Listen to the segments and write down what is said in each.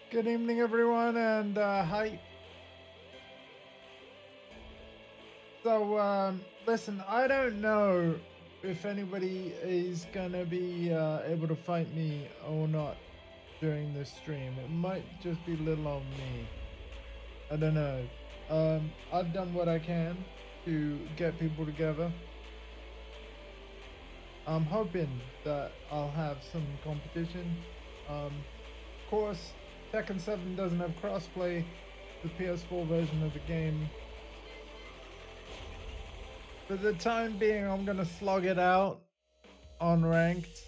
Good evening, everyone, and hi. Listen, I don't know if anybody is gonna be able to fight me or not during this stream. It might just be little on me. I don't know. I've done what I can to get people together. I'm hoping that I'll have some competition. Of course, Tekken 7 doesn't have crossplay. The PS4 version of the game. For the time being, I'm gonna slug it out on ranked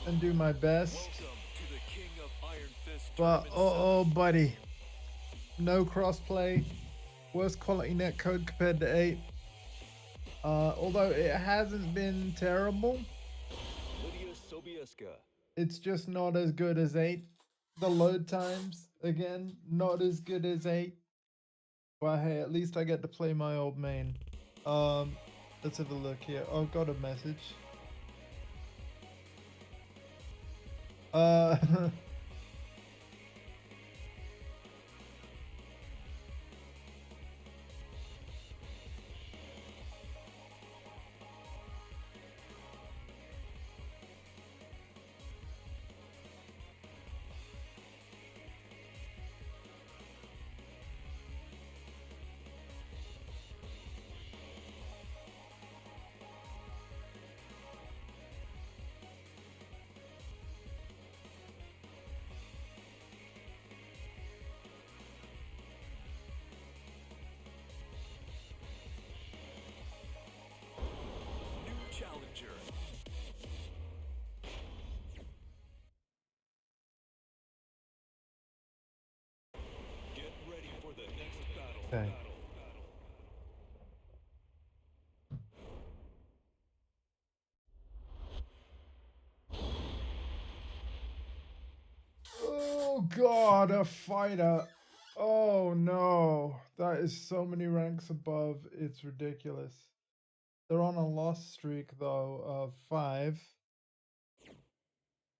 and do my best. But oh, buddy, no crossplay, worst quality netcode compared to 8. Although it hasn't been terrible, it's just not as good as 8. The load times, again, not as good as 8. But hey, at least I get to play my old main. Let's have a look here. I've got a message. Uh, okay. Oh god, a fighter. Oh no. That is so many ranks above. It's ridiculous. They're on a loss streak though of 5.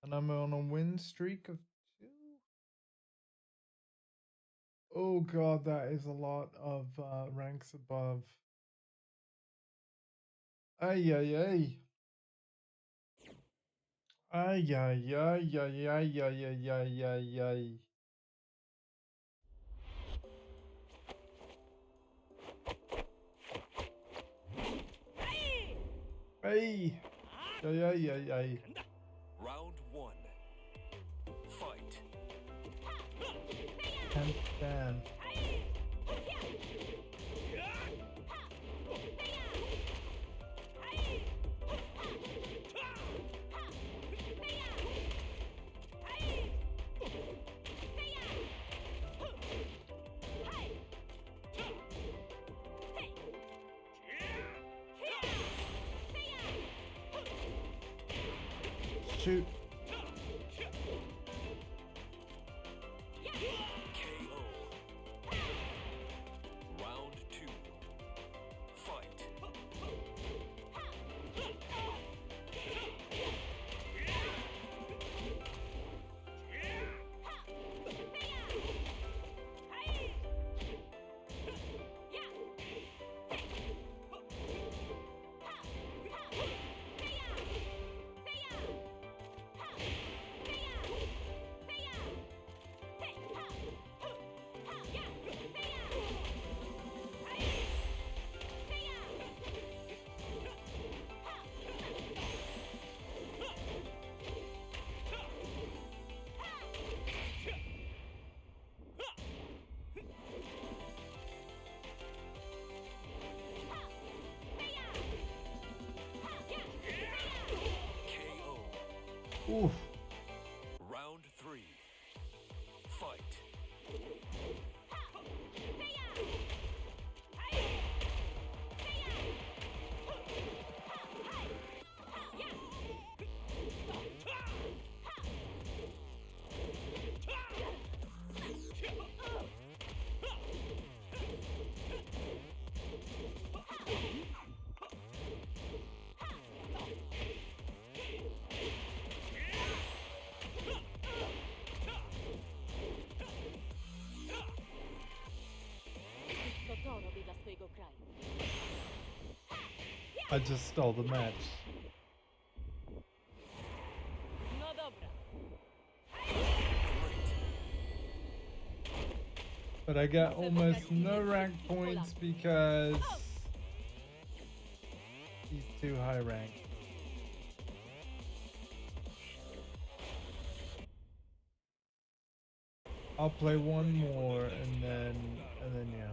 And I'm on a win streak of 2. Oh god, that is a lot of ranks above. Ay ay ay. Ay ay ay ay ay ay ay ay ay ay. Ay. Ay ay ay ay. Round 1. Fight. Can't stand. Shoot. KO. Round 2. Fight. KO. Oof. Round 3. Fight. I just stole the match. No dobra. But I get almost no rank points because he's too high rank. I'll play one more and then yeah.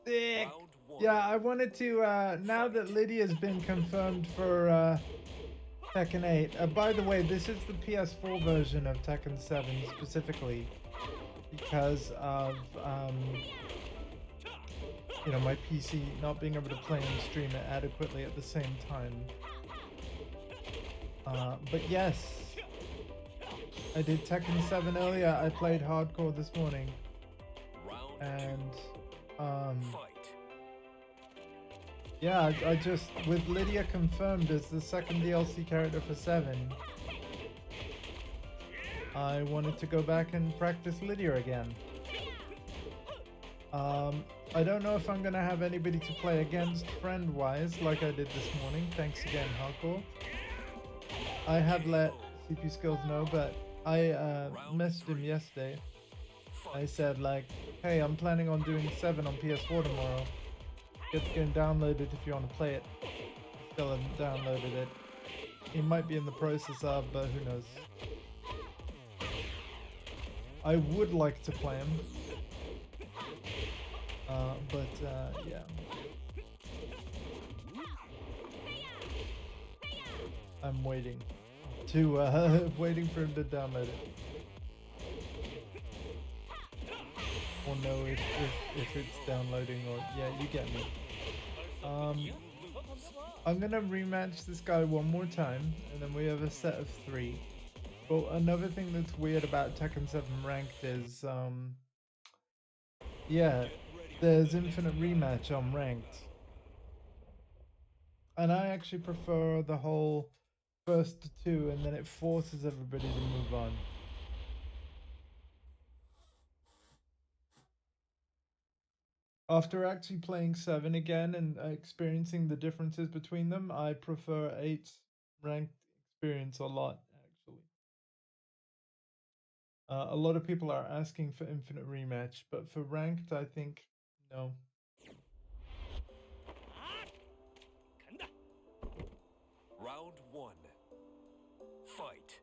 Sick. Round one. Yeah, I wanted to now that Lydia's been confirmed for Tekken 8. By the way, this is the PS4 version of Tekken 7 specifically because of you know, my PC not being able to play and stream it adequately at the same time. But yes, I did Tekken 7 earlier. I played hardcore this morning, and yeah, I just, with Lydia confirmed as the second DLC character for 7, I wanted to go back and practice Lydia again. I don't know if I'm gonna have anybody to play against friend-wise like I did this morning. Thanks again, Hardcore. I have let CP Skills know, but I messaged him yesterday. I said like, hey, I'm planning on doing 7 on PS4 tomorrow. Get and download it if you want to play it. Still haven't downloaded it. He might be in the process of, but who knows. I would like to play him. Yeah. I'm waiting waiting for him to download it. Or know if it's downloading, or yeah, you get me. I'm gonna rematch this guy one more time, and then we have a set of 3. But another thing that's weird about Tekken 7 Ranked is yeah, there's infinite rematch on Ranked. And I actually prefer the whole first to 2, and then it forces everybody to move on. After actually playing 7 again and experiencing the differences between them, I prefer 8's ranked experience a lot, actually. A lot of people are asking for infinite rematch, but for ranked, I think no. Round 1. Fight.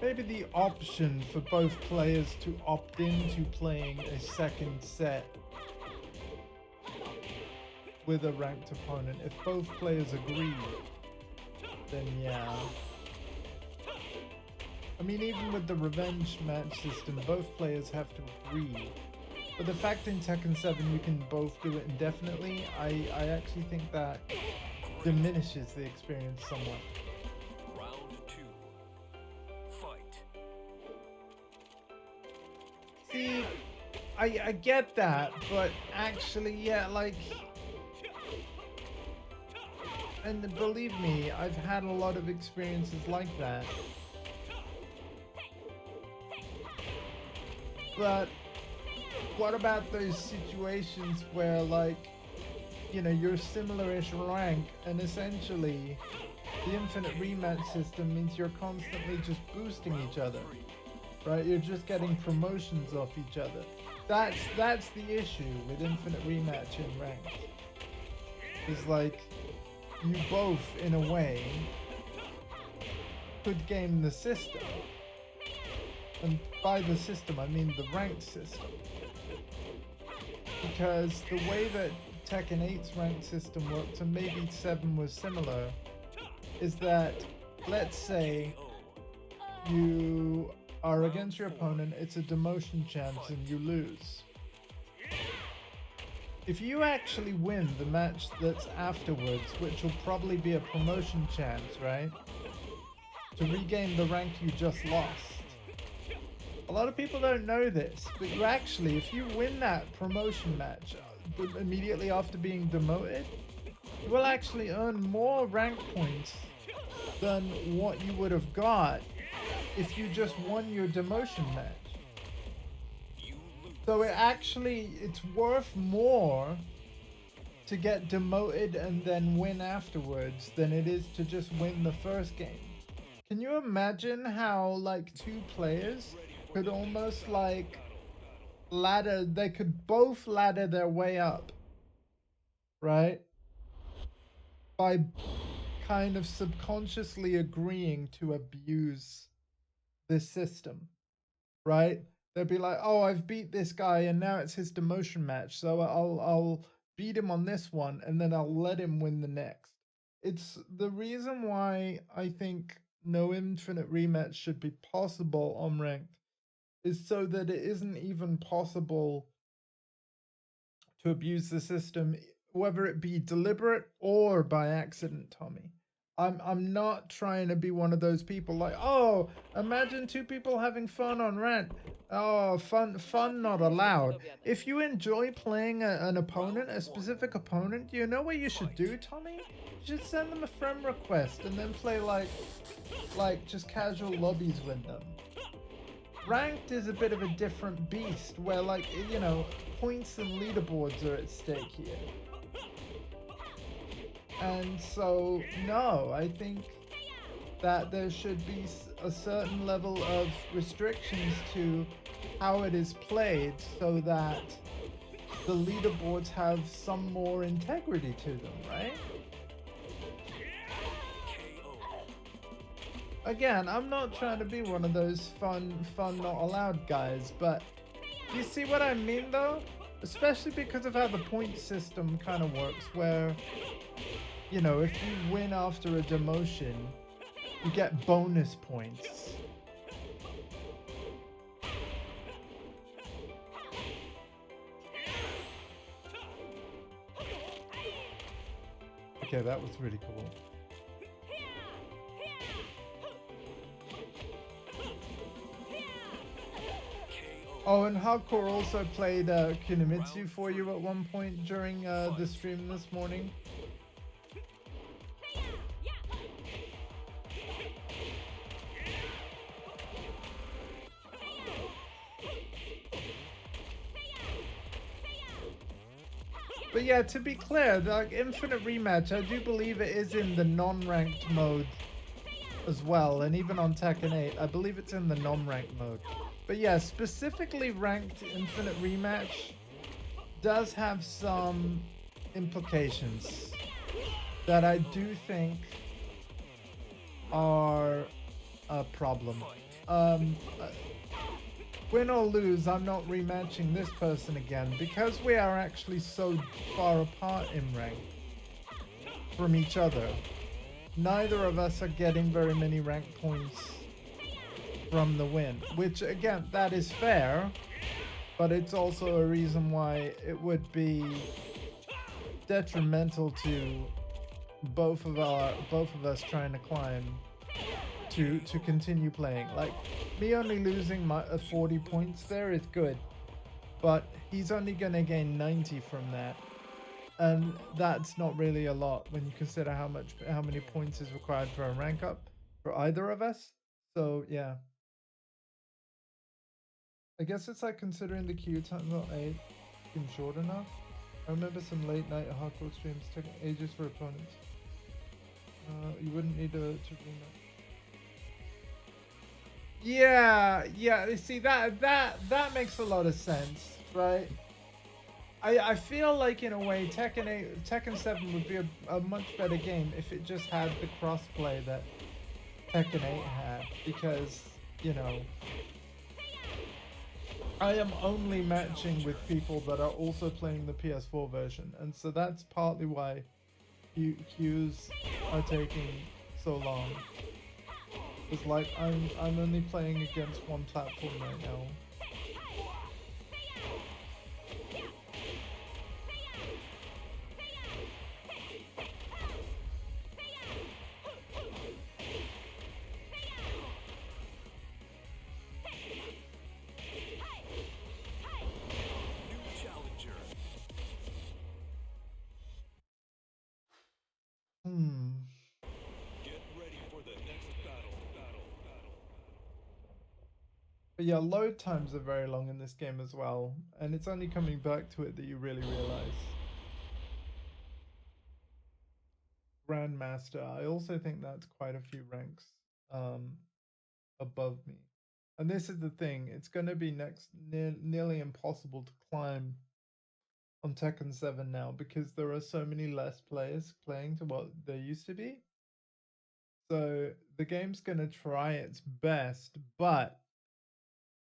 Maybe the option for both players to opt into playing a second set with a ranked opponent. If both players agree, then yeah. I mean, even with the revenge match system, both players have to agree. But the fact in Tekken 7 you can both do it indefinitely, I actually think that diminishes the experience somewhat. Round 2. Fight. See, I get that, but actually, yeah, like... And believe me, I've had a lot of experiences like that. But what about those situations where, like, you know, you're similar-ish rank, and essentially the infinite rematch system means you're constantly just boosting each other, right? You're just getting promotions off each other. That's the issue with infinite rematch in ranked. It's like, you both, in a way, could game the system. And by the system, I mean the ranked system. because the way that Tekken 8's rank system worked, and maybe 7 was similar, is that, let's say you are against your opponent, it's a demotion chance and you lose. If you actually win the match that's afterwards, which will probably be a promotion chance, right? To regain the rank you just lost. A lot of people don't know this, but you actually, if you win that promotion match immediately after being demoted, you will actually earn more rank points than what you would have got if you just won your demotion match. So it's worth more to get demoted and then win afterwards than it is to just win the first game. Can you imagine how like two players could almost like they could both ladder their way up, right? By kind of subconsciously agreeing to abuse this system, right? They'd be like, oh, I've beat this guy and now it's his demotion match, so I'll beat him on this one and then I'll let him win the next. It's the reason why I think no infinite rematch should be possible on ranked is so that it isn't even possible to abuse the system, whether it be deliberate or by accident, Tommy. I'm not trying to be one of those people like, oh, imagine two people having fun on rant. Oh, fun not allowed. If you enjoy playing an opponent, a specific opponent, you know what you should do, Tommy? You should send them a friend request and then play like just casual lobbies with them. Ranked is a bit of a different beast where, like, you know, points and leaderboards are at stake here. And so, no, I think that there should be a certain level of restrictions to how it is played so that the leaderboards have some more integrity to them, right? Again, I'm not trying to be one of those fun not allowed guys, but do you see what I mean though? Especially because of how the point system kind of works, where, you know, if you win after a demotion, you get bonus points. Okay, that was really cool. Oh, and Hardcore also played Kunimitsu for you at one point during the stream this morning. But yeah, to be clear, like Infinite Rematch, I do believe it is in the non-ranked mode as well, and even on Tekken 8, I believe it's in the non-ranked mode. But yeah, specifically ranked Infinite Rematch does have some implications that I do think are a problem. Win or lose, I'm not rematching this person again because we are actually so far apart in rank from each other. Neither of us are getting very many rank points from the win, which again, that is fair, but it's also a reason why it would be detrimental to both of us trying to climb to continue playing. Like, me only losing my 40 points there is good, but he's only gonna gain 90 from that, and that's not really a lot when you consider how many points is required for a rank up for either of us. So yeah, I guess it's like considering the queue time not 8 seems short enough. I remember some late night hardcore streams taking ages for opponents. You wouldn't need to rematch. Yeah, see that makes a lot of sense, right? I feel like in a way Tekken 7 would be a much better game if it just had the crossplay that Tekken 8 had, because, you know, I am only matching with people that are also playing the PS4 version, and so that's partly why queues are taking so long. It's like I'm only playing against one platform right now. New challenger. Get ready for the next battle. But yeah, load times are very long in this game as well, and it's only coming back to it that you really realize. Grandmaster, I also think that's quite a few ranks um, above me. And this is the thing, it's going to be nearly impossible to climb on Tekken 7 now because there are so many less players playing to what there used to be. So the game's going to try its best, but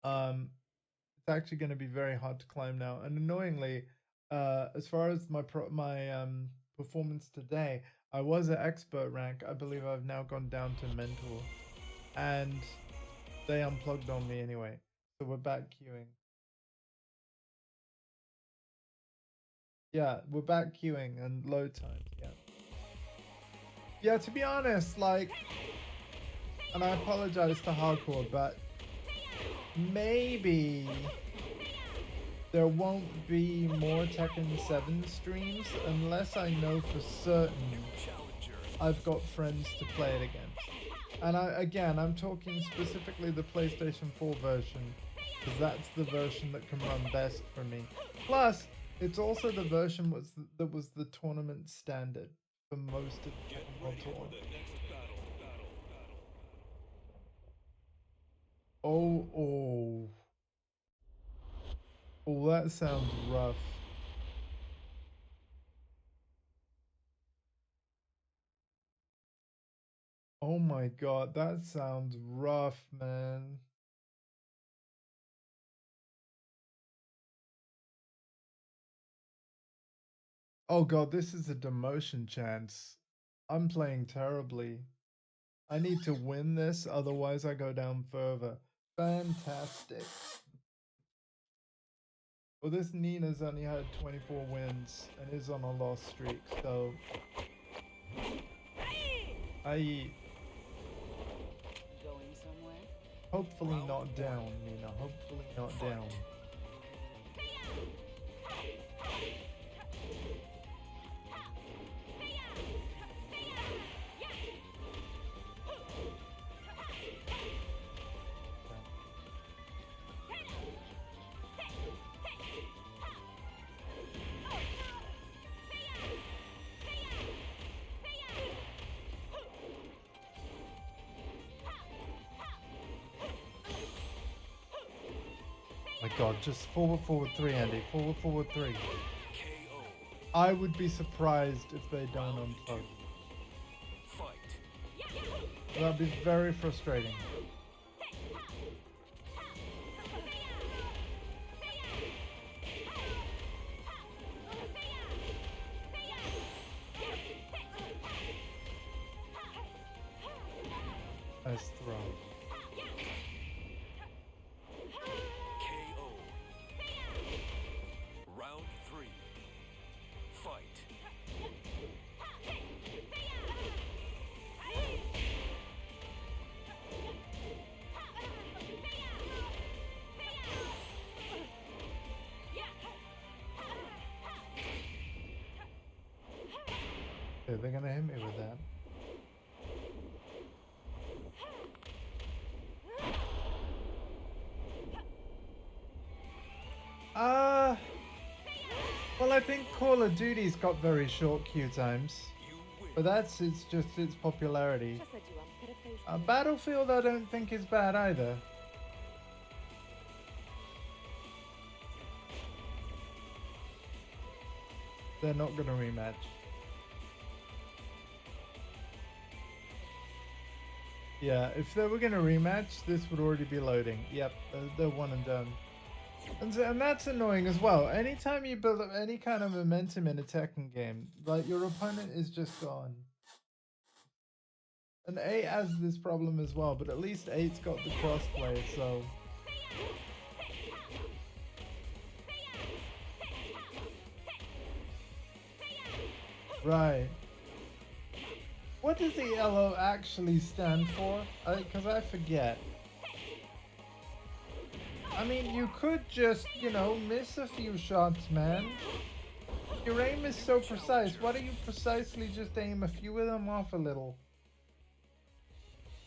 it's actually going to be very hard to climb now. And annoyingly, as far as my performance today, I was at expert rank. I believe I've now gone down to mentor, and they unplugged on me anyway. So we're back queuing. Yeah, we're back queuing and load times. Yeah. Yeah, to be honest, like, and I apologize to hardcore, but maybe there won't be more Tekken 7 streams unless I know for certain I've got friends to play it against. And I'm talking specifically the PlayStation 4 version, because that's the version that can run best for me. Plus, it's also the version that was the tournament standard for most of the Tekken World Tour. Oh. Oh, that sounds rough. Oh my god, that sounds rough, man. Oh god, this is a demotion chance. I'm playing terribly. I need to win this, otherwise I go down further. Fantastic. Well, this Nina's only had 24 wins and is on a loss streak, so... Going somewhere? Hopefully not down, Nina. Hopefully not down. My god, just forward 3, Andy. Forward 3. I would be surprised if they don't unplug. That'd be very frustrating. Nice throw. KO. Round 3. Fight. Yeah, they're gonna hit me with that. Well, I think Call of Duty's got very short queue times, but it's just its popularity. Battlefield I don't think is bad either. They're not gonna rematch. Yeah, if they were gonna rematch, this would already be loading. Yep, they're one and done. And that's annoying as well. Anytime you build up any kind of momentum in a Tekken game, like your opponent is just gone. And 8 has this problem as well, but at least 8's got the crossplay, so. Right. What does the ELO actually stand for? Because I forget. I mean, you could just, you know, miss a few shots, man. Your aim is so precise. Why don't you precisely just aim a few of them off a little?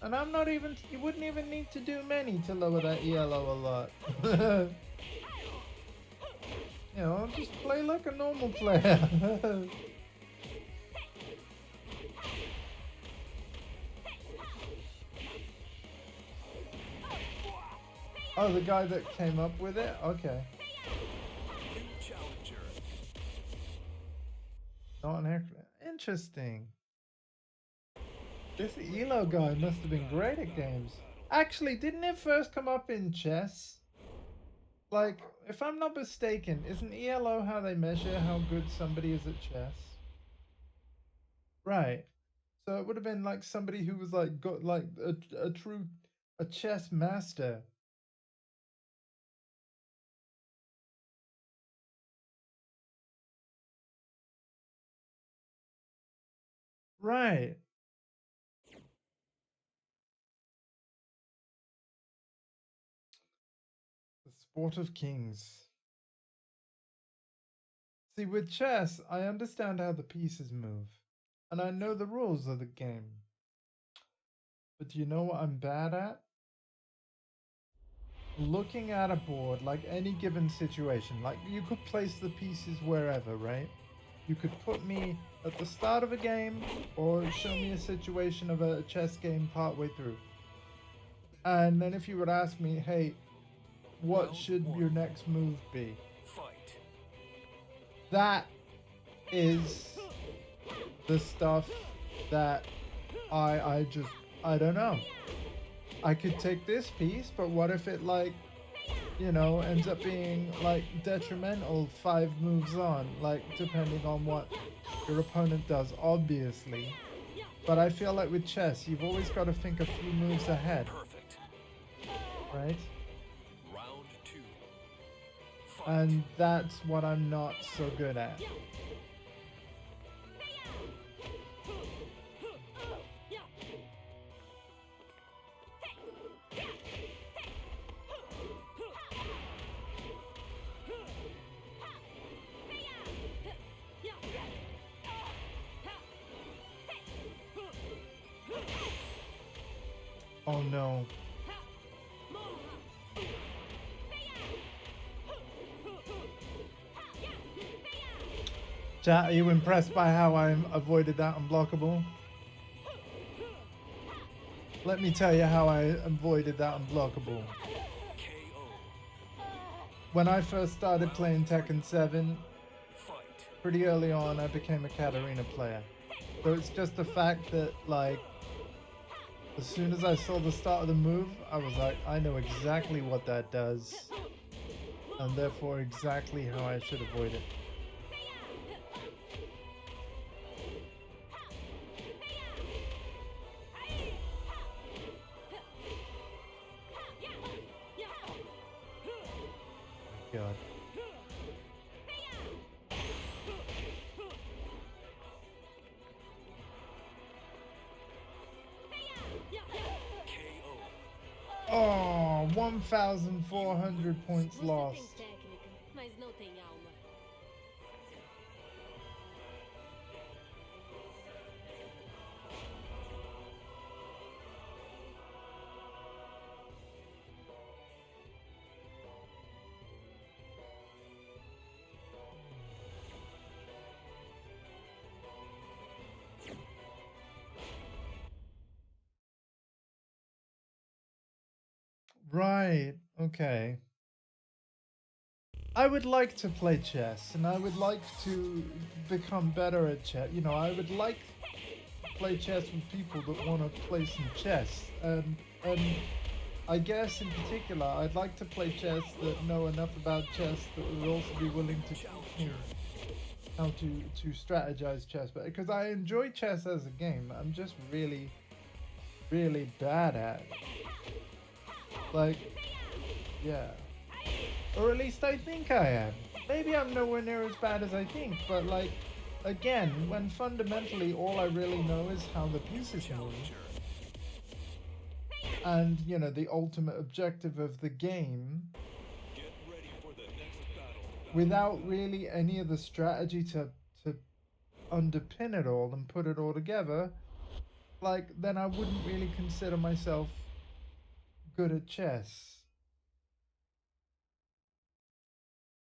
And I'm not even, you wouldn't even need to do many to lower that ELO a lot. You know, just play like a normal player. Oh, the guy that came up with it? Okay. New challenger. Not an aircraft. Interesting. This ELO guy must have been great at games. Actually, didn't it first come up in chess? Like, if I'm not mistaken, isn't ELO how they measure how good somebody is at chess? Right. So it would have been like somebody who was like got like a true chess master. Right. The sport of kings. See, with chess, I understand how the pieces move, and I know the rules of the game. But do you know what I'm bad at? Looking at a board, like any given situation, like you could place the pieces wherever, right? You could put me at the start of a game or show me a situation of a chess game partway through. And then if you would ask me, hey, what should your next move be? Fight. That is the stuff that I don't know. I could take this piece, but what if it like, you know, ends up being like detrimental 5 moves on, like depending on what your opponent does, obviously. But I feel like with chess, you've always got to think a few moves ahead, Perfect. right? Round 2. Fight. And that's what I'm not so good at. Oh no. Chat, are you impressed by how I avoided that unblockable? Let me tell you how I avoided that unblockable. KO. When I first started playing Tekken 7, Fight. pretty early on I became a Katarina player. So it's just the fact that, like, as soon as I saw the start of the move, I was like, I know exactly what that does. And therefore exactly how I should avoid it. God. KO. Oh, 1,400 points Você lost. tem técnica, mas não tem alma. Right, okay. I would like to play chess, and I would like to become better at chess. You know, I would like to play chess with people that want to play some chess. And I guess in particular, I'd like to play chess that know enough about chess that would also be willing to teach me how to strategize chess. But because I enjoy chess as a game, I'm just really, really bad at it. Like, yeah. Or at least I think I am. Maybe I'm nowhere near as bad as I think, but like, again, when fundamentally all I really know is how the pieces move. And, you know, the ultimate objective of the game, Get ready for the next battle. without really any of the strategy to underpin it all and put it all together, like, then I wouldn't really consider myself good at chess.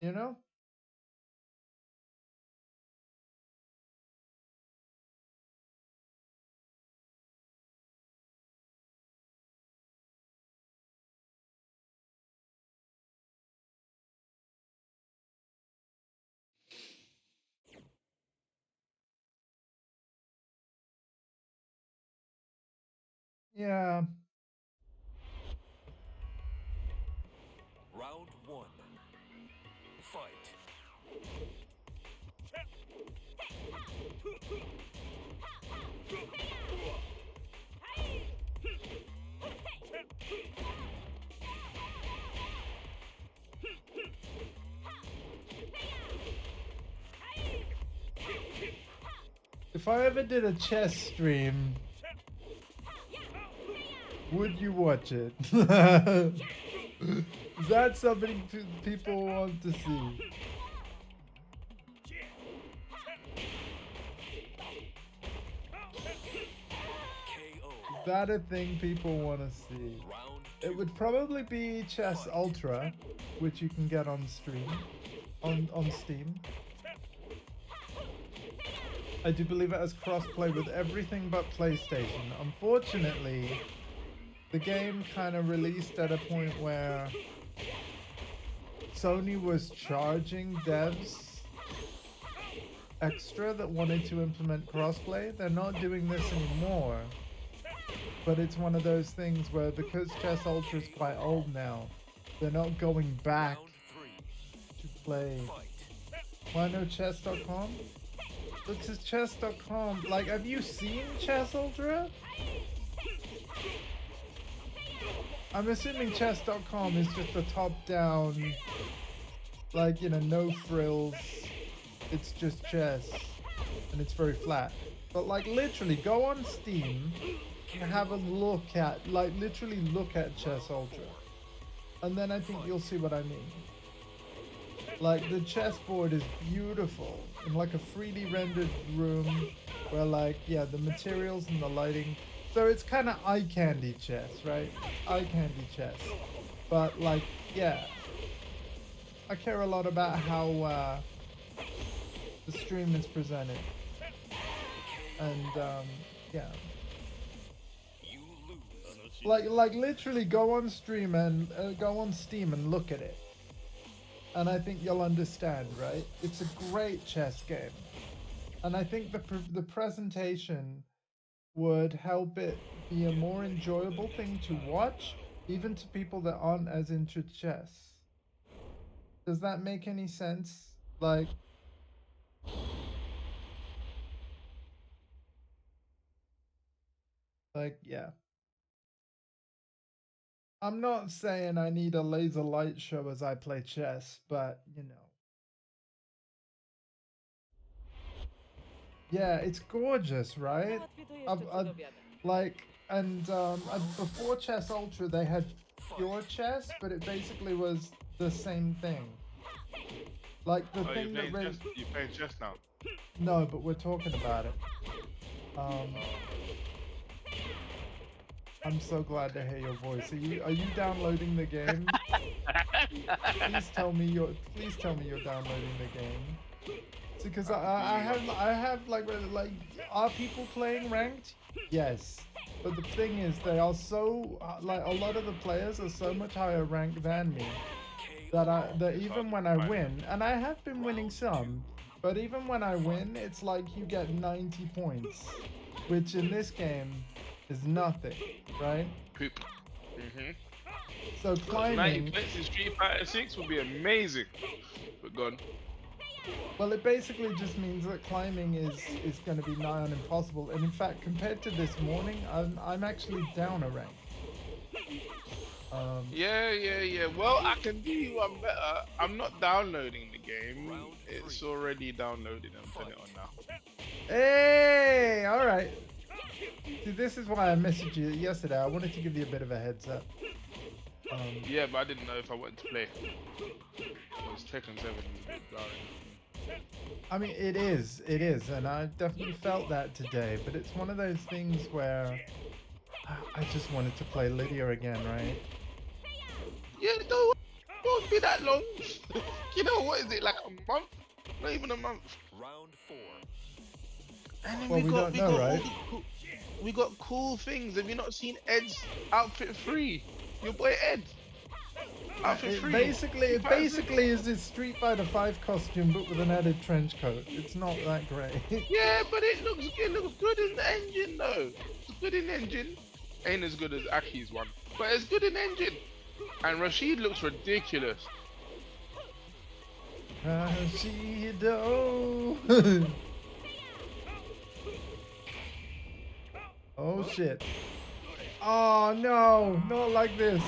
You know? Yeah. Round 1. Fight. If I ever did a chess stream, would you watch it? Is that something people want to see? KO. Is that a thing people want to see? Round It 2. would probably be Chess Ultra, which you can get on stream, on Steam. I do believe it has crossplay with everything but PlayStation. Unfortunately, the game kind of released at a point where Sony was charging devs extra that wanted to implement crossplay. They're not doing this anymore. But it's one of those things where, because Chess Ultra is quite old now, they're not going back Round 3. to play. Fight. Wanna know chess.com? This is chess.com. Like, have you seen Chess Ultra? I'm assuming chess.com is just a top-down, like, you know, no frills. It's just chess, and it's very flat. But like, literally, go on Steam and have a look at, like, literally look at Chess Ultra, and then I think you'll see what I mean. Like, the chessboard is beautiful in like a 3D rendered room where, like, yeah, the materials and the lighting. So it's kind of eye candy chess, right? Eye candy chess. But like, yeah, I care a lot about how the stream is presented. And yeah. You lose. Like literally go on stream and go on Steam and look at it. And I think you'll understand, right? It's a great chess game. And I think the presentation would help it be a more enjoyable thing to watch, even to people that aren't as into chess. Does that make any sense? Like, yeah. I'm not saying I need a laser light show as I play chess, but you know. Yeah, it's gorgeous, right? Like, and before Chess Ultra, they had pure chess, but it basically was the same thing. Like the thing that you playing chess now? No, but we're talking about it. I'm so glad to hear your voice. Are you downloading the game? Please tell me you're downloading the game. See, because I have like, are people playing ranked? Yes. But the thing is, they are so, like, a lot of the players are so much higher ranked than me that even when I win, and I have been winning some, but even when I win, it's like you get 90 points, which in this game is nothing, right? Poop. So 90 climbing, points in Street Fighter 6 would be amazing. But gone. well, it basically just means that climbing is going to be nigh on impossible. And in fact, compared to this morning, I'm actually down a rank. Yeah. Well, I can do you one better. I'm not downloading the game. It's already downloaded. I'm turning it on now. Hey, all right. See, this is why I messaged you yesterday. I wanted to give you a bit of a heads up. Yeah, but I didn't know if I wanted to play. Because Tekken 7 is a bit boring. I mean, it is, and I definitely felt that today. But it's one of those things where I just wanted to play Lydia again, right? Yeah, no, it won't be that long. You know, what is it, like a month? Not even a month. Round 4. And then Well, we don't know, right? We got cool things. Have you not seen Ed's outfit 3? Your boy Ed. Outfit It 3. basically is this Street Fighter 5 costume, but with an added trench coat. It's not that great. Yeah, but it looks good in the engine though. It's good in engine. Ain't as good as Aki's one, but it's good in engine. And Rashid looks ridiculous. Rashido. Oh shit. Oh no, not like this.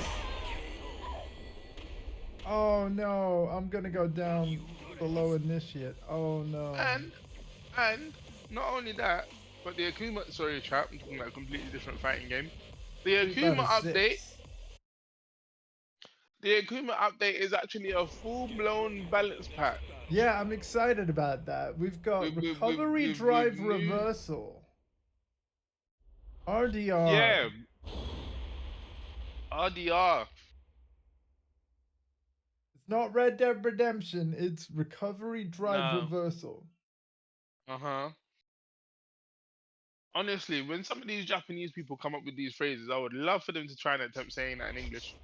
Oh no, I'm gonna go down below initiate. Oh no. And not only that, but the Akuma, sorry chap, I'm talking about a completely different fighting game. The Street Akuma Fighter update, 6. the Akuma update is actually a full-blown balance pack. Yeah, I'm excited about that. We've got recovery drive new, reversal. RDR. yeah, RDR. It's not Red Dead Redemption, it's recovery drive No. reversal. Honestly, when some of these Japanese people come up with these phrases, I would love for them to try and attempt saying that in English.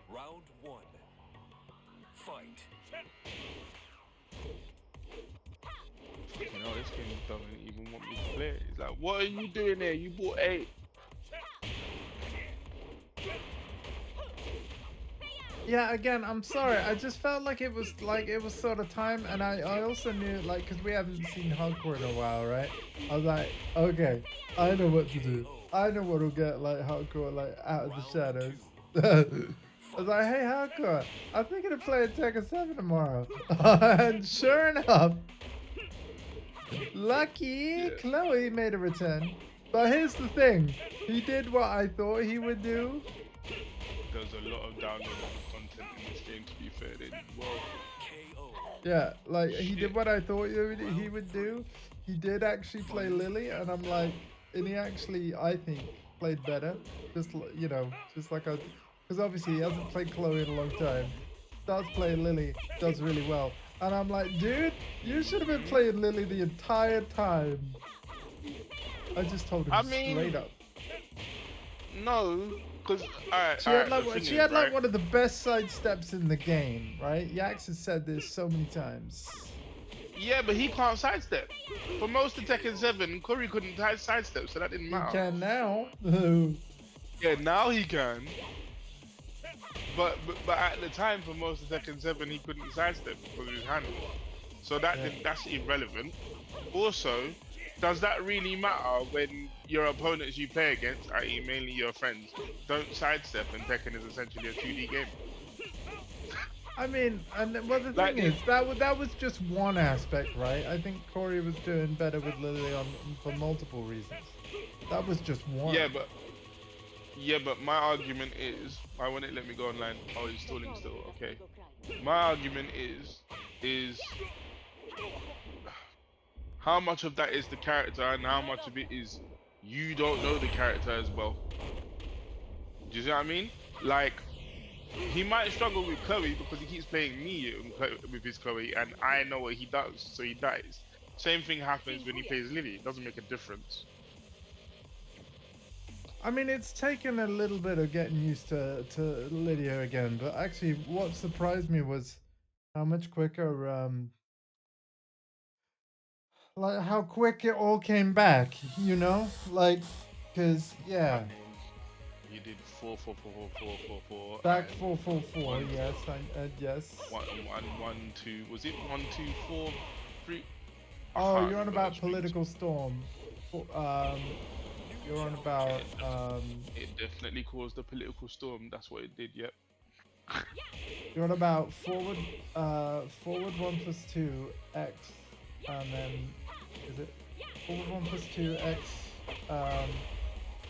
Round 1. Fight. You know, this game doesn't even want me to play it. It's like, what are you doing there? You bought 8. Yeah, again, I'm sorry. I just felt like it was sort of time, and I also knew, like, because we haven't seen hardcore in a while, right? I was like, okay, I know what to do. I know what'll get like hardcore like out of the shadows. I was like, hey, hardcore, I'm thinking of playing Tekken 7 tomorrow. And sure enough, lucky Chloe made a return. But here's the thing, he did what I thought he would do. There's a lot of downloadable content in this game, to be fair. They did well. KO. Yeah, like he did what I thought he would do. He did actually play Lily, and I'm like, and he actually, I think, played better. Just you know, just like because obviously he hasn't played Chloe in a long time. Starts playing Lily, does really well, and I'm like, dude, you should have been playing Lily the entire time. I just told him straight up. No, because She had like one of the best side steps in the game, right? Yax has said this so many times. Yeah, but he can't sidestep. For most of Tekken 7, Curry couldn't sidestep, so that didn't matter. He can now. Yeah, now he can. But at the time, for most of Tekken 7, he couldn't sidestep because of his hand. So that's irrelevant. Also, does that really matter when your opponents you play against, i.e. mainly your friends, don't sidestep and Tekken is essentially a 2D game? I mean, and well, the thing is, that was just one aspect, right? I think Corey was doing better with Lily for multiple reasons. That was just one. Yeah, but my argument is, why won't it let me go online? Oh, he's stalling still. Okay. My argument is how much of that is the character and how much of it is you don't know the character as well. Do you see what I mean? Like, he might struggle with Chloe because he keeps playing me with his Chloe, and I know what he does, so he dies. Same thing happens when he plays Lily. It doesn't make a difference. I mean, it's taken a little bit of getting used to Lydia again, but actually, what surprised me was how much quicker, like how quick it all came back. You know, like, cause yeah. he did 4 4 4 4 4 4 Back and 4-4-4. one Yes, yes. 1 1 1 2. Was it 1 2 4 3? I Oh, can't you're on remember the about strings. political storm. You're on about It definitely caused a political storm. That's what it did. Yep. you're on about forward 1+2 x, and then is it forward 1+2 x?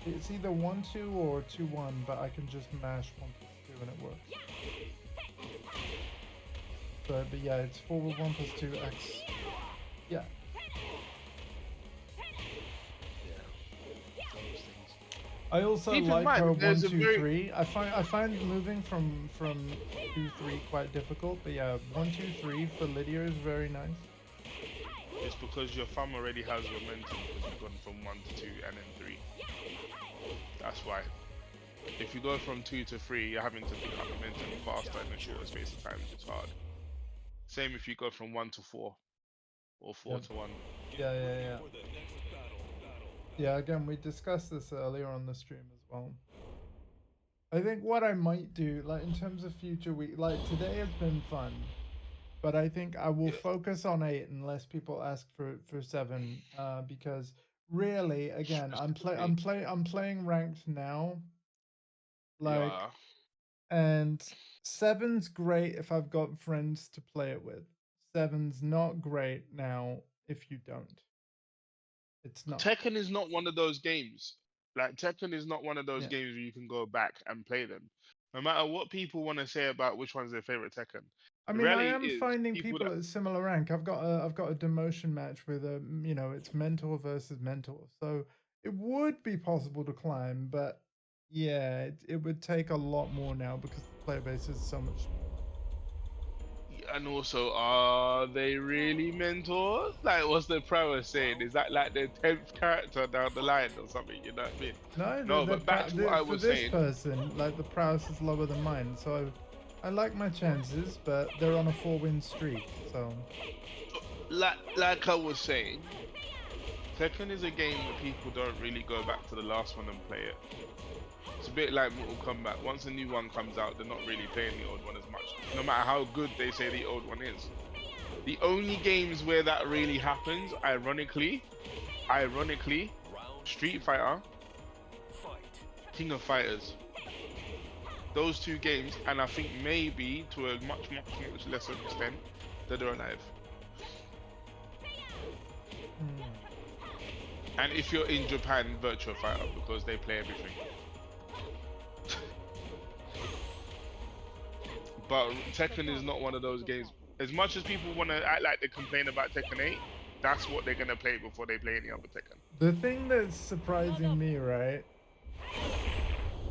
It's either 1-2 or 2-1, but I can just mash 1+2 and it works. So, but yeah, it's forward 1+2 x. Yeah. Those things. I also Keep in like mind, her there's 1 a 2 very 3. I find moving from 2-3 quite difficult, but yeah, 1-2-3 for Lydia is very nice. It's because your thumb already has momentum because you've gone from 1 to 2 and then 3. That's why. If you go from 2 to 3, you're having to pick up momentum faster in a shorter space of time, which is hard. Same if you go from 1 to 4 or 4 Yep. to 1. Yeah. Yeah, again, we discussed this earlier on the stream as well. I think what I might do, like in terms of future week, like today has been fun, but I think I will Yeah. focus on 8 unless people ask for 7, because really, again, Specifically, I'm playing ranked now, you like, are. and 7's great if I've got friends to play it with. 7's not great now if you don't. It's not. Tekken is not one of those games. Like Tekken is not one of those Yeah. games where you can go back and play them. No matter what people want to say about which one's their favorite Tekken, I the mean, I reality am is finding people people that at similar rank. I've got a demotion match with a it's mentor versus mentor. So it would be possible to climb, but yeah, it would take a lot more now because the player base is so much smaller. and also are they really mentors? Like what's the prowess saying? Is that like their 10th character down the line or something? You know what I mean? No, No, but back to what I for was this saying. person, like the prowess is lower than mine. So I like my chances, but they're on a 4-win streak. So Like I was saying, Tekken is a game that people don't really go back to the last one and play it. It's a bit like Mortal Kombat. Once a new one comes out, they're not really playing the old one as much, no matter how good they say the old one is. The only games where that really happens, ironically, Street Fighter, King of Fighters. Those two games, and I think maybe to a much lesser extent, Dead or Alive. And if you're in Japan, Virtua Fighter, because they play everything. But Tekken is not one of those games. As much as people want to act like they complain about Tekken 8, that's what they're gonna play before they play any other Tekken. the thing that's surprising me, right?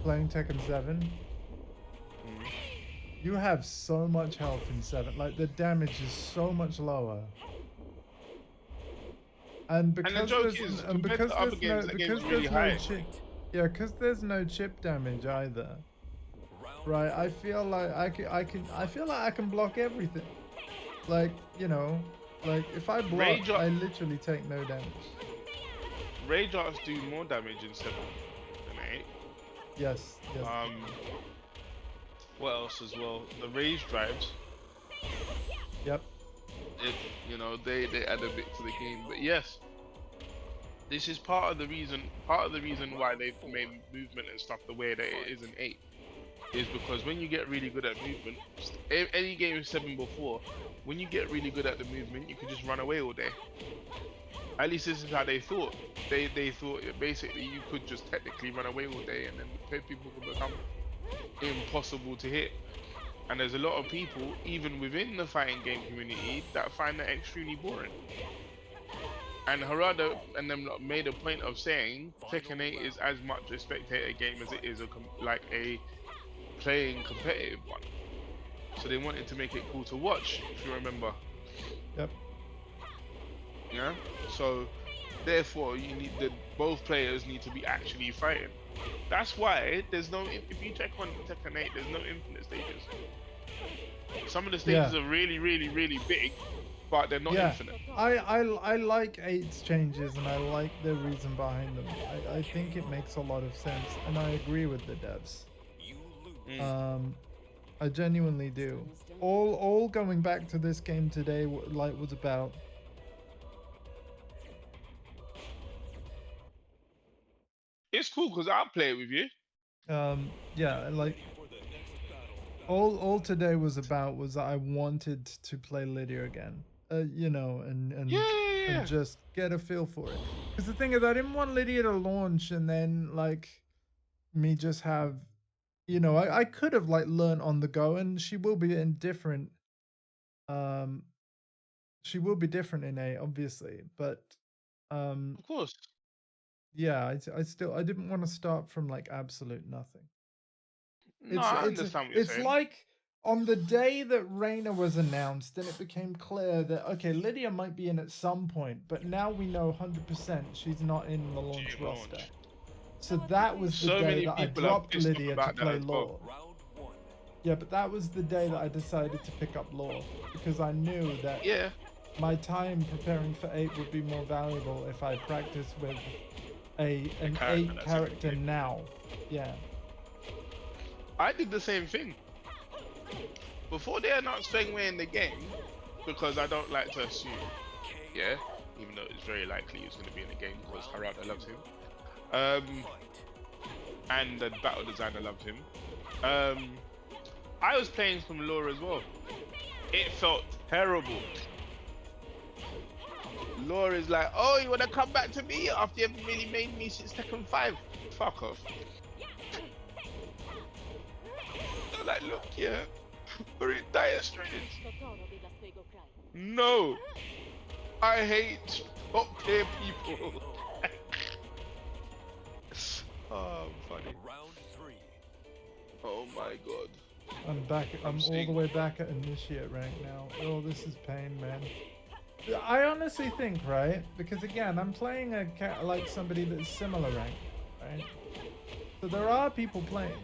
Playing Tekken 7. You have so much health in 7. Like the damage is so much lower. And And the because joke there's is, and compared because to other there's games, no that because game's really there's no high. chip, yeah, because there's no chip damage either. Right, I feel like I feel like I can block everything. Like, like if I block, Rage I literally take no damage. Rage Arts do more damage in 7 than 8. Yes. What else as well? The rage drives. Yep. They add a bit to the game. But yes, this is part of the reason why they've made movement and stuff the way that it is in 8. Is because when you get really good at movement, any game in 7 before, when you get really good at the movement, you can just run away all day. At least this is how they thought. They thought basically you could just technically run away all day and then people would become impossible to hit. And there's a lot of people, even within the fighting game community, that find that extremely boring. And Harada and them made a point of saying Tekken 8 is as much a spectator game as it is a playing competitive one. So they wanted to make it cool to watch, if you remember. Yep. Yeah. So therefore, both players need to be actually fighting. That's why there's no. If you check on Tekken 8, there's no infinite stages. Some of the stages are really, really, really big, but they're not Yeah, infinite. I like 8's changes and I like the reason behind them. I think it makes a lot of sense and I agree with the devs. You lose. Mm. I genuinely do. All going back to this game today, like, was about It's cool because I'll play it with you. yeah, like For the next battle. all today was about was that I wanted to play Lydia again. You know, Yeah, yeah, and yeah. just get a feel for it. Because the thing is, I didn't want Lydia to launch and then like me just have, you know, I could have like learned on the go, and she will be in different. Um, she will be different in A, obviously, but Of course. yeah, I still I didn't want to start from like absolute nothing. No, I understand what you're It's saying. like on the day that Reina was announced, and it became clear that okay, Lydia might be in at some point, but now we know 100% she's not in the launch Gee, roster. launch. So that was the So day many that I people are dropped pissed off Lydia to about that play as well. Law. Round one. Yeah, but that was the day that I decided to pick up Law because I knew that Yeah. my time preparing for 8 would be more valuable if I practiced with an character 8 that's character in the game. now. Yeah. I did the same thing. Before they announced Feng Wei in the game, because I don't like to assume, yeah, even though it's very likely he's going to be in the game because Harada loves him. And the battle designer loved him. I was playing some lore as well. It felt terrible. Lore is like, oh, you want to come back to me after you've really made me since Tekken 5? Fuck off. I'm like, look, yeah, we're in dire straits. No, I hate top tier people. Oh, I'm funny. Round three. Oh my god. I'm back. I'm all the seeing- way back at initiate rank now. Oh, this is pain, man. I honestly think, right? Because again, I'm playing like somebody that's similar rank, right? So there are people playing,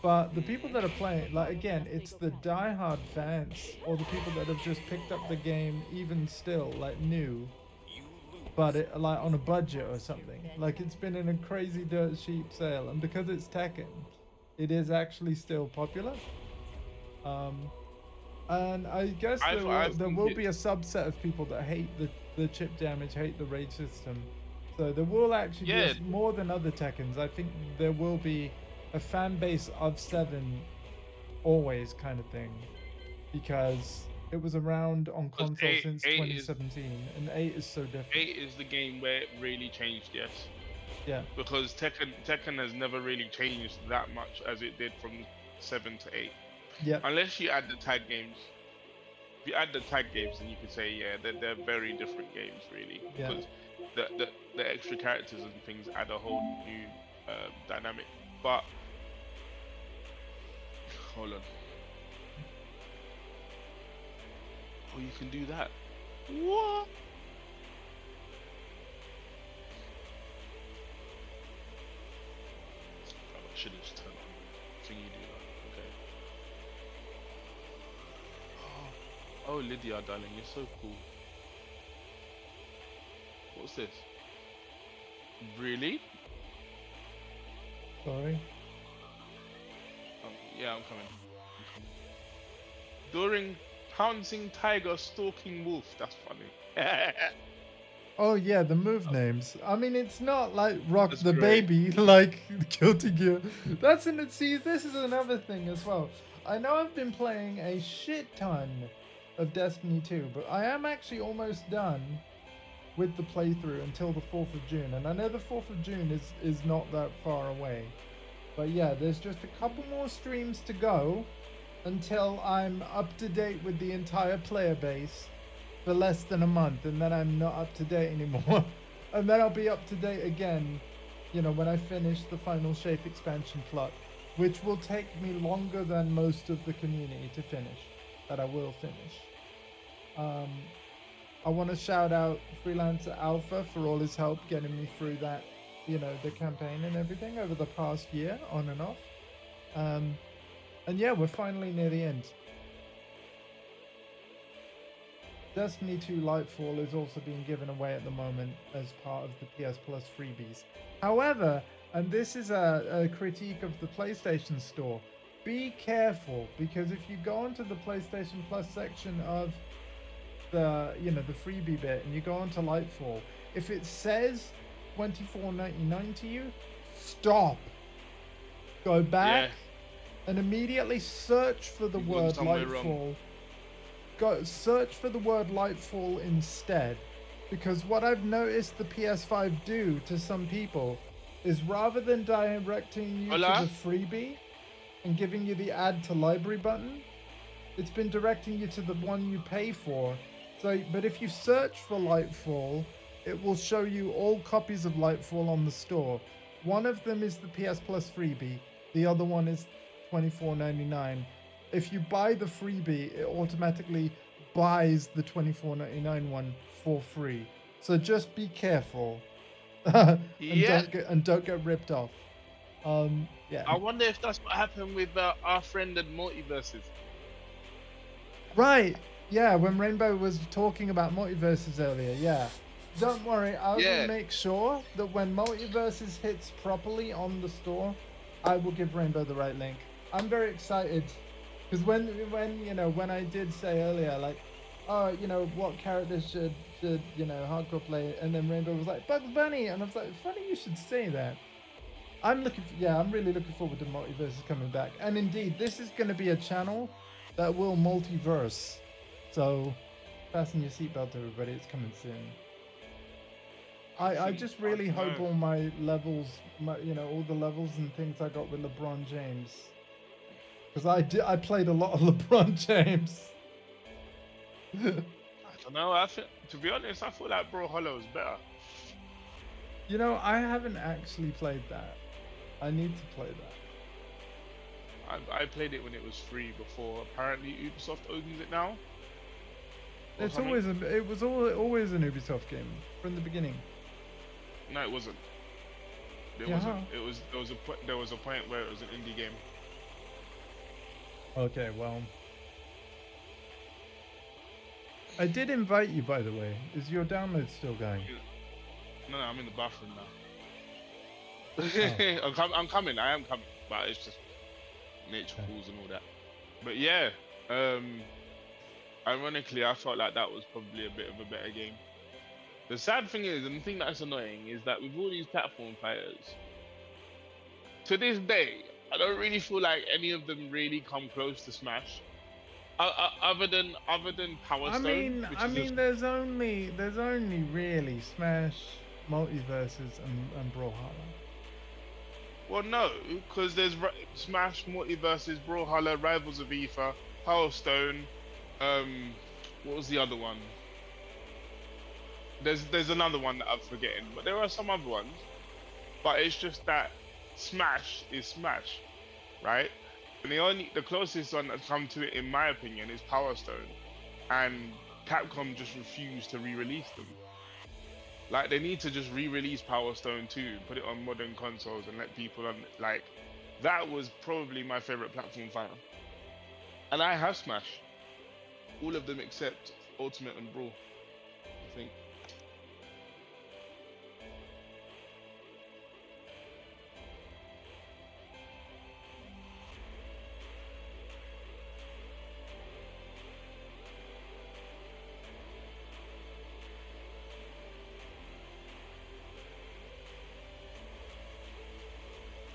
but the people that are playing, like again, it's the diehard fans or the people that have just picked up the game, even still, like new, You lose. but it like on a budget or something. Like it's been in a crazy dirt cheap sale, and because it's Tekken, it is actually still popular. And I guess there will be a subset of people that hate the chip damage, hate the rage system. So there will actually Yeah. be more than other Tekkens. I think there will be a fan base of 7 always kind of thing, because it was around on console since 2017, and 8 is so different. 8 is the game where it really changed, yes. Yeah. Because Tekken has never really changed that much as it did from 7 to 8. Yeah. Unless you add the tag games. If you add the tag games, then you could say, yeah, they're very different games, really. Yeah. Because the extra characters and things add a whole new dynamic. But hold on. Oh, you can do that. What? I should have just turned on thingy do that. Okay. Oh, Lydia, darling, you're so cool. What's this? Really? Sorry. Yeah, I'm coming. During pouncing tiger, stalking wolf. That's funny. Oh yeah, the move names. I mean, it's not like Rock That's the great. Baby, like Guilty Gear. That's an see. This is another thing as well. I know I've been playing a shit ton of Destiny 2, but I am actually almost done with the playthrough until the 4th of June, and I know the 4th of June is not that far away. But yeah, there's just a couple more streams to go until I'm up to date with the entire player base for less than a month, and then I'm not up to date anymore. And then I'll be up to date again, you know, when I finish the final shape expansion plot, which will take me longer than most of the community to finish, but I will finish. I want to shout out Freelancer Alpha for all his help getting me through that, you know, the campaign and everything over the past year, on and off. And yeah, we're finally near the end. Destiny 2 Lightfall is also being given away at the moment as part of the PS Plus freebies. However, and this is a critique of the PlayStation Store, be careful, because if you go onto the PlayStation Plus section of the the freebie bit and you go onto Lightfall, if it says $24.99 to you, stop. Go back and immediately search for the You've gone word somewhere Lightfall. wrong. Go search for the word Lightfall instead, because what I've noticed the PS5 do to some people is rather than directing you to Hola? the freebie and giving you the add to library button, it's been directing you to the one you pay for. So, but if you search for Lightfall, it will show you all copies of Lightfall on the store. One of them is the PS Plus freebie, the other one is $24.99. If you buy the freebie, it automatically buys the $24.99 one for free. So just be careful, and Yeah. don't get ripped off. Yeah. I wonder if that's what happened with our friend at Multiverses. Right. Yeah, when Rainbow was talking about multiverses earlier, yeah. Don't worry, I will make sure that when multiverses hits properly on the store, I will give Rainbow the right link. I'm very excited because when I did say earlier, like, oh, what characters should hardcore play, and then Rainbow was like Bugs Bunny, and I was like, funny you should say that. I'm really looking forward to multiverses coming back, and indeed, this is going to be a channel that will multiverse. So, fasten your seatbelt, everybody. It's coming soon. I just really hope all my levels, all the levels and things I got with LeBron James, because I played a lot of LeBron James. I don't know. To be honest, I feel like Bro Hollow is better. I haven't actually played that. I need to play that. I played it when it was free before. Apparently, Ubisoft owns it now. It was always an Ubisoft game from the beginning. No, it wasn't. There was a point where it was an indie game. Okay, well, I did invite you, by the way. Is your download still going? No, I'm in the bathroom now. Oh. I'm coming. I am coming, but it's just nature calls and all that. But yeah, ironically, I felt like that was probably a bit of a better game. The sad thing is, and the thing that's annoying, is that with all these platform fighters, to this day, I don't really feel like any of them really come close to Smash. Other than Power Stone. I mean, there's only really Smash, Multiverses, and Brawlhalla. Well, no, because there's Smash, Multiverses, Brawlhalla, Rivals of Aether, Power Stone. What was the other one? There's another one that I'm forgetting, but there are some other ones. But it's just that Smash is Smash, right? And the closest one that's come to it, in my opinion, is Power Stone, and Capcom just refused to re-release them. Like, they need to just re-release Power Stone 2, put it on modern consoles, and let people on. Like, that was probably my favorite platform fighter. And I have Smash, all of them except Ultimate and Brawl, I think.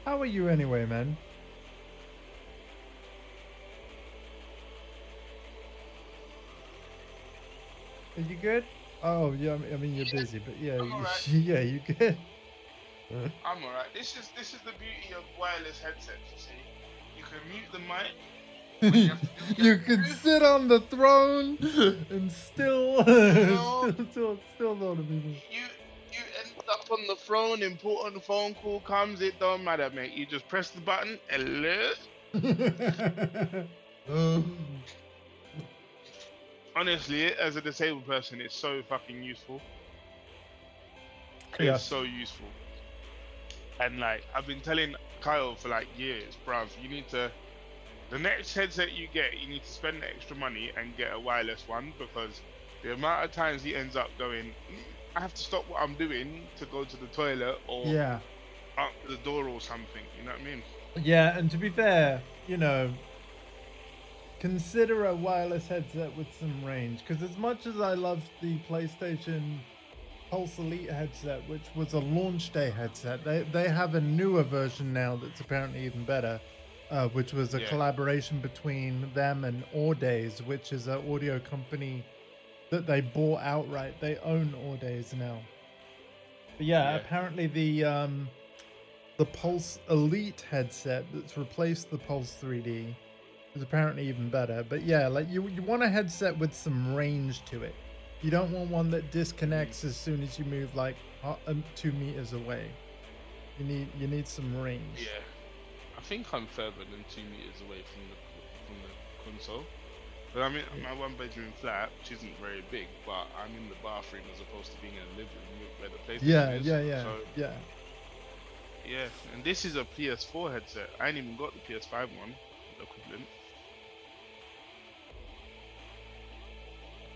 How are you anyway, man? Are you good? Oh, yeah. I mean, you're busy, but yeah, I'm alright. yeah, you good? I'm alright. This is the beauty of wireless headsets. You see, you can mute the mic. When you have to do You can sit on the throne and still still know the people. You end up on the phone, important phone call comes, it don't matter, mate. You just press the button, hello. Honestly, as a disabled person, it's so fucking useful. Yeah. It's so useful. And like, I've been telling Kyle for like years, bruv, you need to, the next headset you get, you need to spend the extra money and get a wireless one, because the amount of times he ends up going, I have to stop what I'm doing to go to the toilet or Yeah. answer the door or something. You know what I mean? Yeah, and to be fair, you know, consider a wireless headset with some range. Because as much as I loved the PlayStation Pulse Elite headset, which was a launch day headset, they have a newer version now that's apparently even better, which was a Yeah. collaboration between them and Audays, which is an audio company that they bought outright. They own Audays now. But yeah, Yeah. apparently the Pulse Elite headset that's replaced the Pulse 3D is apparently even better. But yeah, like you want a headset with some range to it. You don't want one that disconnects as soon as you move like 2 meters away. You need some range. Yeah. I think I'm further than 2 meters away from the console. But I'm in my one bedroom flat, which isn't very big, but I'm in the bathroom as opposed to being in the living room where the PlayStation is. So, Yeah. yeah, and this is a PS4 headset. I ain't even got the PS5 one, equivalent.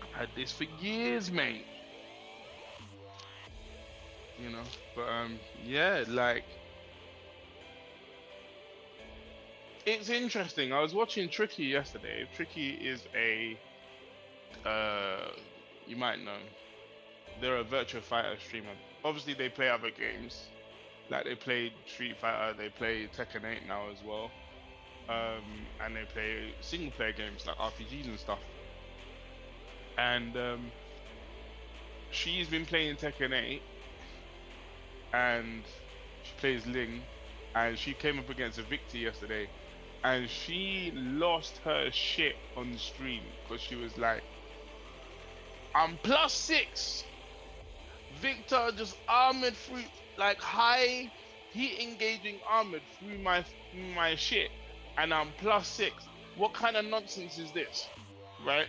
I've had this for years, mate. You know, but yeah, like it's interesting. I was watching Tricky yesterday. Tricky is a you might know. They're a virtual fighter streamer. Obviously, they play other games. Like they played Street Fighter, they play Tekken 8 now as well, and they play single player games like RPGs and stuff. And she's been playing Tekken 8, and she plays Ling, and she came up against a Victor yesterday, and she lost her shit on stream because she was like, "I'm +6." Victor just armored through, like high heat engaging armored through my shit, and I'm +6. What kind of nonsense is this, right?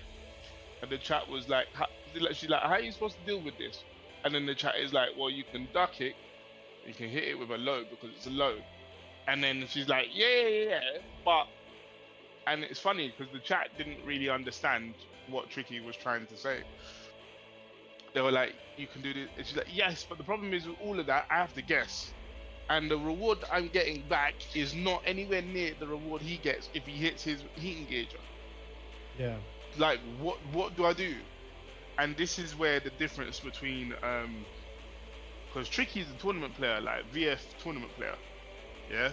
And the chat was like, she's like, how are you supposed to deal with this? And then the chat is like, well, you can duck it, you can hit it with a load because it's a load. And then she's like, yeah, but, and it's funny because the chat didn't really understand what Tricky was trying to say. They were like, you can do this. And she's like, yes, but the problem is with all of that, I have to guess. And the reward I'm getting back is not anywhere near the reward he gets if he hits his heat engager. Yeah. Like, what do I do? And this is where the difference between, because Tricky's a tournament player, like VF tournament player. Yeah?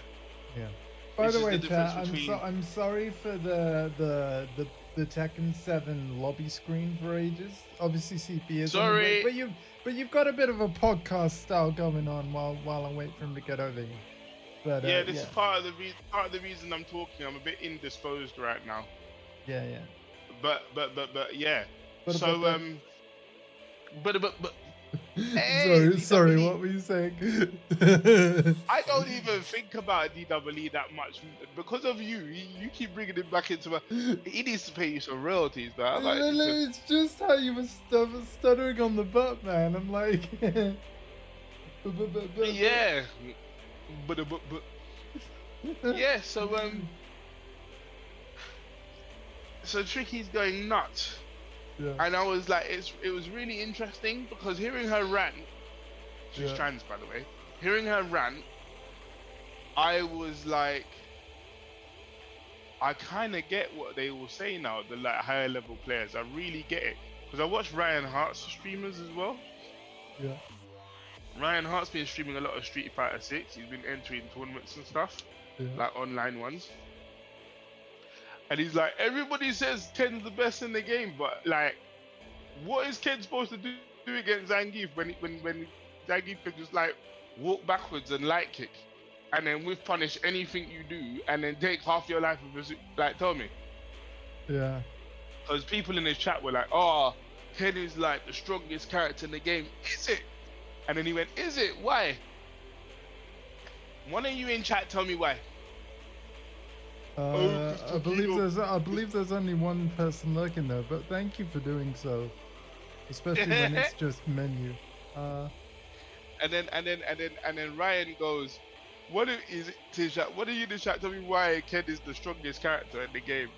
Yeah. By This the is way, the difference chat, between- I'm sorry for the Tekken 7 lobby screen for ages. Obviously, CP is on the way, Sorry. but you've got a bit of a podcast style going on while I wait for him to get over here. But Yeah, this is part of the reason I'm talking. I'm a bit indisposed right now. yeah. But yeah. But- So but- but hey, sorry, DWE. what were you saying? I don't even think about DWE that much because of you. You keep bringing him back into my. He needs to pay you some royalties, man. I'm like, It's just how you were stuttering on the butt, man. I'm like, yeah, but yeah. So Tricky's going nuts. Yeah. And I was like, it was really interesting because hearing her rant, she's Yeah. trans by the way, hearing her rant, I was like, I kind of get what they will say now, the like higher level players. I really get it because I watch Ryan Hart's streamers as well. Yeah. Ryan Hart's been streaming a lot of Street Fighter 6. He's been entering tournaments and stuff, Yeah. like online ones. And he's like, everybody says Ken's the best in the game, but like, what is Ken supposed to do against Zangief when Zangief could just like walk backwards and light kick, and then with punish anything you do, and then take half your life with like, tell me. Yeah. Because people in his chat were like, oh, Ken is like the strongest character in the game. Is it? And then he went, is it? Why? One of you in chat tell me why. I believe there's only one person lurking there, but thank you for doing so, especially when it's just menu. And then Ryan goes, what is it to chat? What are you in the chat? Tell me why Ken is the strongest character in the game.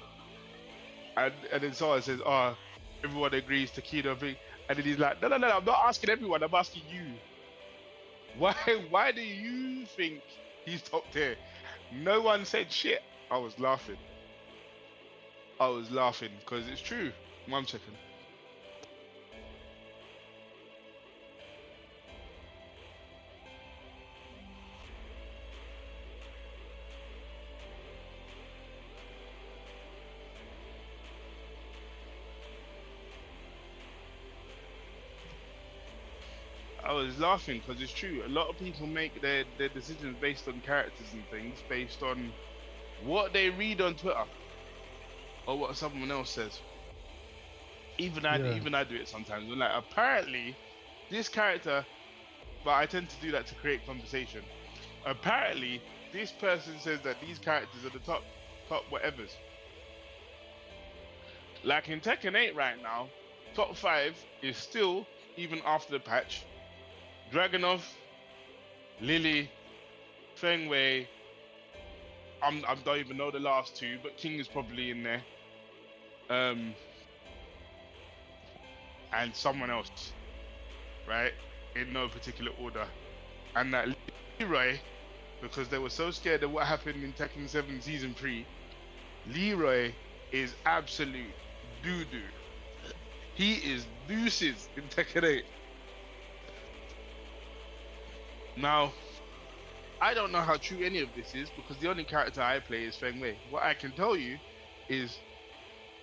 And then someone says, oh, everyone agrees to Kido thing, and then he's like, no, I'm not asking everyone, I'm asking you. Why do you think he's top tier? No one said shit. I was laughing because it's true. 1 second. I was laughing because it's true. A lot of people make their decisions based on characters and things, based on what they read on Twitter or what someone else says. Even I do it sometimes. I'm like, apparently, this character, but I tend to do that to create conversation. Apparently, this person says that these characters are the top whatevers. Like in Tekken 8 right now, top 5 is still, even after the patch, Dragunov, Lily, Feng Wei. I don't even know the last two, but King is probably in there. And someone else, right? In no particular order. And that Leroy, because they were so scared of what happened in Tekken 7 Season 3, Leroy is absolute doo-doo. He is deuces in Tekken 8. Now, I don't know how true any of this is because the only character I play is Feng Wei. What I can tell you is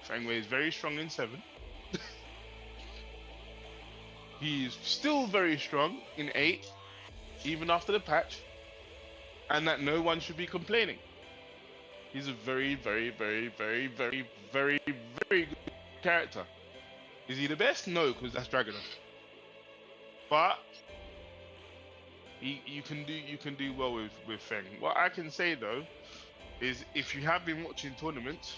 Feng Wei is very strong in 7. He's still very strong in 8, even after the patch, and that no one should be complaining. He's a very, very, very, very, very, very, very good character. Is he the best? No, because that's Dragunov. But you can do well with Feng. What I can say though is if you have been watching tournaments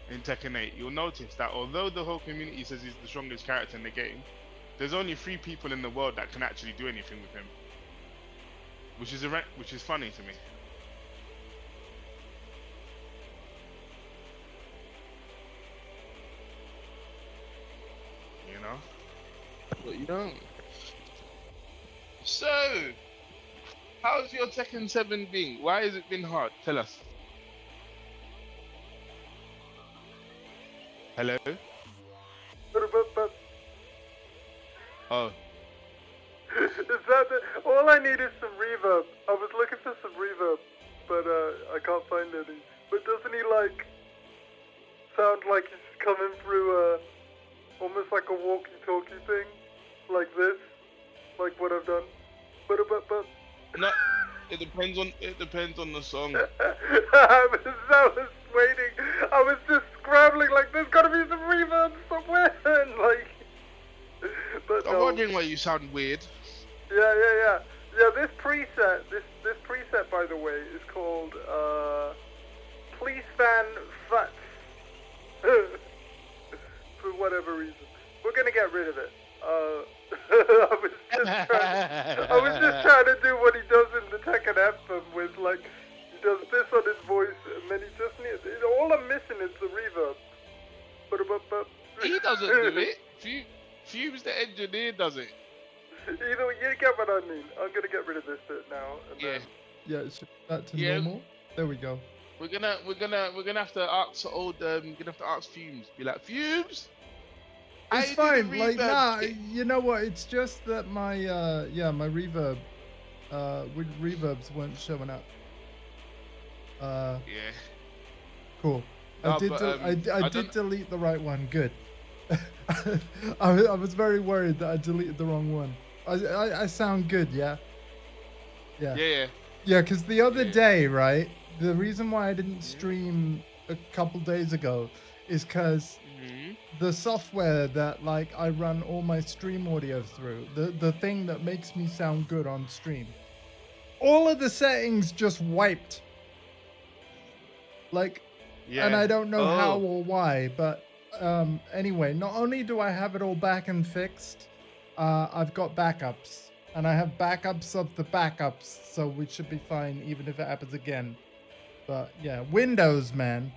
in Tekken 8, you'll notice that although the whole community says he's the strongest character in the game, there's only 3 people in the world that can actually do anything with him, which is funny to me. You know, but you don't. So, how's your Tekken 7 been? Why has it been hard? Tell us. Hello? Oh. Is that all I need is some reverb. I was looking for some reverb, but I can't find any. But doesn't he like sound like he's coming through almost like a walkie-talkie thing, like this, like what I've done? But No, it depends on the song. I was waiting. I was just scrambling like there's gotta be some reverb somewhere, and like. But I'm no. wondering why you sound weird. Yeah. This preset, by the way, is called Police Fan Fat. For whatever reason, we're gonna get rid of it. I was just trying to do what he does in the Tekken Anthem with like he does this on his voice and then he just needs. All I'm missing is the reverb. He doesn't do it. Fumes the engineer does it. Either way, you get what I mean. I'm gonna get rid of this bit now. And Yeah. then... Yeah, it's back to Yeah. normal. There we go. We're gonna have to ask Fumes. Be like, Fumes. how It's you do the fine. Like, reverb nah, shit?" you know what? It's just that my my reverb, reverbs weren't showing up. Yeah. Cool. No, I did. but, I I did don't- delete the right one. Good. I was very worried that I deleted the wrong one. I sound good, yeah. Yeah. Yeah, because the other Yeah. day, right? The reason why I didn't stream a couple days ago is because Mhm. the software that like I run all my stream audio through, the thing that makes me sound good on stream, all of the settings just wiped. Like, Yeah. and I don't know how Oh. or why, but anyway, not only do I have it all back and fixed, I've got backups, and I have backups of the backups, so we should be fine even if it happens again. But yeah, Windows, man,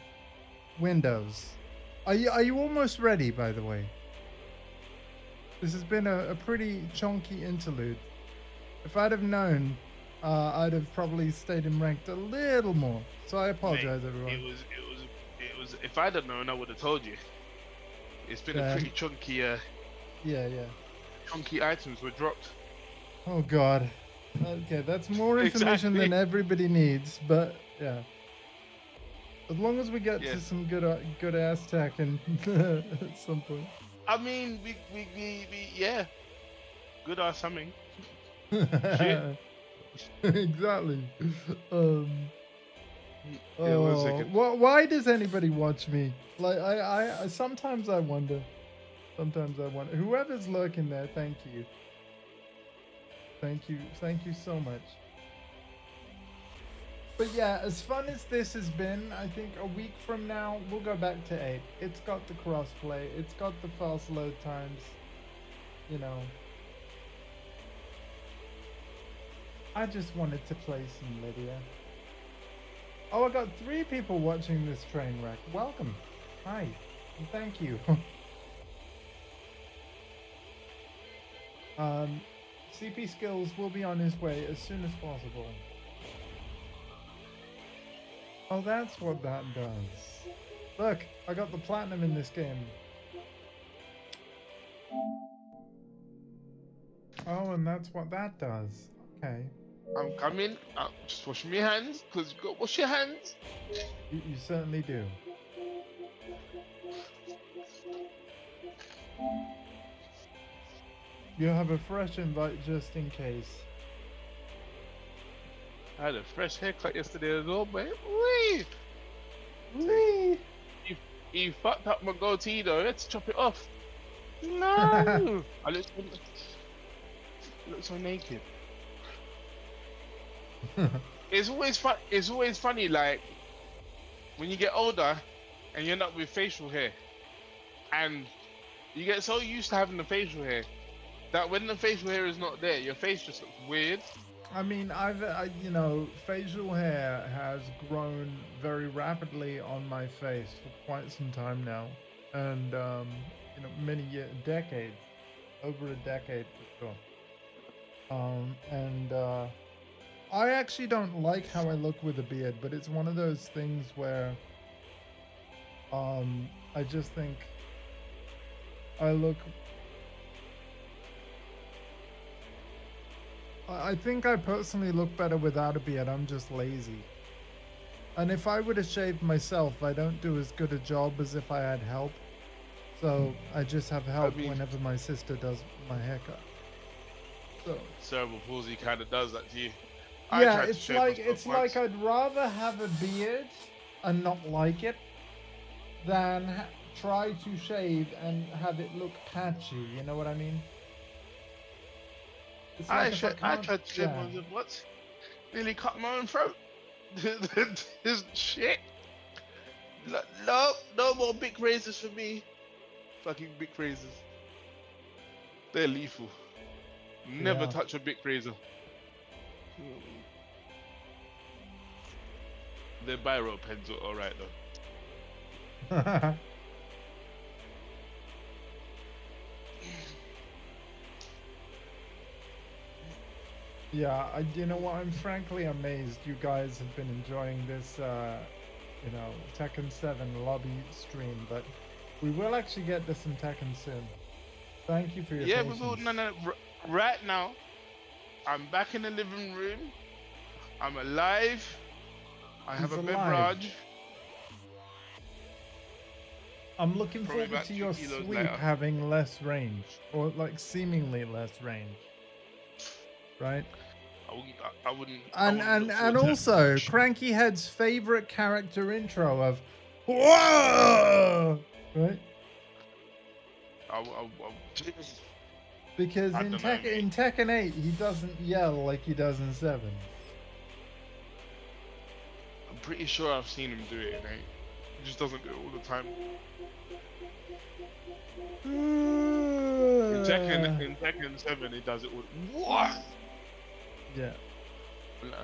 Windows. Are you almost ready, by the way? This has been a pretty chunky interlude. If I'd have known, I'd have probably stayed in ranked a little more. So I apologize, Mate, everyone. it was. If I'd have known, I would have told you. It's been a Yeah. pretty chunky. Yeah. Chunky items were dropped. Oh God. Okay, that's more information Exactly. than everybody needs, but yeah. As long as we get Yeah. to some good ass tech and at some point. I mean, we yeah. Good or something. Exactly. Yeah, 1 second. Why does anybody watch me? Like I sometimes I wonder. Sometimes I wonder. Whoever's lurking there, thank you. Thank you so much. But yeah, as fun as this has been, I think a week from now we'll go back to 8. It's got the crossplay, it's got the fast load times. You know. I just wanted to play some Lydia. Oh, I got 3 people watching this train wreck. Welcome. Hi. And thank you. CP Skills will be on his way as soon as possible. Oh, that's what that does. Look, I got the platinum in this game. Oh, and that's what that does. Okay. I'm coming. I'm just washing my hands, because you got to wash your hands. You certainly do. You have a fresh invite just in case. I had a fresh haircut yesterday as well, man. Wee! Whee! You fucked up my goatee though. Let's chop it off. No! I look so naked. It's always fun. It's always funny, like when you get older and you end up with facial hair, and you get so used to having the facial hair that when the facial hair is not there, your face just looks weird. I mean, you know, facial hair has grown very rapidly on my face for quite some time now, and you know, many years, decades, over a decade for sure. And I actually don't like how I look with a beard, but it's one of those things where I just think I look. I think I personally look better without a beard. I'm just lazy. And if I were to shave myself, I don't do as good a job as if I had help. So I just have help mean- whenever my sister does my haircut. So Cerebral palsy kind of does that to you. yeah, tried to it's shave like myself once. I'd rather have a beard and not like it than try to shave and have it look patchy. You know what I mean? It's I like if tried to shave yeah. myself once. Nearly cut my own throat. This shit. No more big razors for me. Fucking big razors. They're lethal. Never Yeah. touch a big razor. The biro pens are alright though. Yeah, you know what? I'm frankly amazed you guys have been enjoying this, you know, Tekken 7 lobby stream, but we will actually get to some Tekken soon. Thank you for your Yeah, we patience. will. No. Right now, I'm back in the living room. I'm alive. I have He's a alive. beverage. I'm looking Probably forward about to 2 your kilos sweep later. having less range, or like seemingly less range, right? I wouldn't. And look and forward to also that. Cranky Head's favorite character intro of whoa, right? Because I in don't know, mate. in Tekken 8 he doesn't yell like he does in 7. I'm pretty sure I've seen him do it, mate. He just doesn't do it all the time. In Tekken 7, he does it all. What? Yeah. And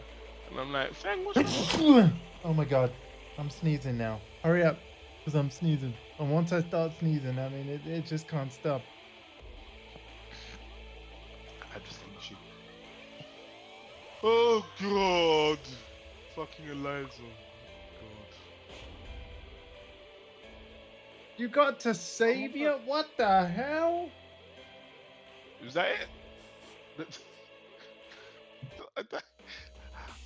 I'm like, Fang, what's wrong? Oh my god, I'm sneezing now. Hurry up. Because I'm sneezing. And once I start sneezing, I mean, it just can't stop. I just think she. Oh God! Fucking Eliza. God. You got to save you? What the hell? Is that it?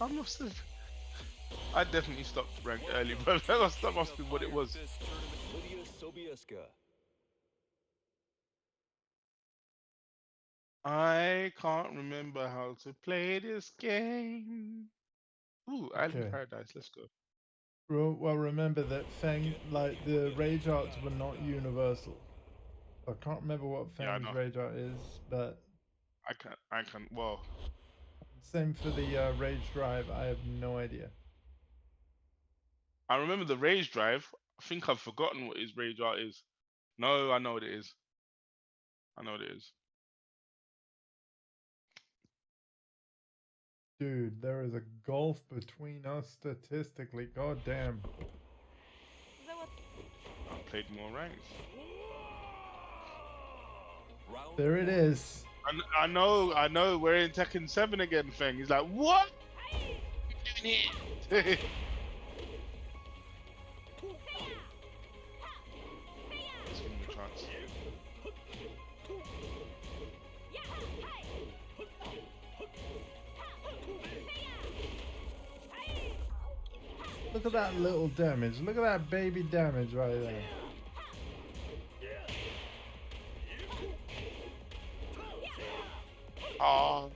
I must have. I definitely stopped ranked early, but that must be what it was. This tournament, Lydia Sobieska. I can't remember how to play this game. Ooh, Island Okay. Paradise. Let's go. Well, remember that Fang, like, the rage arts were not universal. I can't remember what Yeah, I Fang's know. rage art is, but I can't. I can. Well, same for the rage drive. I have no idea. I remember the Rage Drive. I think I've forgotten what his Rage Art is. No, I know what it is. I know what it is. Dude, there is a gulf between us statistically. God damn. I've played more ranks. Round There it is. I know. I know. We're in Tekken 7 again, thing. He's like, what? Doing it? Let's give him a chance. Look at that little damage. Look at that baby damage right there. Oh,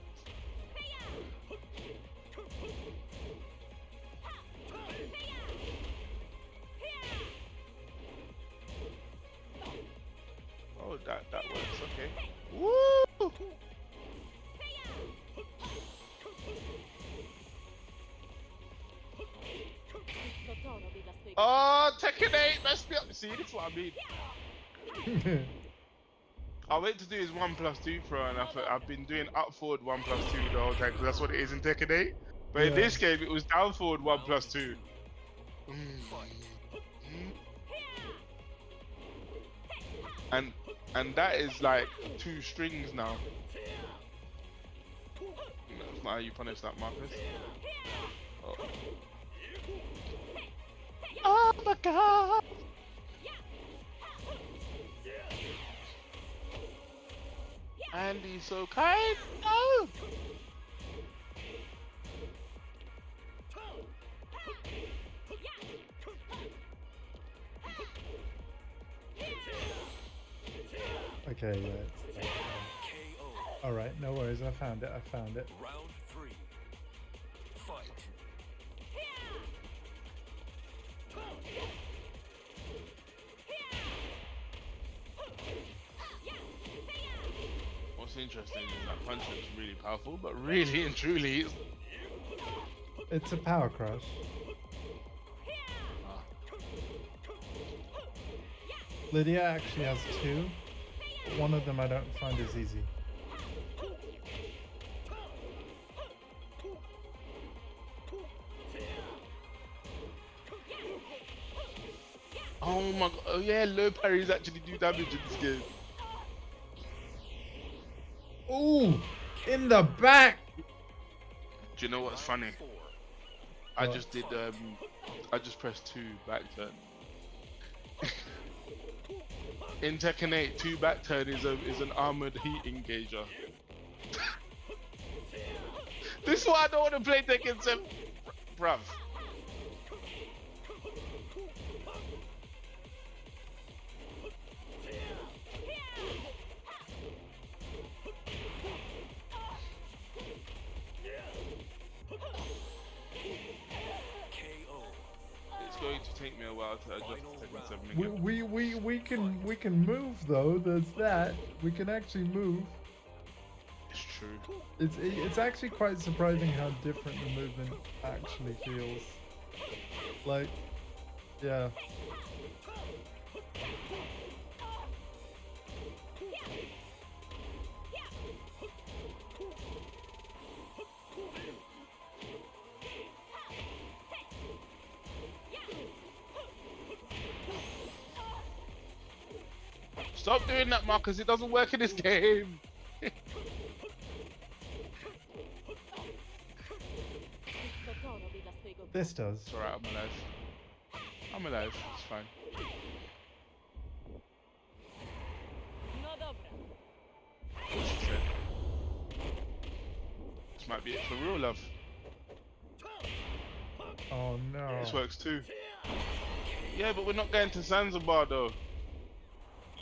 oh, that works. Okay. Woo! Oh, Tekken 8 messed me up. See, that's what I mean. I went to do his 1+2 throw, and I've been doing up forward 1+2 the whole time because that's what it is in Tekken 8. But in Yeah. this game, it was down forward 1+2. And that is like 2 strings now. That's not how you punish that, Marcus. Oh, oh my God! Andy's so kind. No. Okay, yeah. It's KO. all right, no worries. I found it. I found it. Round 3. Fight. What's interesting is that punch is really powerful, but really and truly, it's It's a power crush. Lydia actually has 2. But one of them I don't find as easy. oh my God! Oh yeah, low parries actually do damage in this game. Ooh, in the back. Do you know what's funny? I just did I just pressed 2 back turn. In Tekken 8, 2 back turn is an armored heat engager. This is why I don't want to play Tekken 7, bruv. KO. It's going to take me a while to adjust to Tekken 7 We, again. we can move though. There's that. We can actually move. It's true. It's actually quite surprising how different the movement actually feels. Like, yeah. Stop doing that, Marcus. It doesn't work in this game. This does. It's alright, I'm alive. I'm alive, it's fine. What she said. This might be it for real, love. Oh no. This works too. Yeah, but we're not going to Zanzibar though.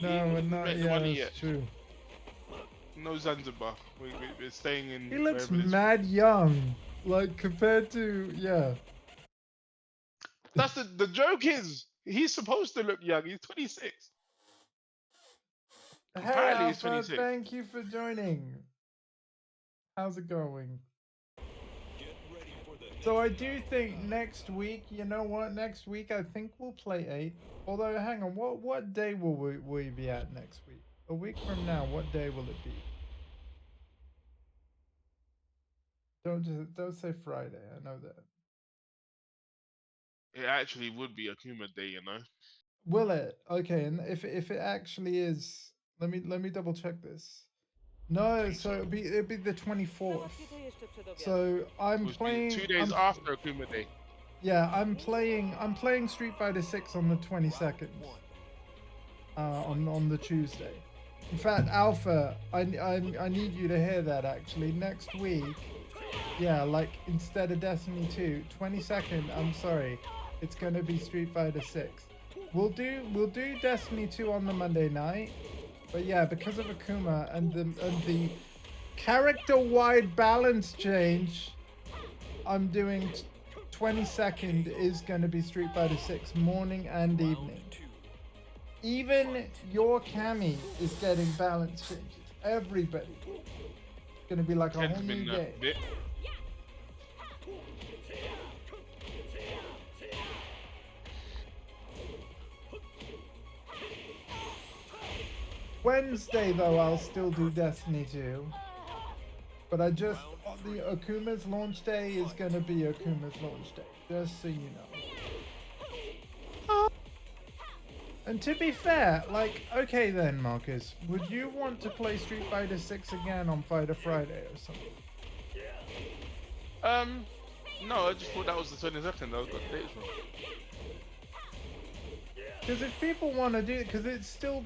No, You we're haven't not. made the Yeah, money that's yet. true. No Zanzibar. We're staying in. He looks wherever it is. mad young, like compared to yeah. That's the joke is he's supposed to look young. He's 26. Hey Apparently he's Alpha, 26. thank you for joining. How's it going? So I do think next week, you know what? Next week I think we'll play 8. Although, hang on, what day will we be at next week? A week from now, what day will it be? Don't say Friday. I know that. It actually would be Akuma Day, you know. Will it? Okay, and if it actually is, let me double check this. No, think so so. it'd be the 24th. So I'm It was playing 2 days after Akuma Day. Yeah, I'm playing Street Fighter 6 on the 22nd. On the Tuesday. In fact, Alpha, I need you to hear that actually. Next week, yeah, like instead of Destiny 2, 22nd, I'm sorry, it's gonna be Street Fighter 6. We'll do Destiny 2 on the Monday night. But yeah, because of Akuma and the character-wide balance change, I'm doing 22nd is going to be Street Fighter 6 morning and evening. Even your Cammy is getting balance changes. Everybody. It's going to be like a whole new game. Bit. Wednesday though, I'll still do Destiny 2. But the Akuma's launch day is gonna be Akuma's launch day, just so you know. And to be fair, like, okay then, Marcus, would you want to play Street Fighter 6 again on Fighter Friday or something? No, I just thought that was the 22nd. I was got the dates wrong. Because if people want to do it, because it's still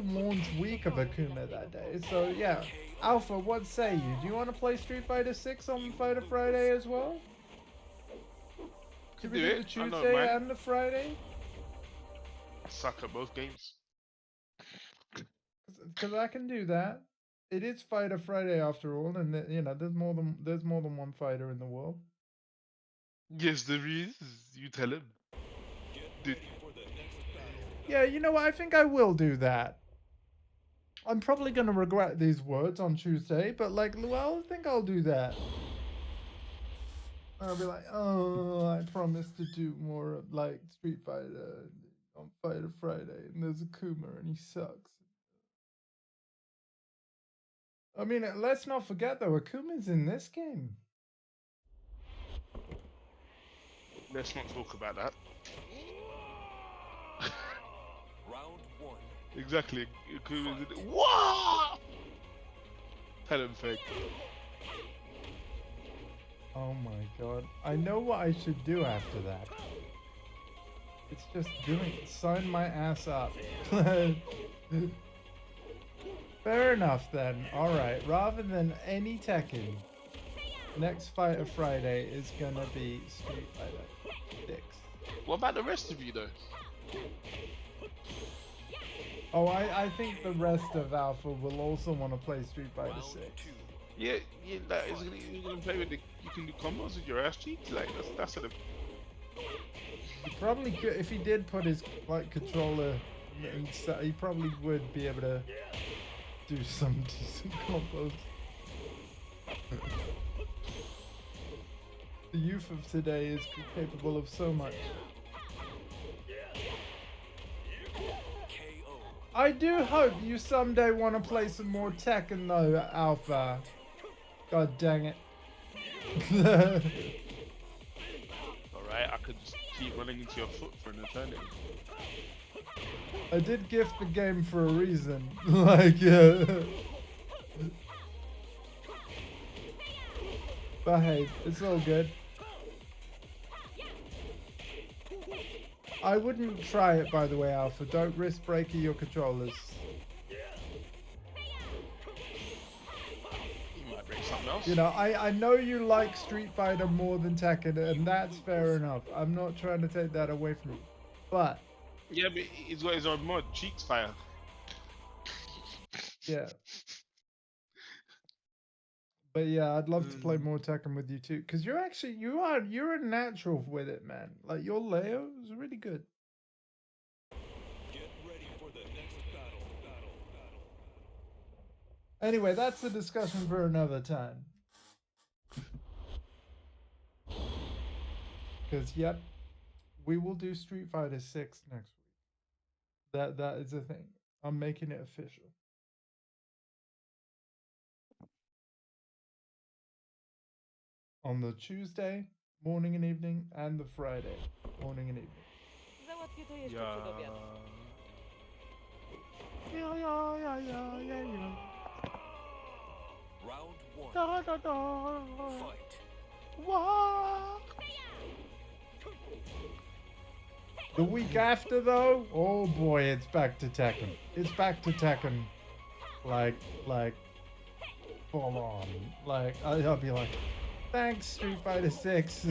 launch week of Akuma that day. So yeah, Alpha, what say you? Do you want to play Street Fighter 6 on Fighter Friday as well? Could Should we do do it. the I don't Tuesday mind. and the Friday? I suck at both games. Because I can do that. It is Fighter Friday after all, and you know there's more than one fighter in the world. Yes, there is. You tell him. Yeah, you know what? I think I will do that. I'm probably gonna regret these words on Tuesday, but like, well, I think I'll do that. I'll be like, oh, I promised to do more of like Street Fighter on Fighter Friday, and there's Akuma, and he sucks. I mean, let's not forget though, Akuma's in this game. Let's not talk about that. Round 1. Exactly. Akuma's in it. What? Tell him, fake. Oh my god. I know what I should do after that. It's just doing it. Sign my ass up. Fair enough then. Alright, rather than any Tekken, next Fighter Friday is gonna be Street Fighter 6. What about the rest of you, though? Oh, I think the rest of Alpha will also want to play Street Fighter 6. Yeah, that is you're gonna play with the. You can do combos with your ass cheeks. Like that's sort of. He probably could, if he did put his like controller, he probably would be able to do some decent combos. The youth of today is capable of so much. I do hope you someday want to play some more Tekken though, Alpha. God dang it. All right, I could just keep running into your foot for an eternity. I did gift the game for a reason. Like, yeah. But hey, it's all good. I wouldn't try it, by the way, Alpha. Don't risk breaking your controllers. You might break something else. You know, I know you like Street Fighter more than Tekken, and that's fair enough. I'm not trying to take that away from you. But... Yeah, but he's got his own mod, Cheeks Fire. yeah. But yeah, I'd love to play more Tekken with you too. Because you're a natural with it, man. Like, your Leo is really good. Get ready for the next battle. Anyway, that's a discussion for another time. Because, yep, we will do Street Fighter 6 next week. That is a thing. I'm making it official. On the Tuesday, morning and evening, and the Friday, morning and evening. Załatwię to jeszcze Yeah. przed obiadem. Round one. Da, da, da. Fight. Wah. The week after, though, oh boy, it's back to Tekken. It's back to Tekken, like full on. Like, I'll be like, thanks, Street Fighter 6.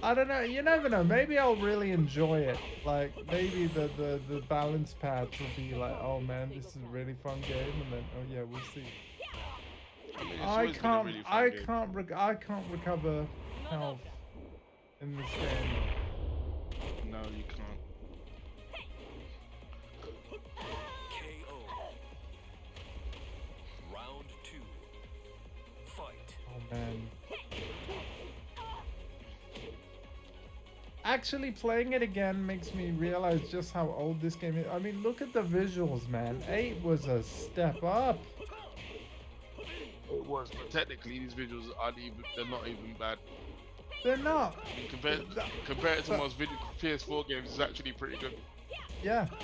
I don't know. You never know. Maybe I'll really enjoy it. Like, maybe the balance patch will be like, oh man, this is a really fun game, and then oh yeah, we'll see. I mean, it's I always been a can't. really fun I game. can't. I can't recover health in this game. No, you can't. KO. Round two. Fight. Oh man. Actually, playing it again makes me realize just how old this game is. I mean, look at the visuals, man. 8 was a step up. It was, but technically these visuals aren't even, they're not even bad. They're not. I mean, compared to most PS4 games, it's actually pretty good. Yeah. KO.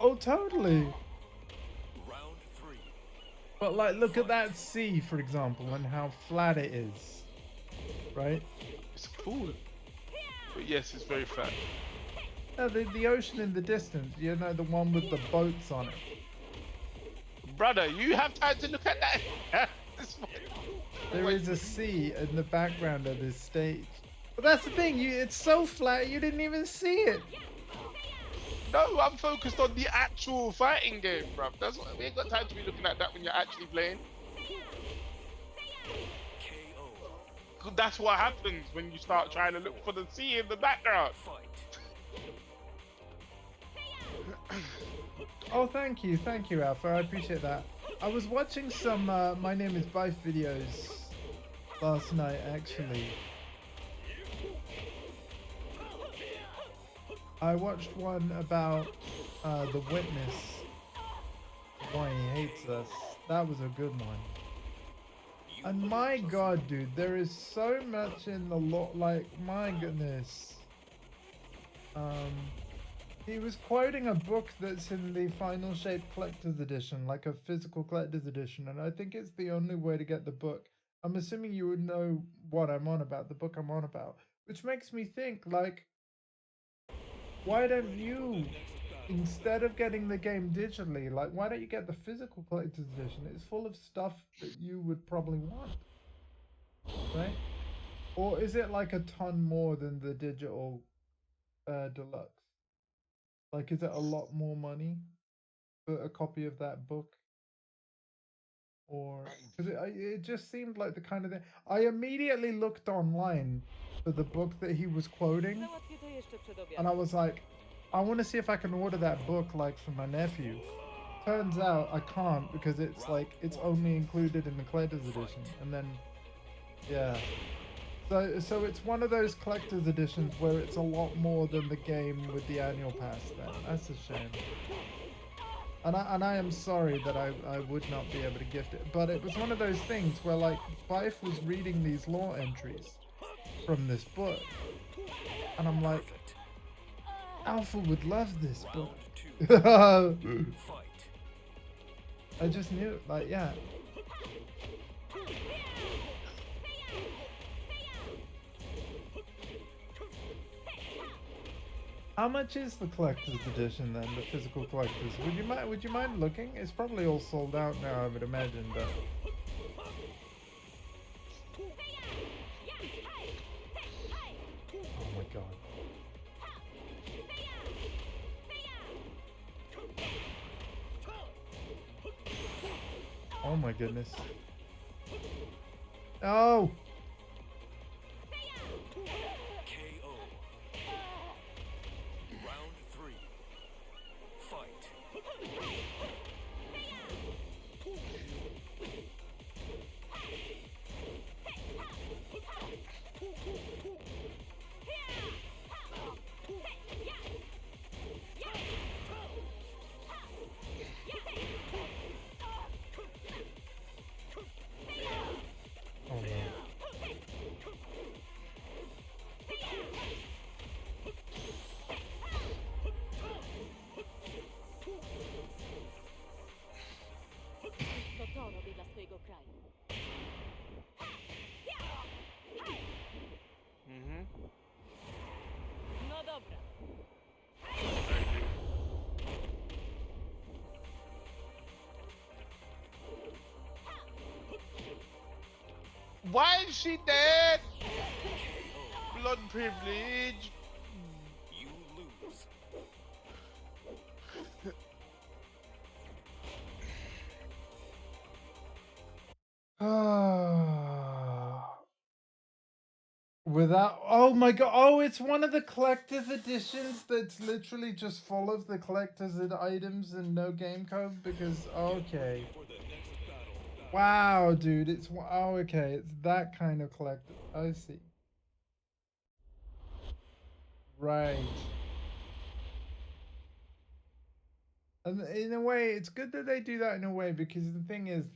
Oh, totally. Round three. But like, look at that sea, for example, and how flat it is. Right? It's a pool. But yes, it's very flat. No, the ocean in the distance. You know, the one with the boats on it. Brother, you have time to look at that. There is a sea in the background of this stage. But that's the thing, it's so flat you didn't even see it. No, I'm focused on the actual fighting game, bruv. That's what, we ain't got time to be looking at that when you're actually playing. KO. That's what happens when you start trying to look for the sea in the background. Fight. Oh, thank you, Alpha. I appreciate that. I was watching some My Name is Bife videos last night, actually. I watched one about The Witness, why he hates us. That was a good one. And my god, dude, there is so much in the like, my goodness. He was quoting a book that's in the Final Shape Collector's Edition, like a physical collector's edition, and I think it's the only way to get the book. I'm assuming you would know what I'm on about, the book I'm on about, which makes me think, like, why don't you, instead of getting the game digitally, like, why don't you get the physical collector's edition? It's full of stuff that you would probably want, right? Or is it like a ton more than the digital deluxe? Like, is it a lot more money for a copy of that book? Or, because it just seemed like the kind of thing. I immediately looked online for the book that he was quoting, Załatwię to jeszcze przed obiadem. and I was like, I want to see if I can order that book, like, for my nephew. Turns out I can't, because it's like, it's only included in the collector's edition. And then, yeah. So it's one of those collector's editions where it's a lot more than the game with the annual pass then. That's a shame. And I am sorry that I would not be able to gift it, but it was one of those things where like Fife was reading these lore entries from this book, and I'm like, Perfect. Alpha would love this book. Round 2. Fight. I just knew, like, yeah. How much is the collector's edition then? The physical collector's? Would you mind looking? It's probably all sold out now, I would imagine, but. Oh my god. Oh my goodness. Oh! KO. Round 3. Fight. Oh no. Wszystko to robię dla swojego kraju. Mhm. No dobra. Why is she dead? Blood privilege. You lose. Without, oh my god, oh, it's one of the collector's editions that's literally just full of the collector's items and no game code because, okay. Wow, dude, oh, okay, it's that kind of collector. I see. Right. And in a way, it's good that they do that in a way because the thing is,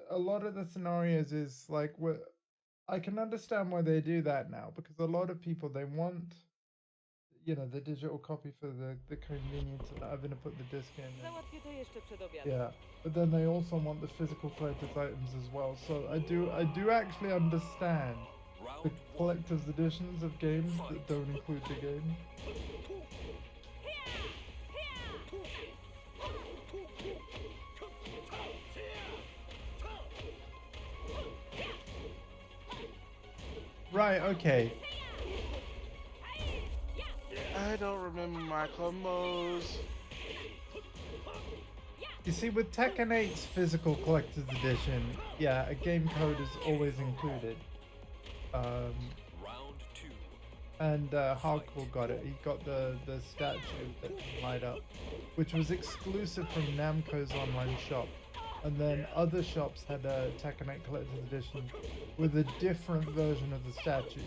a lot of the scenarios is like, I can understand why they do that now because a lot of people, they want, you know, the digital copy for the convenience of having to put the disc in. Załatwię to jeszcze przed obiadem. Yeah, but then they also want the physical collector's items as well. So I do actually understand the Round 1. collector's editions of games that don't include the game. Right, okay. I don't remember my combos. You see, with Tekken 8's physical collector's edition, yeah, a game code is always included. Round 2. And Hardcore got it. He got the statue that can light up, which was exclusive from Namco's online shop. And then other shops had a Tekken 8 collector's edition with a different version of the statue.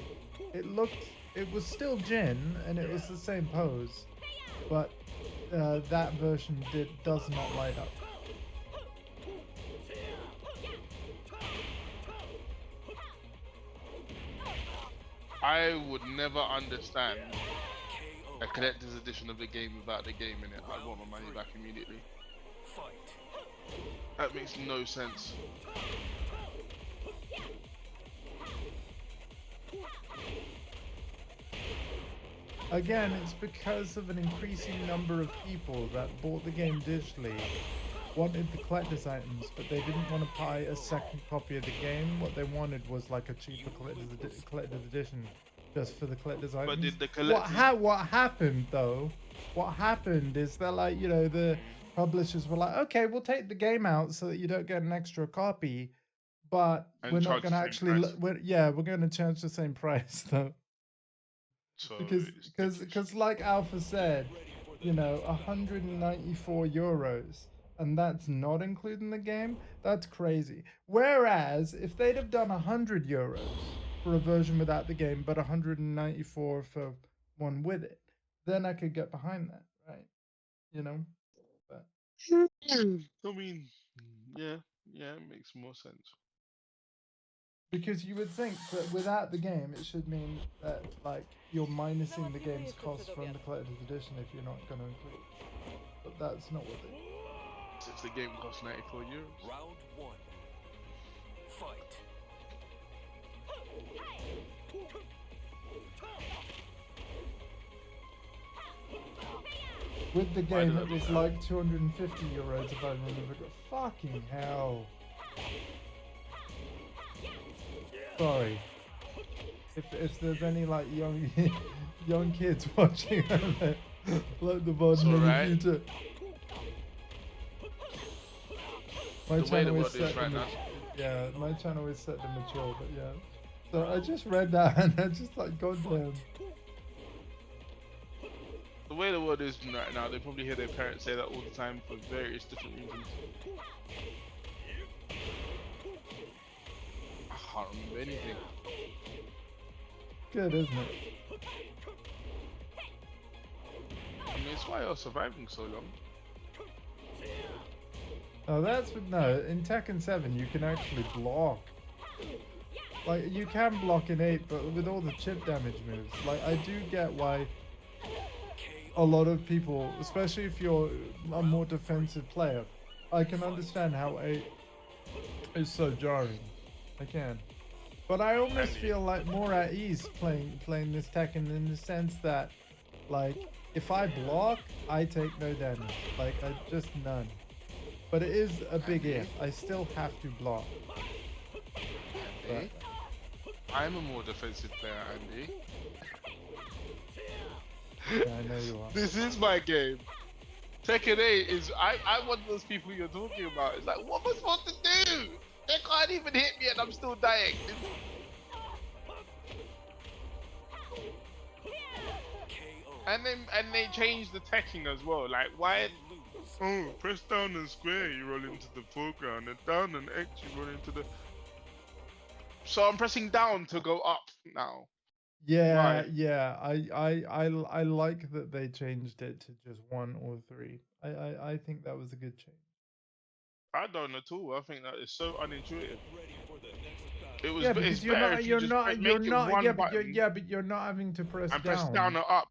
It was still Jin, and it was the same pose, but that version does not light up. I would never understand a collector's edition of a game without the game in it. I'd want my money back immediately. Fight. That makes no sense. Again, it's because of an increasing number of people that bought the game digitally, wanted the collector's items, but they didn't want to buy a second copy of the game. What they wanted was like a cheaper collector's edition just for the collector's items. But did the collector's... What happened though? What happened is they're like, you know, the publishers were like, okay, we'll take the game out so that you don't get an extra copy, but And we're not charge the going to same actually, price. we're going to charge the same price though. So Because it's ridiculous. like Alpha said, you know, 194 euros, and that's not including the game. That's crazy. Whereas if they'd have done 100 euros for a version without the game, but 194 for one with it, then I could get behind that, right? You know. But I mean, yeah, yeah, it makes more sense. Because you would think that without the game, it should mean that like you're minusing the game's cost from the collector's edition if you're not going to include. But that's not what they. Since the game costs €94. Round one. Fight. With the Why game, did I it do was that? like €250 if I remember. Fucking hell. Sorry. If there's any like young kids watching, like the bottom of the alright. future. My The way the channel is world is set to right now. yeah, my channel is set to mature, but yeah. So I just read that and I just like, goddamn. The way the world is right now, they probably hear their parents say that all the time for various different reasons. I can't remember anything. Good, isn't it? I mean, it's why you're surviving so long. Oh, no. In Tekken 7, you can actually block. Like, you can block in 8, but with all the chip damage moves. Like, I do get why a lot of people, especially if you're a more defensive player, I can understand how 8 is so jarring. I can. But I almost feel like more at ease playing this Tekken in the sense that, like, if I block, I take no damage. Like, just none. But it is a big if. I still have to block. But, I'm a more defensive player, Andy. yeah, I know you are. This is my game. Tekken 8 is. I'm one of those people you're talking about. It's like, what am I supposed to do? They can't even hit me and I'm still dying. And they changed the Tekken as well. Like, why? Oh, press down and square, you roll into the foreground, and down and X, you roll into the. So I'm pressing down to go up now. Yeah, Why? yeah. I like that they changed it to just 1 or 3. I think that was a good change. I don't at all. I think that is so unintuitive. It was. Yeah, It's because you're better not if you you're just not make you're it not one yeah, but button you're not having to press and down. press down or up.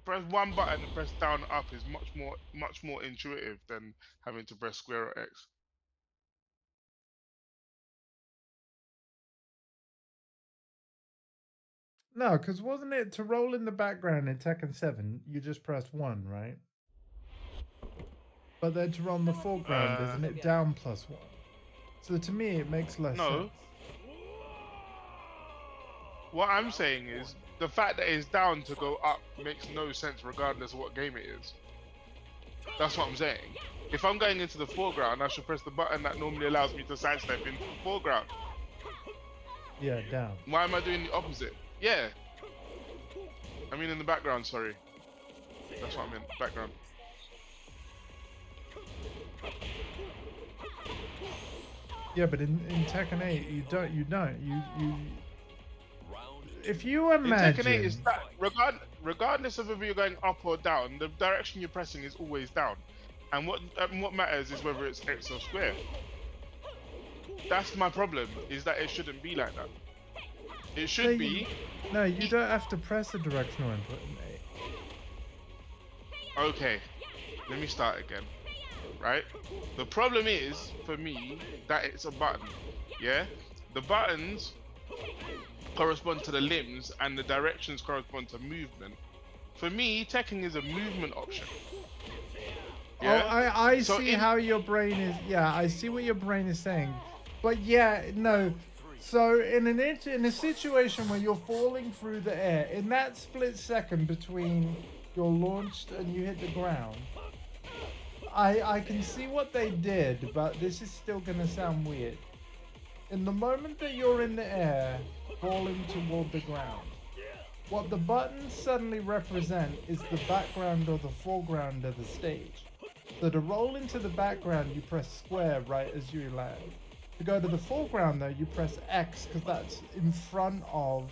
Press one button and press down or up is much more intuitive than having to press square or X. No, because wasn't it to roll in the background in Tekken 7, you just press 1, right? But then to roll in the foreground, isn't it down +1? So to me, it makes less No. sense. What I'm saying is the fact that it's down to go up makes no sense regardless of what game it is. That's what I'm saying. If I'm going into the foreground, I should press the button that normally allows me to sidestep into the foreground. Yeah, down. Why am I doing the opposite? Yeah. I mean in the background, sorry. That's what I meant, background. Yeah, but in Tekken 8, you don't. If you imagine... In Tekken 8, is that, regardless of whether you're going up or down, the direction you're pressing is always down. And what matters is whether it's X or square. That's my problem, is that it shouldn't be like that. It should be... No, you don't have to press a directional input in 8. Okay, let me start again. Right? The problem is, for me, that it's a button. Yeah? The buttons correspond to the limbs and the directions correspond to movement. For me, Tekken is a movement option. Yeah? Oh, I see how your brain is... Yeah, I see what your brain is saying. But yeah, no... So in a situation where you're falling through the air, in that split second between you're launched and you hit the ground, I can see what they did, but this is still going to sound weird. In the moment that you're in the air, falling toward the ground, what the buttons suddenly represent is the background or the foreground of the stage. So to roll into the background, you press square right as you land. To go to the foreground though, you press X because that's in front of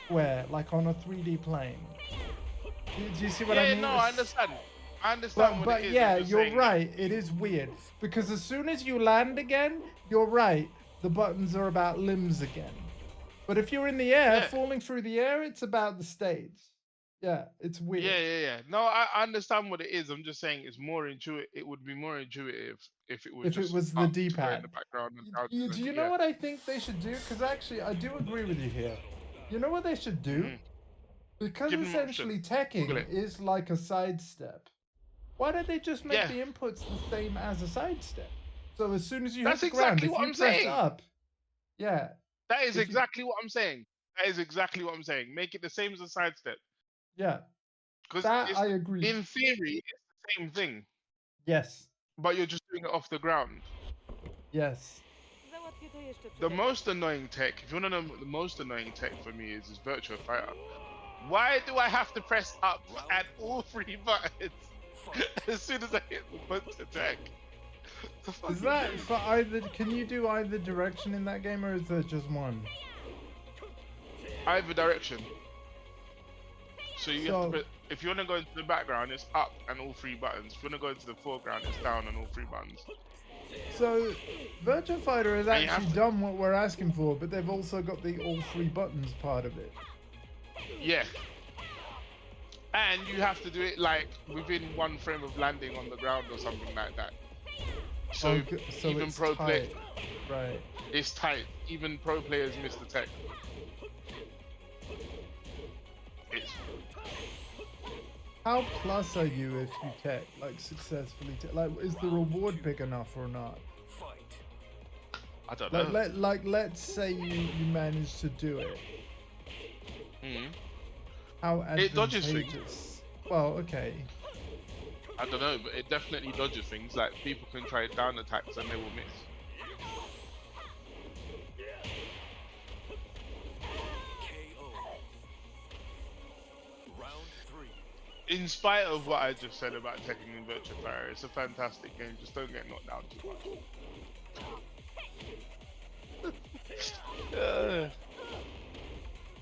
square, like on a 3D plane. Do you see what I mean? No, I understand. I understand what it But is. yeah, I'm just you're saying, right. It is weird because as soon as you land again, you're right. The buttons are about limbs again. But if you're in the air, Yeah, falling through the air, it's about the stage. Yeah, it's weird. yeah. No, I understand what it is. I'm just saying it's more intuitive. It would be more intuitive if it was If it just was the up to go in D-pad. the background and down to Do the you know yeah. what I think they should do? Because actually, I do agree with you here. You know what they should do? Mm. Because Give them an option. essentially Google teching it. is like a sidestep. Why don't they just make Yeah, the inputs the same as a sidestep? So as soon as you hit that's the ground, exactly if what you I'm press saying. up, yeah, That is if you, exactly what I'm saying. That is exactly what I'm saying. Make it the same as a sidestep. yeah, Because that it's I agree. in theory it's the same thing, Yes, but you're just doing it off the ground. yes. Załatwię to jeszcze przed The obiadem. most annoying tech, if you want to know what the most annoying tech for me is Virtua Fighter. Why do I have to press up at all three buttons as soon as I hit the button attack? The Is fucking that game. for either? Can you do either direction in that game, or is there just one? Either direction. So you have to So, press, if you want to go into the background, it's up and all three buttons. If you want to go into the foreground, it's down and all three buttons. so Virtua Fighter has And you actually have to, done what we're asking for, but they've also got the all three buttons part of it. yeah. And you have to do it like within 1 frame of landing on the ground or something like that. So So even it's pro play, tight. Right. it's tight. Even pro players miss the tech. It's How plus are you if you tech like successfully? Like, is the reward big enough or not? I don't know. Let's say you manage to do it. Mhm. How It dodges things. advantageous? Well, okay. I don't know, but it definitely dodges things. Like people can try down attacks and they will miss. KO. Round 3. In spite of what I just said about Tekken and Virtua Fighter, it's a fantastic game. Just don't get knocked down too much.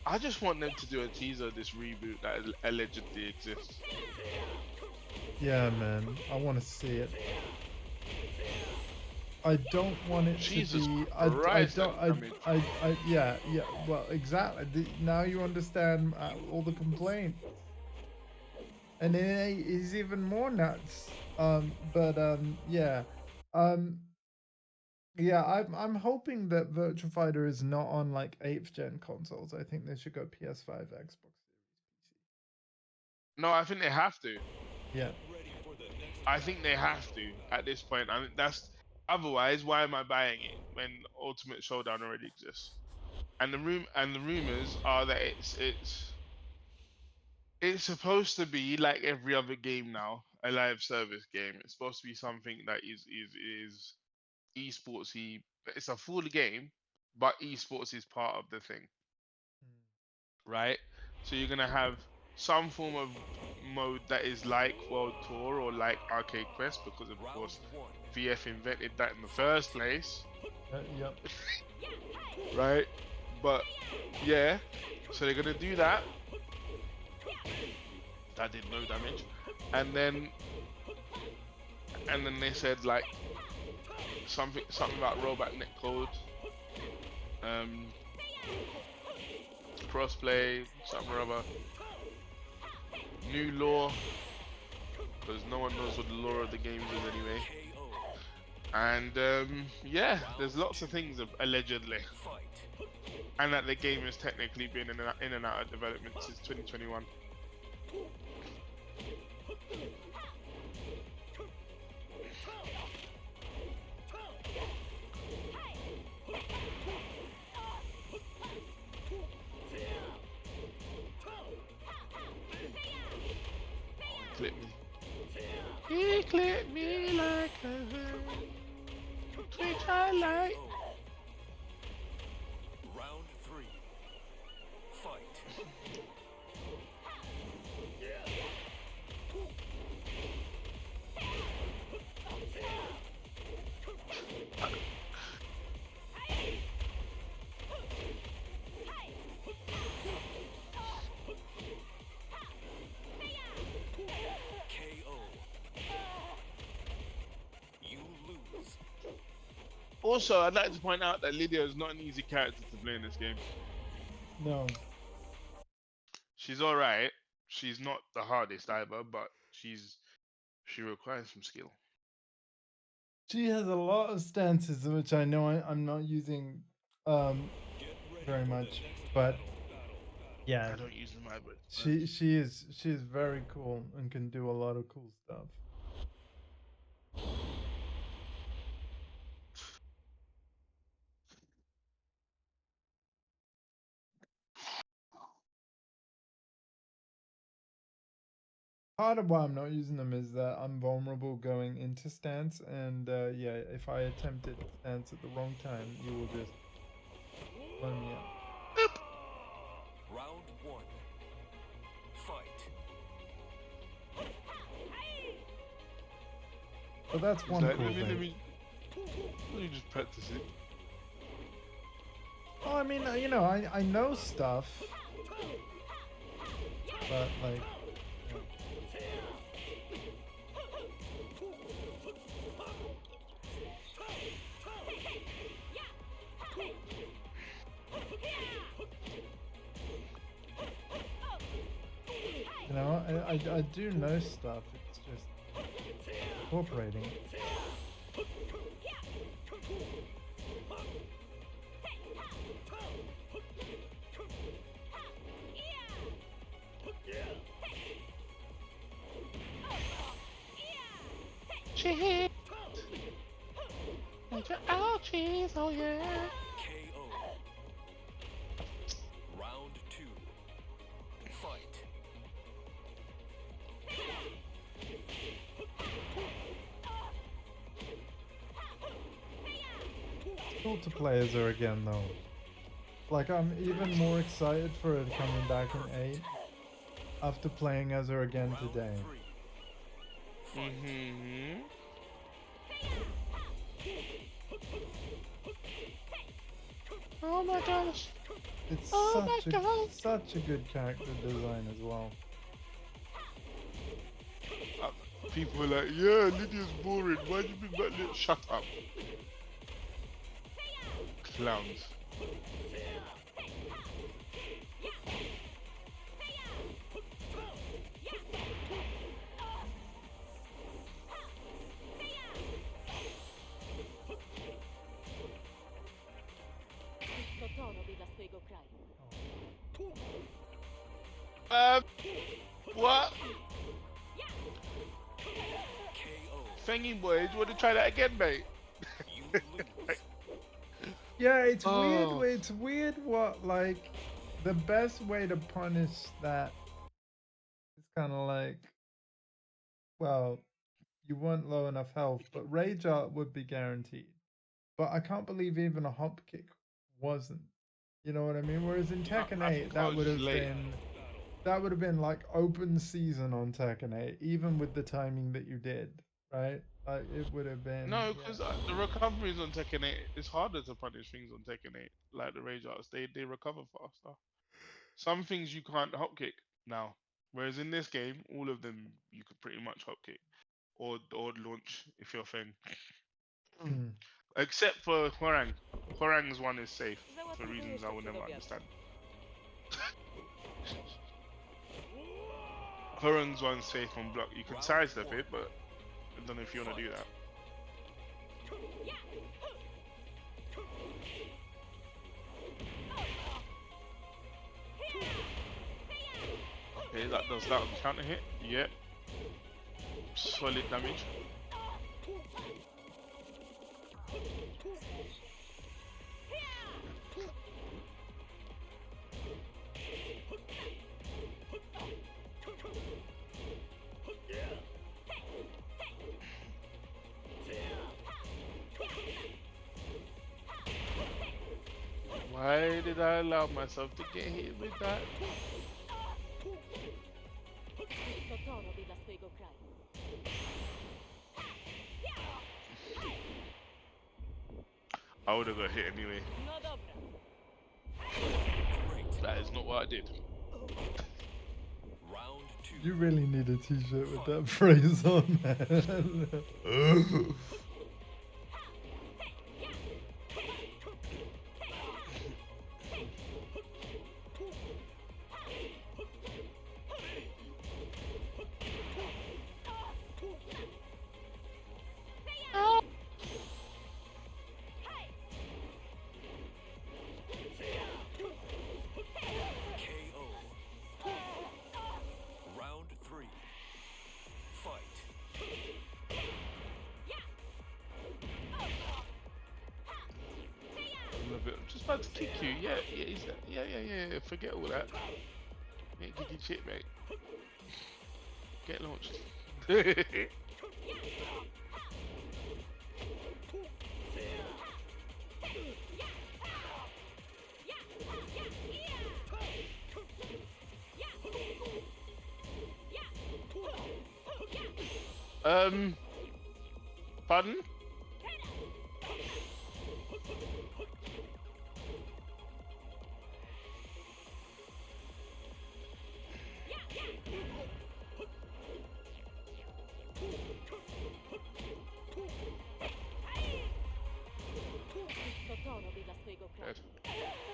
I just want them to do a teaser of this reboot that allegedly exists. Yeah, man. I want to see it. I don't want it Jesus to be. Christ, don't. that damage. Yeah. Well, exactly. Now you understand all the complaints, and it is even more nuts. Yeah. Yeah. I'm hoping that Virtua Fighter is not on like 8th gen consoles. I think they should go PS5, Xbox Series, No, I think they have to. PC. Yeah. I think they have to at this point. I mean, that's otherwise. Why am I buying it when Ultimate Showdown already exists? And the rumors are that it's supposed to be like every other game now, a live service game. It's supposed to be something that is esportsy. It's a full game, but esports is part of the thing, right? So you're gonna have some form of mode that is like World Tour or like Arcade Quest, because of course Round 1. VF invented that in the first place, Yep. right? But yeah, so they're gonna do that. That did no damage, and then they said like something about rollback netcode, crossplay, something or other, new lore, because no one knows what the lore of the games is anyway. KO. And yeah, there's lots of things allegedly, Fight. and that the game has technically been in and out of development since 2021. Clip me. He clipped me like a Twitch highlight. Round 3. Fight. KO. Also, I'd like to point out that Lydia is not an easy character to play in this game. No. She's all right. She's not the hardest either, but she requires some skill. She has a lot of stances, which I know I'm not using very much, but yeah, I don't use them either. she is very cool and can do a lot of cool stuff. Part of why I'm not using them is that I'm vulnerable going into stance, and yeah, if I attempted stance at the wrong time, you will just blow me up. Round one. Fight. But that's It's one like, cool let thing. me just practice it. Well, I mean, you know, I know stuff, but like. You know, I do know stuff. It's just incorporating it. Cheese. Major ouchies, oh yeah. KO. Round two. Fight. It's cool to play as her again, though. Like, I'm even more excited for her coming back in 8 after playing as her again Round today. three. Mm-hmm. Oh my gosh. It's Oh my God. such a good character design as well. People are like, yeah, Lydia's boring. Why do you bring back Lydia? Shut up. Clowns. To to robię dla swojego kraju. What? KO. Thingy boys, you want to try that again, mate? You lose. Yeah, it's Oh. weird. It's weird what, like, the best way to punish that is kind of like, well, you weren't low enough health, but rage art would be guaranteed. But I can't believe even a hop kick wasn't. You know what I mean? Whereas in Tekken I 8, think I that was would just have late. been like open season on Tekken 8, even with the timing that you did, right? Like it would have been. No, yeah. because the recoveries on Tekken 8, it's harder to punish things on Tekken 8, like the Rage Arts. They recover faster. Some things you can't hopkick now. Whereas in this game, all of them you could pretty much hopkick. Or launch if you're thing. Hmm. Except for Hwarang. Hwarang's one is safe for Załatwię reasons jeszcze I will przed never obiadem. understand. Hwarang's one's safe on block. You can sidestep it, but I don't know if you want to do that. Okay, that does that on counter hit. Yep. Solid damage. Why did I allow myself to get hit with that? To to robię dla swojego kraju. I would have got hit anyway. No dobra. Great. That is not what I did. Round two. You really need a T-shirt with that phrase on, man. allowed to kick you. Yeah, yeah, yeah. Forget all that. You ain't kicking shit, mate. Get launched. Pardon? To to robię dla swojego kraju. Good.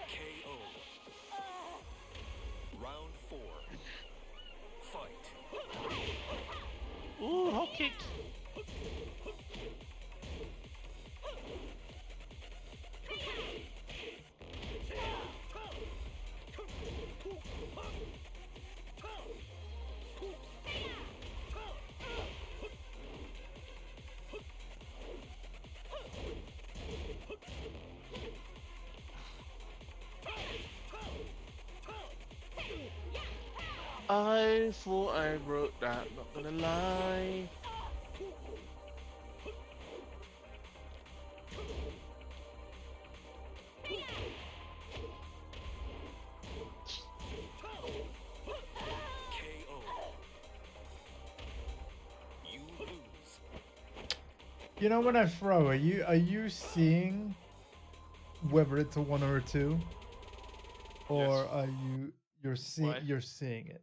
KO. Round 4. Fight. Ooh, hot kick. I thought I wrote that, not gonna lie. KO. You lose. You know, when I throw, are you seeing whether it's a 1 or a 2, or Yes. are you're Why? seeing it?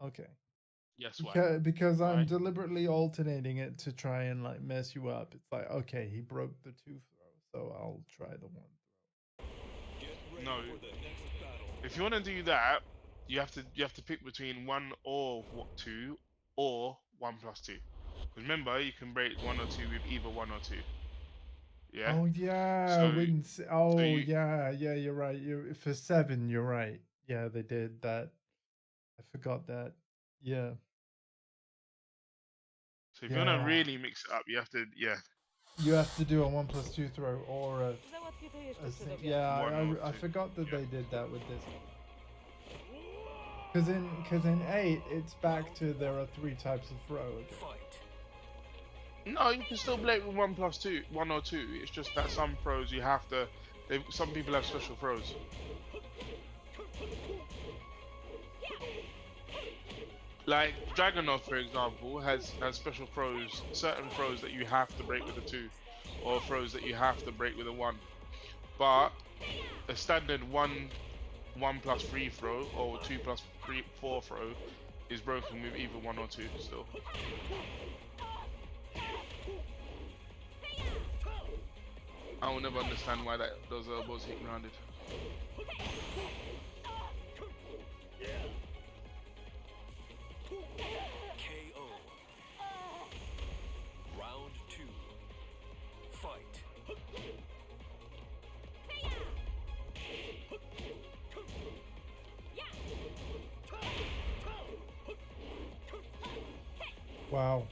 Okay. Yes, why? Because I'm Why? deliberately alternating it to try and like mess you up. It's like, okay, he broke the 2 throw, so I'll try the 1. No. If you want to do that, you have to pick between 1 or 2 or 1 plus 2. Because remember, you can break 1 or 2 with either 1 or 2. Yeah. Oh yeah, So so oh you yeah, you're right. You for 7, you're right. Yeah, they did that. I forgot that. Yeah, so if you want to yeah. really mix it up, you have to You have to do a 1 plus 2 throw or Załatwię to jeszcze przed obiadem. yeah. 1 or I 2. forgot that Yeah. they did that with this. Because in 8, it's back to there are 3 types of throw. again. Fight. No, you can still play it with 1 plus 2, 1 or 2. It's just that some pros you have to. Some people have special throws. Like Dragunov, for example, has special throws, certain throws that you have to break with a 2, or throws that you have to break with a 1. But a standard 1 plus 3 throw or 2 plus 4 throw is broken with either 1 or 2 still. I will never understand why those elbows hit grounded. KO. Round 2. Fight. Wow.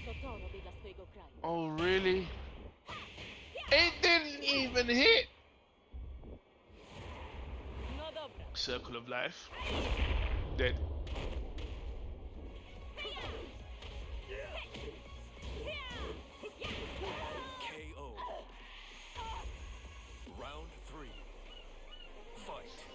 To to robię dla swojego kraju. Oh really? It didn't even hit! No dobra. Circle of life. Dead. KO. Round 3. Fight.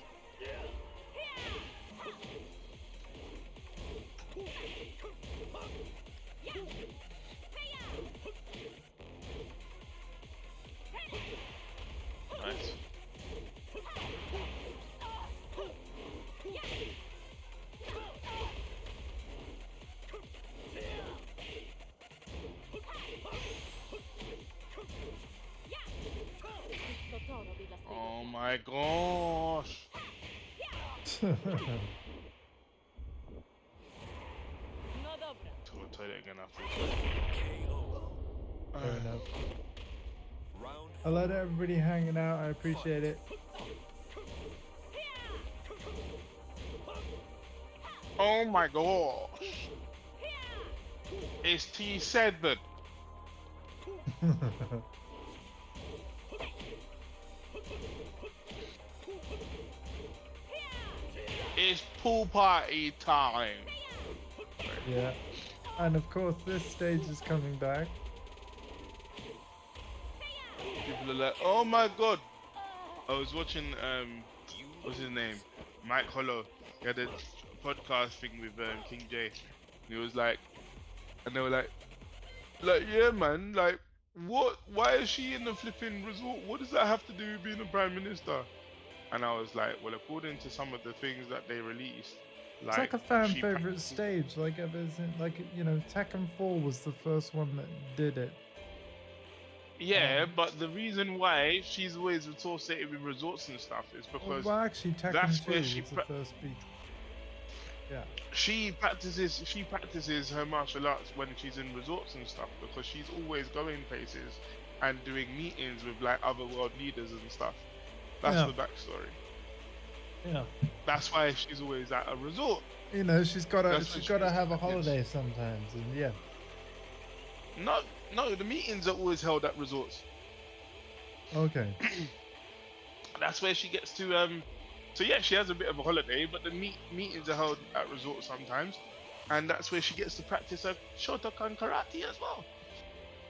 Nice. To to robię dla swojego Oh kraju. my gosh. No dobra. To the toilet again after. KO. Fair enough. Round I let everybody hanging out. I appreciate it. Oh my gosh. It's T7. It's pool party time. Yeah. And of course, this stage is coming back. People are like, oh my god. I was watching what's his name? Mike Hollow. He had a podcast thing with King J. And he was like, and they were like, yeah man, like what, why is she in the flipping resort? What does that have to do with being a prime minister? And I was like, well, according to some of the things that they released, It's like a fan she favorite practices- stage. Like ever since, like Tekken 4 was the first one that did it. Yeah, but the reason why she's always associated with resorts and stuff is because Well, actually, Tekken that's 2 where was she the first beach. Yeah. she practices her martial arts when she's in resorts and stuff, because she's always going places and doing meetings with like other world leaders and stuff. That's Yeah. the backstory. Yeah. That's why she's always at a resort. She's got to That's what she's got to she's- have a yes. holiday sometimes, and yeah. No, the meetings are always held at resorts. Okay. That's where she gets to so yeah, she has a bit of a holiday, but the meetings are held at resorts sometimes, and that's where she gets to practice her Shotokan karate as well.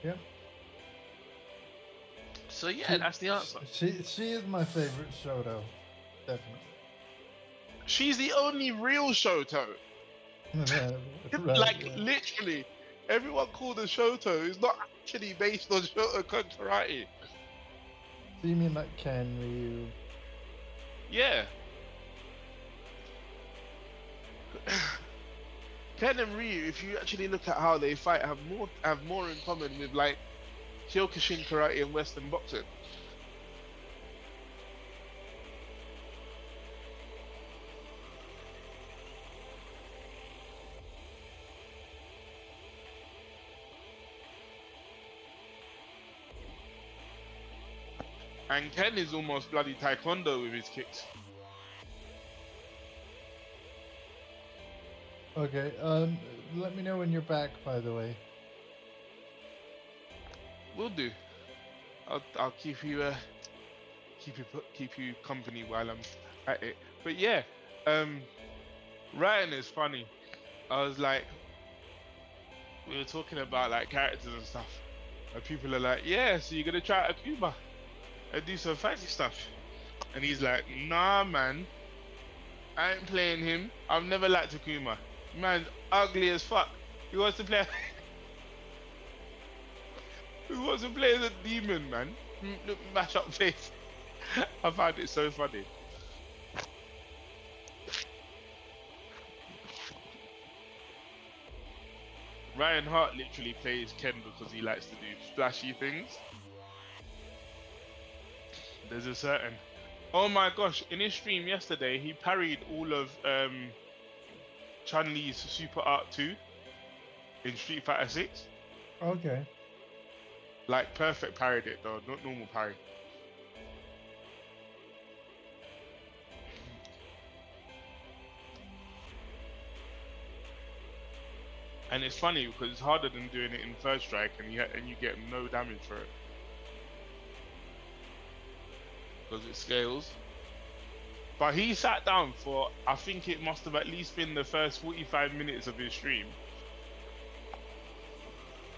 Yep. So yeah, that's the answer. She is my favorite Shoto, definitely. She's the only real Shoto. Right, Like yeah. literally, everyone called her Shoto is not actually based on Shotokan karate. So you mean like Ken, Ryu? Yeah. Ken and Ryu, if you actually look at how they fight, have more in common with like Kyokushin karate and Western boxing. And Ken is almost bloody taekwondo with his kicks. Okay. Let me know when you're back. By the way. Will do. I'll keep you keep you company while I'm at it. But yeah, Ryan is funny. I was like, we were talking about like characters and stuff, and people are like, yeah, so you're gonna try Akuma and do some fancy stuff, and he's like, nah man, I ain't playing him. I've never liked Akuma. Man's ugly as fuck. He wants to play. Who wants to play as a demon, man? Look, mash up face. I found it so funny. Ryan Hart literally plays Ken because he likes to do splashy things. There's a certain... Oh my gosh, in his stream yesterday, he parried all of Chun-Li's Super Art 2 in Street Fighter 6. Okay. Like perfect parried it though, not normal parry. And it's funny because it's harder than doing it in first strike, and you get no damage for it because it scales. But he sat down for, I think it must have at least been the first 45 minutes of his stream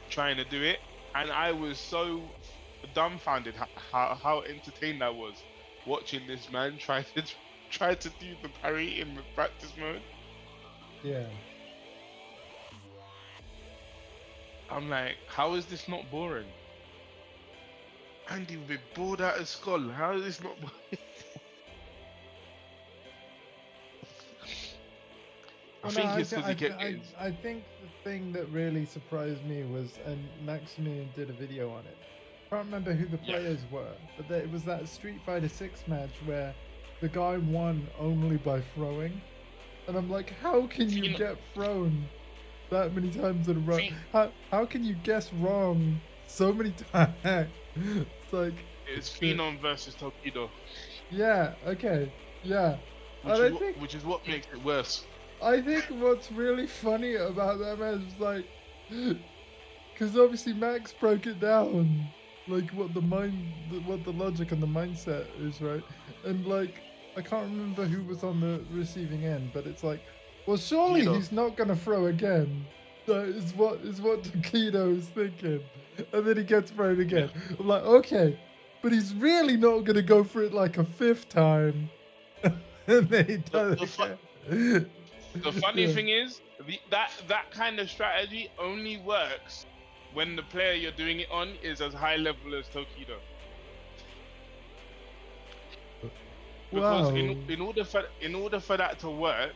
trying to do it, and I was so dumbfounded how entertained I was watching this man try to do the parry in the practice mode. Yeah. I'm like, how is this not boring? Andy will be bored out of skull. How is this not boring? I Well, think no, it's because he kept getting... I think the thing that really surprised me was, and Maximilian did a video on it. I can't remember who the Yeah. players were, but it was that Street Fighter 6 match where the guy won only by throwing. And I'm like, how can you You know- get thrown that many times in a row? See- How can you guess wrong so many times? It's like, It's Phenom versus Torpedo, yeah, okay, yeah. And which is what makes it worse. I think what's really funny about that match is like, because obviously Max broke it down, like what the logic and the mindset is, right? And like, I can't remember who was on the receiving end, but it's like, well, surely Takedo. he's not gonna throw again. That is what Takedo is thinking, and then he gets thrown again. I'm like, okay, but he's really not gonna go for it like a fifth time, and then he does The, it fu- again. the funny Yeah. thing is, that kind of strategy only works when the player you're doing it on is as high level as Tokido. Because Wow. in order for that to work,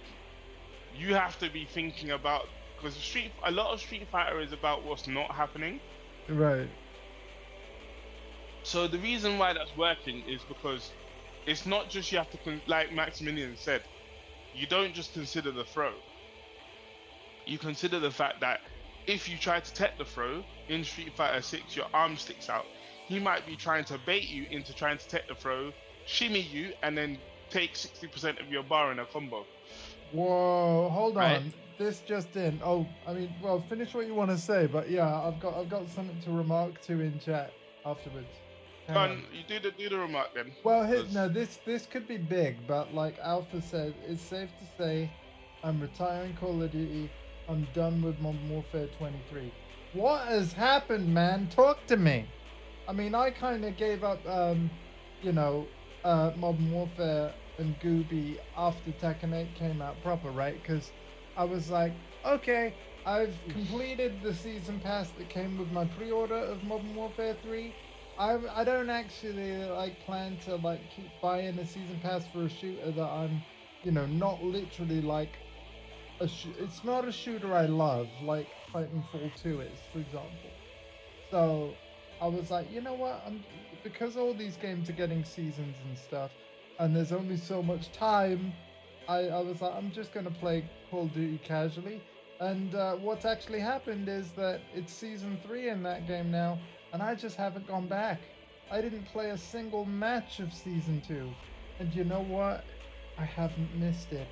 you have to be thinking about, because a lot of Street Fighter is about what's not happening. Right. So the reason why that's working is because it's not just you have to like Maximilian said, you don't just consider the throw. You consider the fact that if you try to tech the throw in Street Fighter 6, your arm sticks out. He might be trying to bait you into trying to tech the throw, shimmy you, and then take 60% of your bar in a combo. Whoa, hold Right. on. This just in. Oh, I mean, well, finish what you want to say, but yeah, I've got something to remark to in chat afterwards. Hang on. You do the remark then. Well, 'cause- no, this could be big, but like Alpha said, it's safe to say I'm retiring Call of Duty. I'm done with Modern Warfare 23. What has happened, man? Talk to me. I mean, I kind of gave up, Modern Warfare and Gooby after Tekken 8 came out proper, right? Because I was like, okay, I've completed the season pass that came with my pre-order of Modern Warfare 3. I don't actually like plan to like keep buying a season pass for a shooter that I'm, not literally like it's not a shooter I love like Titanfall 2 is, for example. So I was like, you know what? Because all these games are getting seasons and stuff, and there's only so much time. I was like, I'm just gonna play Call of Duty casually. And what's actually happened is that it's season 3 in that game now, and I just haven't gone back. I didn't play a single match of season 2, and you know what? I haven't missed it.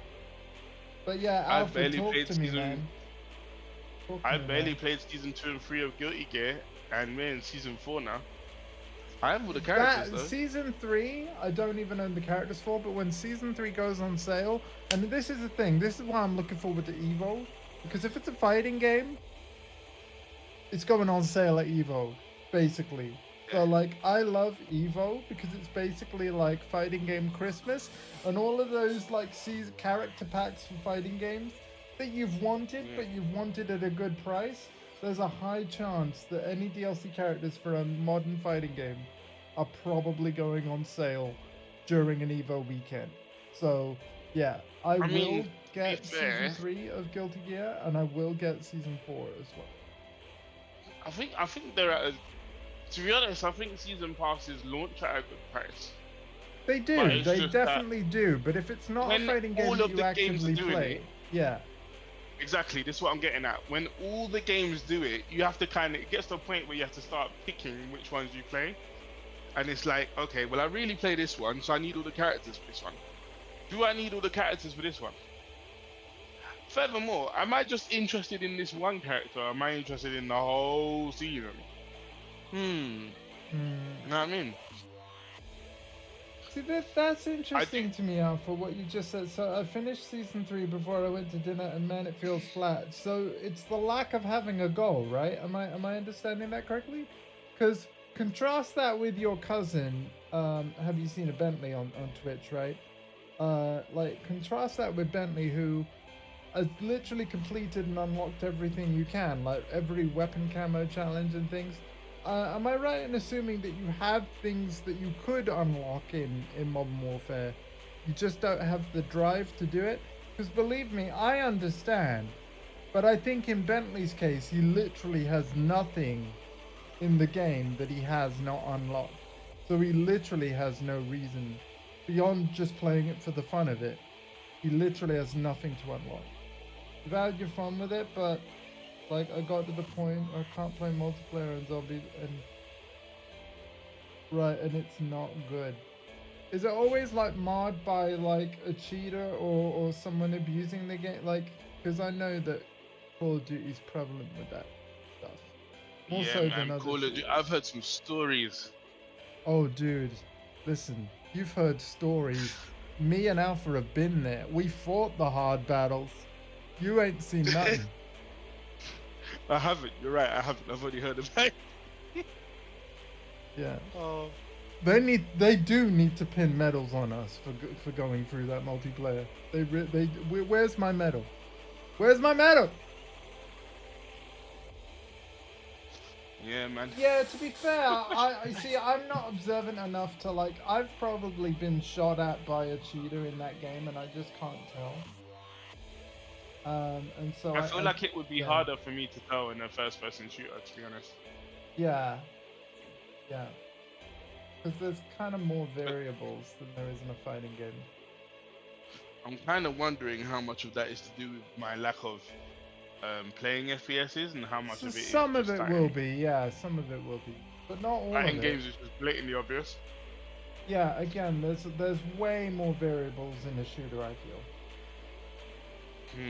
But yeah, I Alfred, barely talk played to me, season- man. Talk to I me, barely man. played season 2 and 3 of Guilty Gear, and we're in season 4 now. I have all the That characters though. season 3, I don't even own the characters for, but when season 3 goes on sale, and this is the thing, this is why I'm looking forward to Evo, because if it's a fighting game, it's going on sale at Evo, basically. So like, I love Evo because it's basically like fighting game Christmas, and all of those like character packs for fighting games that you've wanted, but you've wanted at a good price. There's a high chance that any DLC characters for a modern fighting game are probably going on sale during an Evo weekend. So yeah, I will mean, get to be fair- season 3 of Guilty Gear, and I will get season 4 as well. I think they're at a. To be honest, I think season passes launch at a good price. They But do, it's they just that definitely do. But if it's not a when fighting game all that of you the games are actively doing play, it- yeah, Exactly, this is what I'm getting at. When all the games do it, you have to it gets to a point where you have to start picking which ones you play. And it's like, okay, well, I really play this one, so I need all the characters for this one. Do I need all the characters for this one? Furthermore, am I just interested in this one character, or am I interested in the whole season? You know what I mean? See, that's interesting to me, Alpha, what you just said. So I finished season 3 before I went to dinner, and man, it feels flat. So it's the lack of having a goal, right? Am I understanding that correctly? Because contrast that with your cousin. Have you seen a Bentley on Twitch, right? Like contrast that with Bentley, who has literally completed and unlocked everything you can, like every weapon camo challenge and things. Am I right in assuming that you have things that you could unlock in Modern Warfare? You just don't have the drive to do it? Because believe me, I understand. But I think in Bentley's case, he literally has nothing in the game that he has not unlocked. So he literally has no reason, beyond just playing it for the fun of it. He literally has nothing to unlock. You've had your fun with it, but like I got to the point where I can't play multiplayer and zombies and it's not good. Is it always like marred by like a cheater or someone abusing the game? Like, because I know that Call of Duty is prevalent with that stuff. More Yeah, so man. than other Call of Duty. shooters. I've heard some stories. Oh, dude, listen, you've heard stories. Me and Alpha have been there. We fought the hard battles. You ain't seen nothing. I haven't. You're right. I haven't. I've only heard about it. Yeah. Oh. They do need to pin medals on us for going through that multiplayer. Where's my medal? Where's my medal? Yeah, man. Yeah, to be fair, I see. I'm not observant enough to like. I've probably been shot at by a cheater in that game, and I just can't tell. And so I feel like it would be yeah. harder for me to tell in a first-person shooter, to be honest. Yeah. Yeah. Because there's kind of more variables than there is in a fighting game. I'm kind of wondering how much of that is to do with my lack of playing FPSs and how much So of it is some of just it will be, yeah, some of it will be, but not all of fighting it. games is just blatantly obvious. Yeah, again, there's way more variables in a shooter, I feel.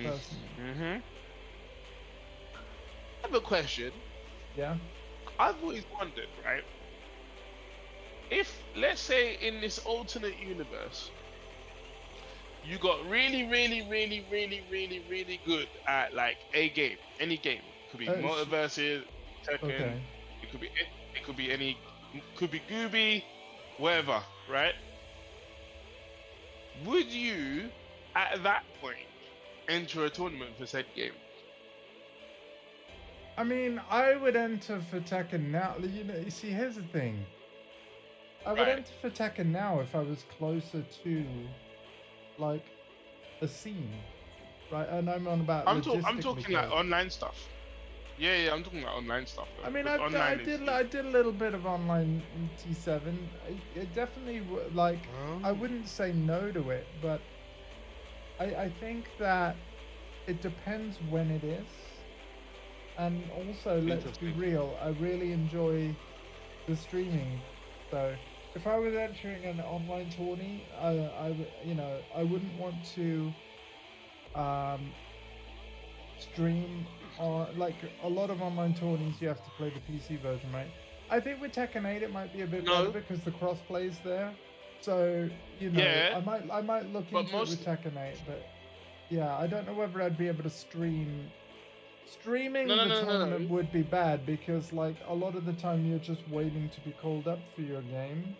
Personally. Mm-hmm. I have a question. Yeah. I've always wondered, right? If, let's say, in this alternate universe, you got really, really, really, really, really, really good at like a game, any game. Could be Multiverses, Tekken. Okay. It could be any, could be Gooby, whatever, right? Would you, at that point, enter a tournament for said game? I mean, I would enter for Tekken now. You see, here's the thing. I would enter for Tekken now if I was closer to, like, a scene, right? And I'm on about. I'm talking like close. online stuff. Yeah, I'm talking about online stuff. Though, I mean, because I did a little bit of online in T7. It definitely like I wouldn't say no to it, but I think that it depends when it is, and also let's be real. I really enjoy the streaming, so if I was entering an online tourney, I wouldn't want to stream. Or like a lot of online tourneys, you have to play the PC version, right? I think with Tekken 8 it might be a bit better because the cross-play's there. So I might look into it with Tekken 8, but yeah, I don't know whether I'd be able to stream. Streaming the tournament would be bad because like a lot of the time you're just waiting to be called up for your game,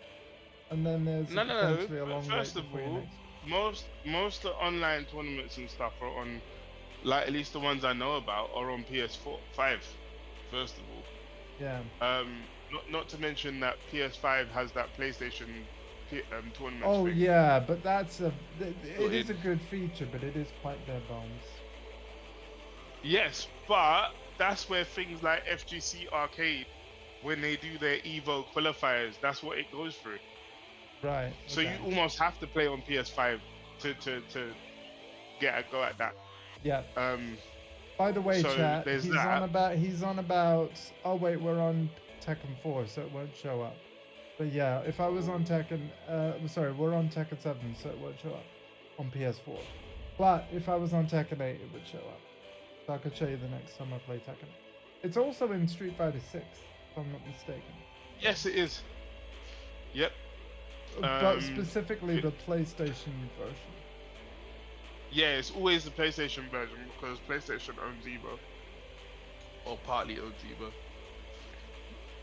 and then there's potentially a long First wait of before your all, next. most of the online tournaments and stuff are on. Like, at least the ones I know about are on PS4, 5, first of all. Yeah. Not to mention that PS5 has that PlayStation tournament. Oh thing. yeah, but it is a good feature, but it is quite bare bones. Yes, but that's where things like FGC Arcade, when they do their Evo qualifiers, that's what it goes through. Right. So you almost have to play on PS5 to get a go at that. Yeah. By the way, so chat, there's he's that. on about. Oh wait, we're on Tekken 4, so it won't show up. But yeah, if I was on Tekken, we're on Tekken 7, so it won't show up on PS4. But if I was on Tekken 8, it would show up. So I could show you the next time I play Tekken. It's also in Street Fighter 6, if I'm not mistaken. Yes, it is. Yep. But specifically the PlayStation version. Yeah, it's always the PlayStation version because PlayStation owns Evo. Or partly owns Evo.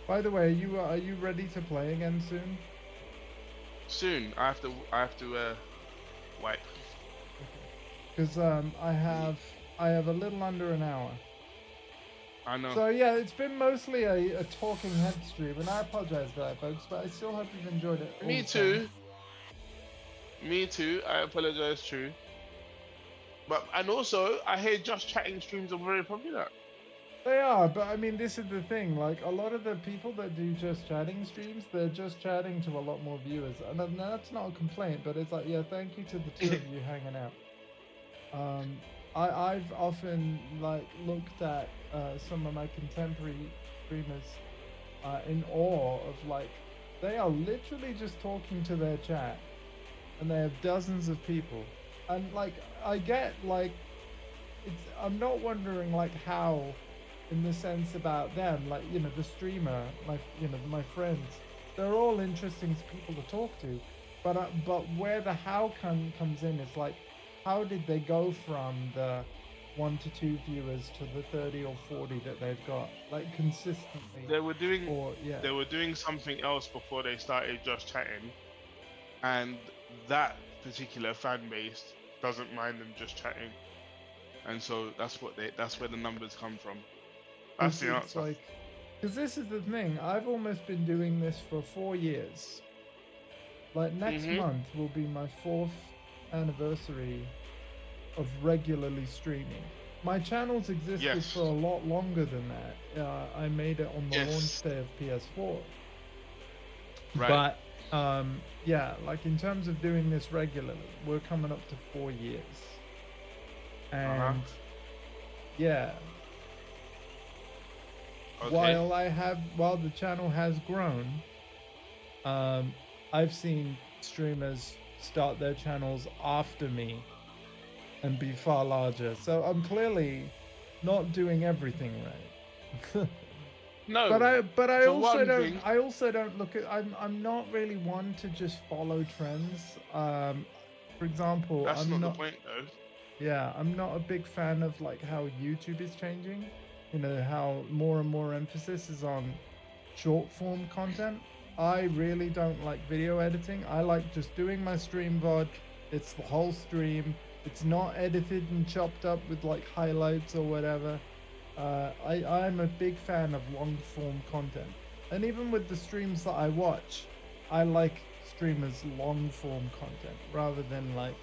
By the way, are you ready to play again soon? Soon. I have to wipe. Because I have a little under an hour. I know. So yeah, it's been mostly a talking head stream, and I apologize for that, folks, but I still hope you've enjoyed it. Me too. Me too. I apologize too. But and also, I hear Just Chatting streams are very popular. They are, but I mean, this is the thing. Like, a lot of the people that do Just Chatting streams, they're just chatting to a lot more viewers. And that's not a complaint, but it's like, yeah, thank you to the two of you hanging out. I've often, like, looked at some of my contemporary streamers in awe of, like, they are literally just talking to their chat. And they have dozens of people. And, like, I get, like, I'm not wondering, like, how in the sense about them, like, you know, the streamer, my friends, they're all interesting people to talk to, but where the how comes in is like, how did they go from the 1 to 2 viewers to the 30 or 40 that they've got, like, consistently? They were doing Or yeah, they were doing something else before they started just chatting, and that particular fan base doesn't mind them just chatting, and so that's where the numbers come from. That's the it's answer. like, because this is the thing, I've almost been doing this for 4 years. Like, next Mhm. month will be my 4th anniversary of regularly streaming. My channel's existed Yes. for a lot longer than that. I made it on the Yes. launch day of PS4. Right. But yeah, like, in terms of doing this regularly, we're coming up to 4 years. And yeah, Okay. while the channel has grown, I've seen streamers start their channels after me and be far larger. So I'm clearly not doing everything right. No. But I for also one don't thing- I also don't look at, I'm not really one to just follow trends. For example, That's I'm not not the point, though. yeah, I'm not a big fan of, like, how YouTube is changing. You know, how more and more emphasis is on short form content. I really don't like video editing. I like just doing my stream VOD. It's the whole stream. It's not edited and chopped up with, like, highlights or whatever. I'm a big fan of long form content. And even with the streams that I watch, I like streamers' long form content rather than, like,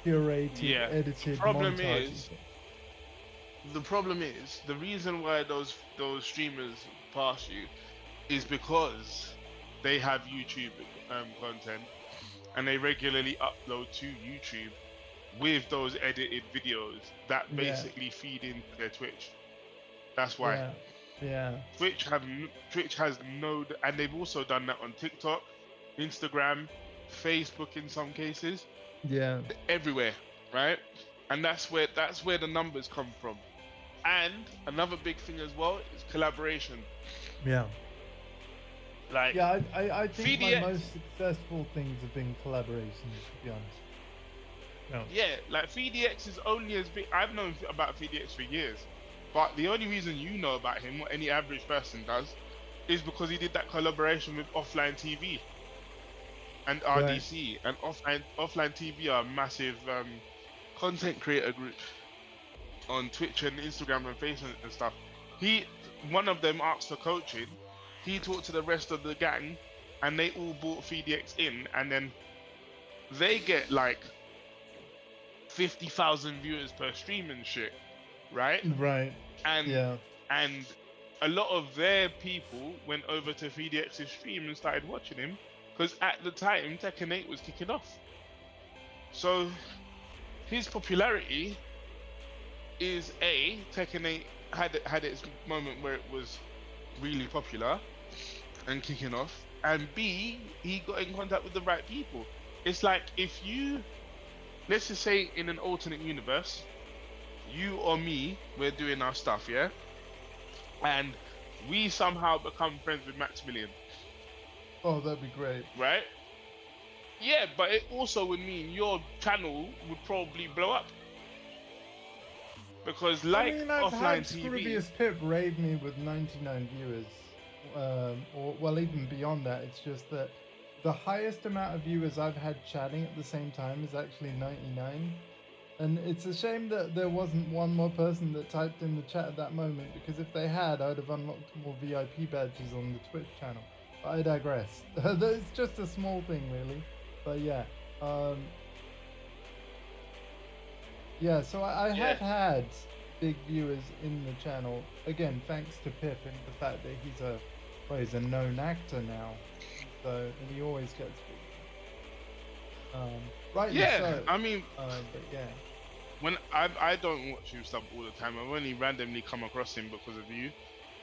curated, Yeah. edited, Problem montage. is- The problem is the reason why those streamers pass you is because they have YouTube content, and they regularly upload to YouTube with those edited videos that Yeah. basically feed into their Twitch. That's why. Yeah, yeah, Twitch has no, and they've also done that on TikTok, Instagram, Facebook in some cases, yeah, everywhere, right? And that's where the numbers come from. And another big thing as well is collaboration. yeah. Like, Yeah, I think my VDX. most successful things have been collaborations, to be honest. No. yeah, like VDX is only as big. I've known about VDX for years, but the only reason you know about him, what any average person does, is because he did that collaboration with Offline TV and RDC. And Offline TV are a massive content creator group on Twitch and Instagram and Facebook and stuff. One of them asked for coaching. He talked to the rest of the gang, and they all bought VDX in, and then they get like 50,000 viewers per stream and shit, right? Right. And Yeah. and a lot of their people went over to VDX's stream and started watching him, because at the time Tekken 8 was kicking off. So his popularity is Tekken 8 had its moment where it was really popular and kicking off, and B, he got in contact with the right people. It's like, if you, let's just say in an alternate universe, you or me, we're doing our stuff, yeah, and we somehow become friends with Maximilian, Oh, that'd be great. right? Yeah, but it also would mean your channel would probably blow up, because like I mean, I've Offline had TV, Scroobius Pip raid me with 99 viewers, or well, even beyond that. It's just that the highest amount of viewers I've had chatting at the same time is actually 99. And it's a shame that there wasn't one more person that typed in the chat at that moment, because if they had, I'd have unlocked more VIP badges on the Twitch channel. But I digress. It's just a small thing, really. But yeah. Yeah, so I have had big viewers in the channel. Again, thanks to Pip and the fact that he's a known actor now. So, and he always gets big. Rightly yeah, so. I mean, But yeah. when I don't watch him stuff all the time. I've only randomly come across him because of you.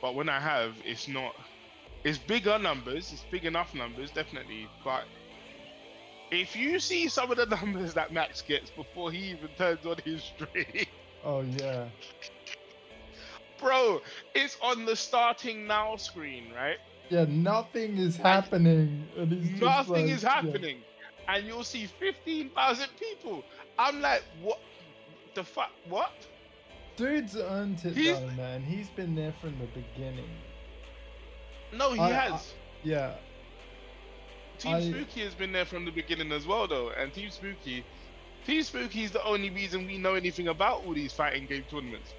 But when I have, it's bigger numbers, it's big enough numbers, definitely. But if you see some of the numbers that Max gets before he even turns on his stream, Oh yeah. bro, it's on the starting now screen, right? Yeah, nothing is happening, and he's just Nothing like, is happening, and you'll see 15,000 people. I'm like, what the fuck? What? Dude's earned it He's though, man. He's been there from the beginning. no, he has. Yeah, Team Spooky has been there from the beginning as well, though, and Team Spooky is the only reason we know anything about all these fighting game tournaments.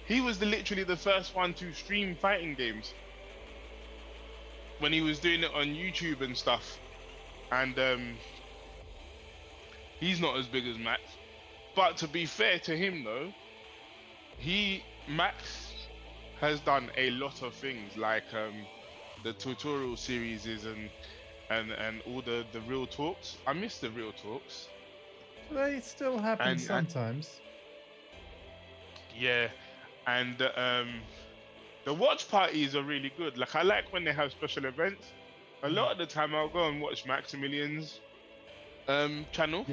He was literally the first one to stream fighting games when he was doing it on YouTube and stuff. And he's not as big as Max. But to be fair to him though, Max has done a lot of things like the tutorial series and all the real talks. I miss the real talks. they still happen sometimes. Yeah, and the watch parties are really good. Like I like when they have special events. A lot of the time I'll go and watch Maximilian's channel.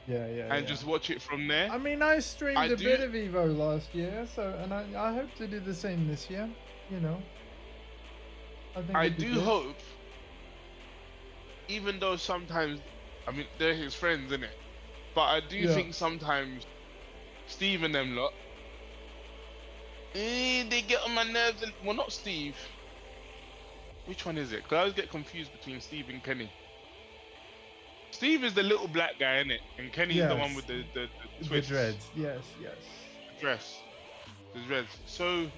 And just watch it from there. I mean, I streamed a bit of Evo last year, so and I hope to do the same this year. You know, I do hope, even though sometimes, I mean, they're his friends, innit? But I do think sometimes Steve and them lot, they get on my nerves. And well, not Steve. Which one is it? Because I always get confused between Steve and Kenny. Steve is the little black guy, innit? And Kenny is the one with the twists. The dreads. Yes. The dress. The dreads. So,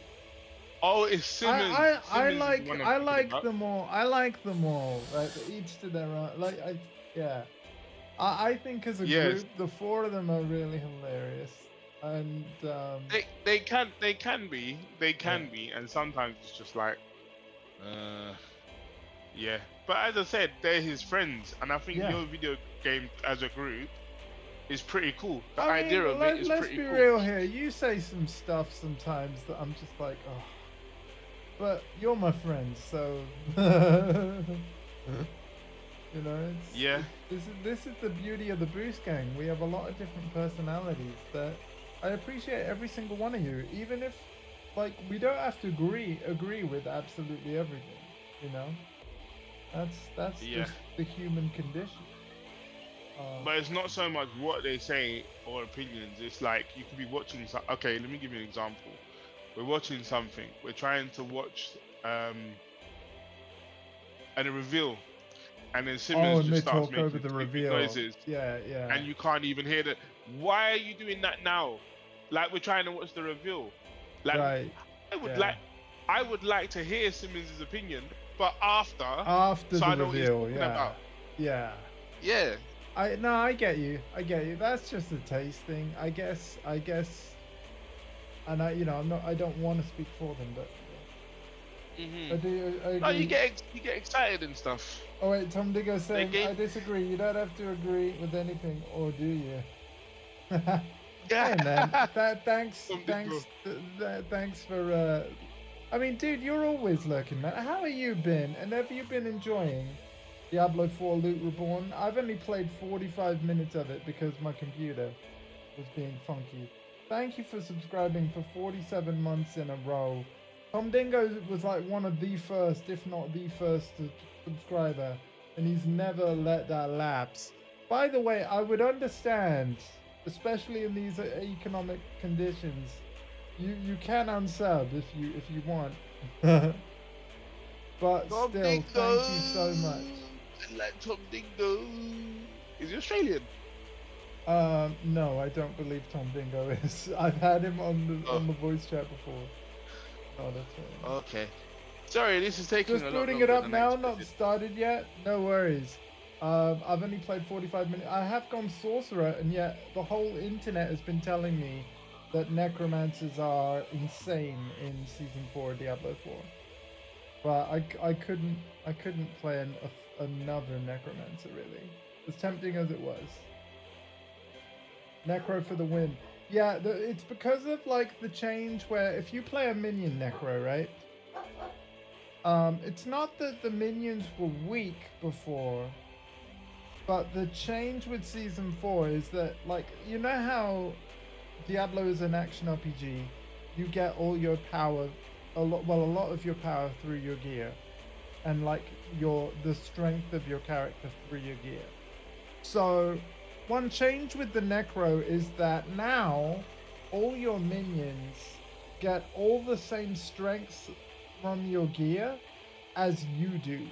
it's Simmons. I like them all. I like them all. Like each to their own. Like I think as a group, the four of them are really hilarious. And they can be, and sometimes it's just like, yeah. But as I said, they're his friends, and I think your video game as a group is pretty cool. The idea of it is pretty cool. Let's be real here. You say some stuff sometimes that I'm just like, oh. But you're my friend, so you know. This is the beauty of the Boost Gang. We have a lot of different personalities that I appreciate every single one of you, even if like we don't have to agree with absolutely everything. You know. That's just the human condition. But it's not so much what they say or opinions. It's like you could be watching. Okay, let me give you an example. We're watching something. We're trying to watch and a reveal, and then Simmons just starts making over the reveal noises. Yeah. And you can't even hear that. Why are you doing that now? Like we're trying to watch the reveal. Like right. I would like to hear Simmons' opinion. But after so the reveal, yeah. I get you. That's just a taste thing, I guess. And I don't want to speak for them, but I agree. Oh, you get excited and stuff. Oh wait, Tom Diggo saying I disagree. You don't have to agree with anything, or do you? Hey man, thanks for. I mean, dude, you're always lurking, man. How have you been? And have you been enjoying Diablo 4 Loot Reborn? I've only played 45 minutes of it because my computer was being funky. Thank you for subscribing for 47 months in a row. Tom Dingo was like one of the first, if not the first subscriber, and he's never let that lapse. By the way, I would understand, especially in these economic conditions, you can unsub if you want. But Tom still, Dingo. thank you so much. I like Tom Dingo. Is he Australian? No, I don't believe Tom Dingo is. I've had him on the voice chat before. Oh, that's right. Okay. Sorry, this is taking just a lot booting it up than now, expected. not started yet. No worries. I've only played 45 minutes. I have gone sorcerer, and yet the whole internet has been telling me that necromancers are insane in season 4 of Diablo 4. But I couldn't play another necromancer really, as tempting as it was. Necro for the win. Yeah, it's because of like the change where if you play a minion necro, right? It's not that the minions were weak before, but the change with season 4 is that, like, you know how Diablo is an action RPG, you get all your power, a lot of your power through your gear, and like the strength of your character through your gear. So one change with the Necro is that now all your minions get all the same strengths from your gear as you do.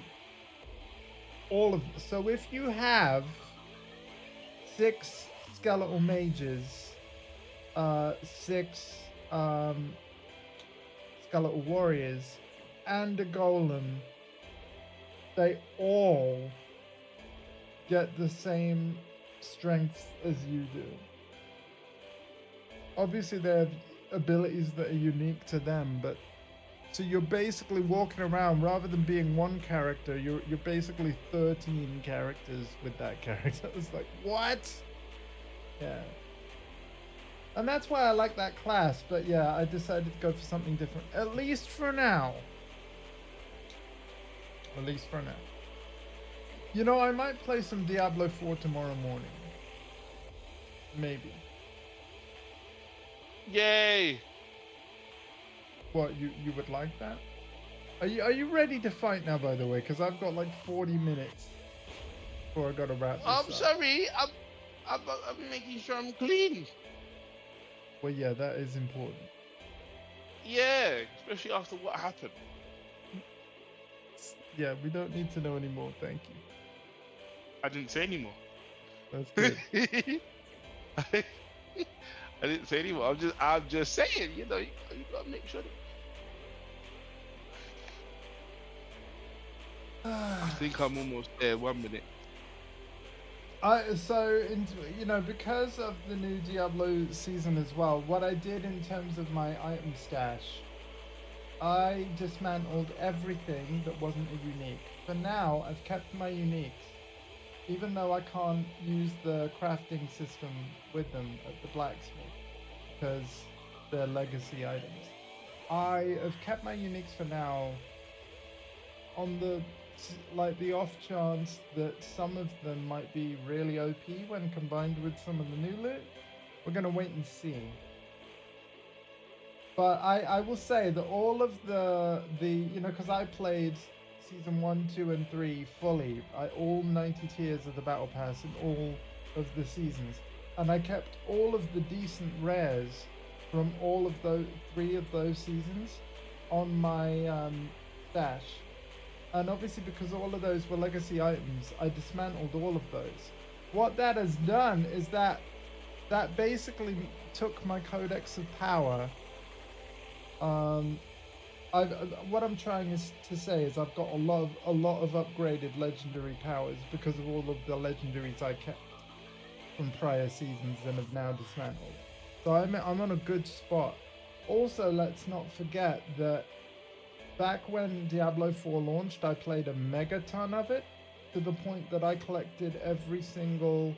All of them. So if you have 6 skeletal mages, 6 skeletal warriors, and a golem, they all get the same strengths as you do. Obviously, they have abilities that are unique to them, but so you're basically walking around, rather than being one character, you're basically 13 characters with that character. It's like, what? Yeah. And that's why I like that class, but yeah, I decided to go for something different. At least for now. At least for now. You know, I might play some Diablo 4 tomorrow morning. Maybe. Yay! What, you would like that? Are you ready to fight now, by the way? Because I've got like 40 minutes before I gotta wrap this I'm up. sorry. I'm making sure I'm clean. Well, yeah, that is important. Yeah, especially after what happened. Yeah, we don't need to know anymore. Thank you. I didn't say anymore. That's good. I didn't say anymore. I'm just saying. You know, you gotta make sure. I think I'm almost there. 1 minute. Because of the new Diablo season as well, what I did in terms of my item stash, I dismantled everything that wasn't a unique. For now, I've kept my uniques, even though I can't use the crafting system with them at the blacksmith because they're legacy items. I have kept my uniques for now on the off chance that some of them might be really OP when combined with some of the new loot. We're gonna wait and see. But I will say that all of the because I played season 1, 2, and 3 fully, all 90 tiers of the battle pass in all of the seasons, and I kept all of the decent rares from all of those 3 of those seasons on my stash. And obviously, because all of those were legacy items, I dismantled all of those. What that has done is that basically took my Codex of Power. What I'm trying to say is I've got a lot of upgraded legendary powers because of all of the legendaries I kept from prior seasons and have now dismantled. So I'm on a good spot. Also, let's not forget that back when Diablo 4 launched, I played a megaton of it, to the point that I collected every single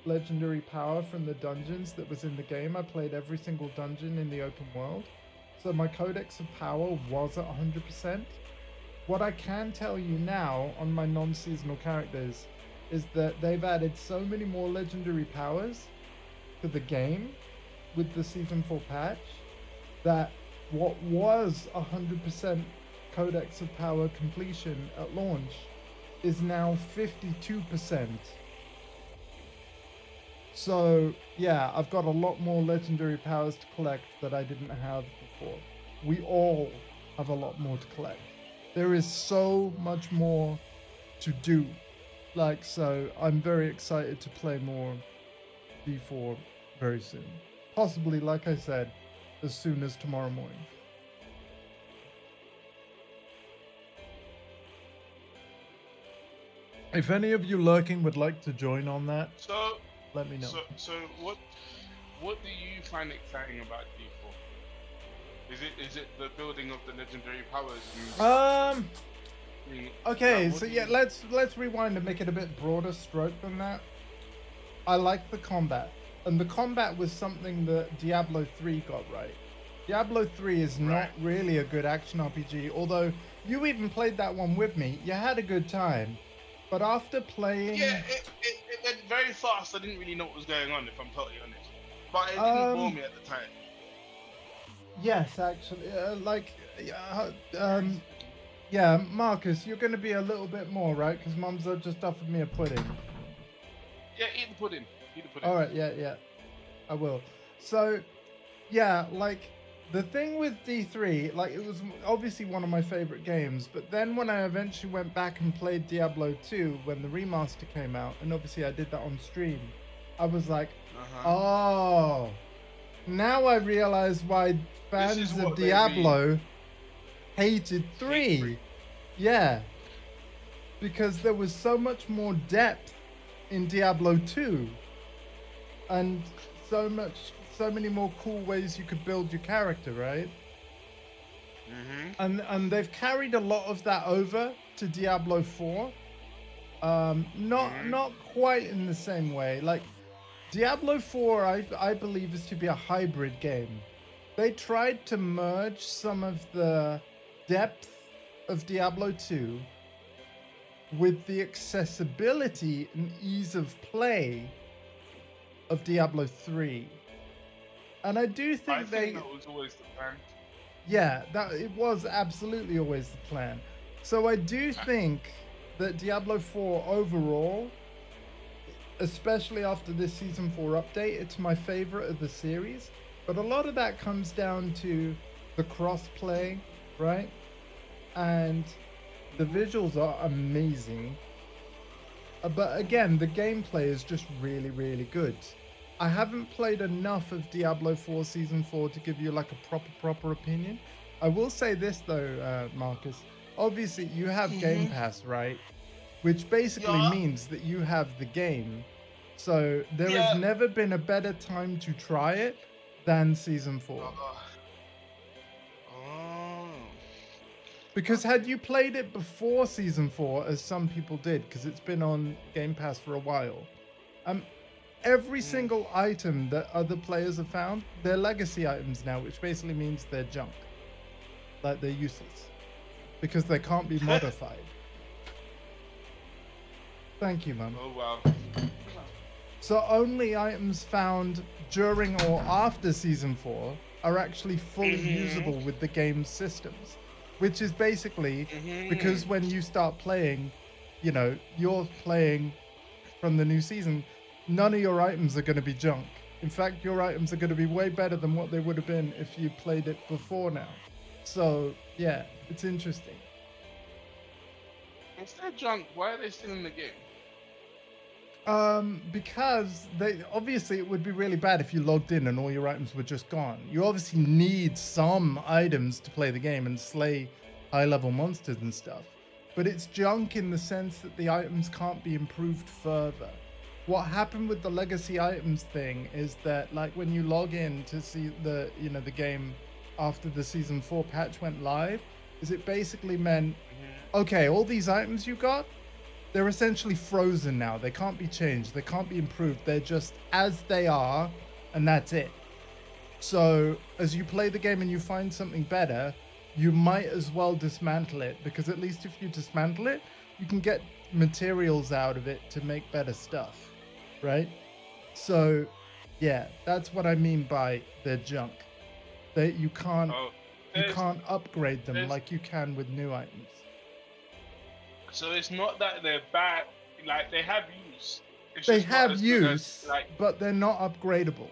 legendary power from the dungeons that was in the game. I played every single dungeon in the open world. So my Codex of Power was at 100%. What I can tell you now on my non-seasonal characters is that they've added so many more legendary powers to the game with the Season 4 patch that what was 100% Codex of Power completion at launch is now 52%. So yeah, I've got a lot more legendary powers to collect that I didn't have before. We all have a lot more to collect. There is so much more to do. So I'm very excited to play more D4 very soon. Possibly, like I said, as soon as tomorrow morning. If any of you lurking would like to join on that, So let me know. So what do you find exciting about D4? Is it the building of the legendary powers? Okay, so yeah, let's rewind and make it a bit broader stroke than that. I like the combat. And the combat was something that Diablo 3 got right. Diablo 3 is not really a good action RPG, although you even played that one with me. You had a good time. But after playing... Yeah, it went very fast. I didn't really know what was going on, if I'm totally honest. But it didn't bore me at the time. Yes, actually, yeah, Marcus, you're going to be a little bit more, right? Because Mum's just offered me a pudding. Yeah, eat the pudding. Eat the pudding. All right, yeah, I will. So, yeah, like the thing with D3, like it was obviously one of my favorite games, but then when I eventually went back and played Diablo 2 when the remaster came out, and obviously I did that on stream, I was like, oh, now I realize why fans of Diablo hated 3. Yeah. Because there was so much more depth in Diablo 2. And so many more cool ways you could build your character, right? And they've carried a lot of that over to Diablo 4. Not quite in the same way. Like Diablo 4, I believe, is to be a hybrid game. They tried to merge some of the depth of Diablo 2 with the accessibility and ease of play of Diablo 3. And I do think that was always the plan. Yeah, that it was absolutely always the plan. So I do think that Diablo 4 overall, especially after this Season 4 update, it's my favorite of the series. But a lot of that comes down to the cross-play, right? And the visuals are amazing. But again, the gameplay is just really, really good. I haven't played enough of Diablo 4 Season 4 to give you like a proper opinion. I will say this though, Marcus. Obviously, you have Game Pass, right? Which basically means that you have the game. So there has never been a better time to try it than Season 4. Because had you played it before Season 4, as some people did, because it's been on Game Pass for a while, every single item that other players have found, they're legacy items now, which basically means they're junk. Like, they're useless. Because they can't be modified. Thank you, Mum. Oh, wow. So only items found during or after Season 4 are actually fully usable with the game's systems. Which is basically because when you start playing, you know, you're playing from the new season, none of your items are going to be junk. In fact, your items are going to be way better than what they would have been if you played it before now. So, yeah, it's interesting. If they're junk, why are they still in the game? Because obviously it would be really bad if you logged in and all your items were just gone. You obviously need some items to play the game and slay high-level monsters and stuff. But it's junk in the sense that the items can't be improved further. What happened with the legacy items thing is that, like, when you log in to see the game after the Season 4 patch went live, is it basically meant, okay, all these items you got, they're essentially frozen now. They can't be changed. They can't be improved. They're just as they are, and that's it. So as you play the game and you find something better, you might as well dismantle it, because at least if you dismantle it, you can get materials out of it to make better stuff, right? So yeah, that's what I mean by they're junk. You can't upgrade them like you can with new items. So it's not that they're bad, like they have use. They have use, but they're not upgradable.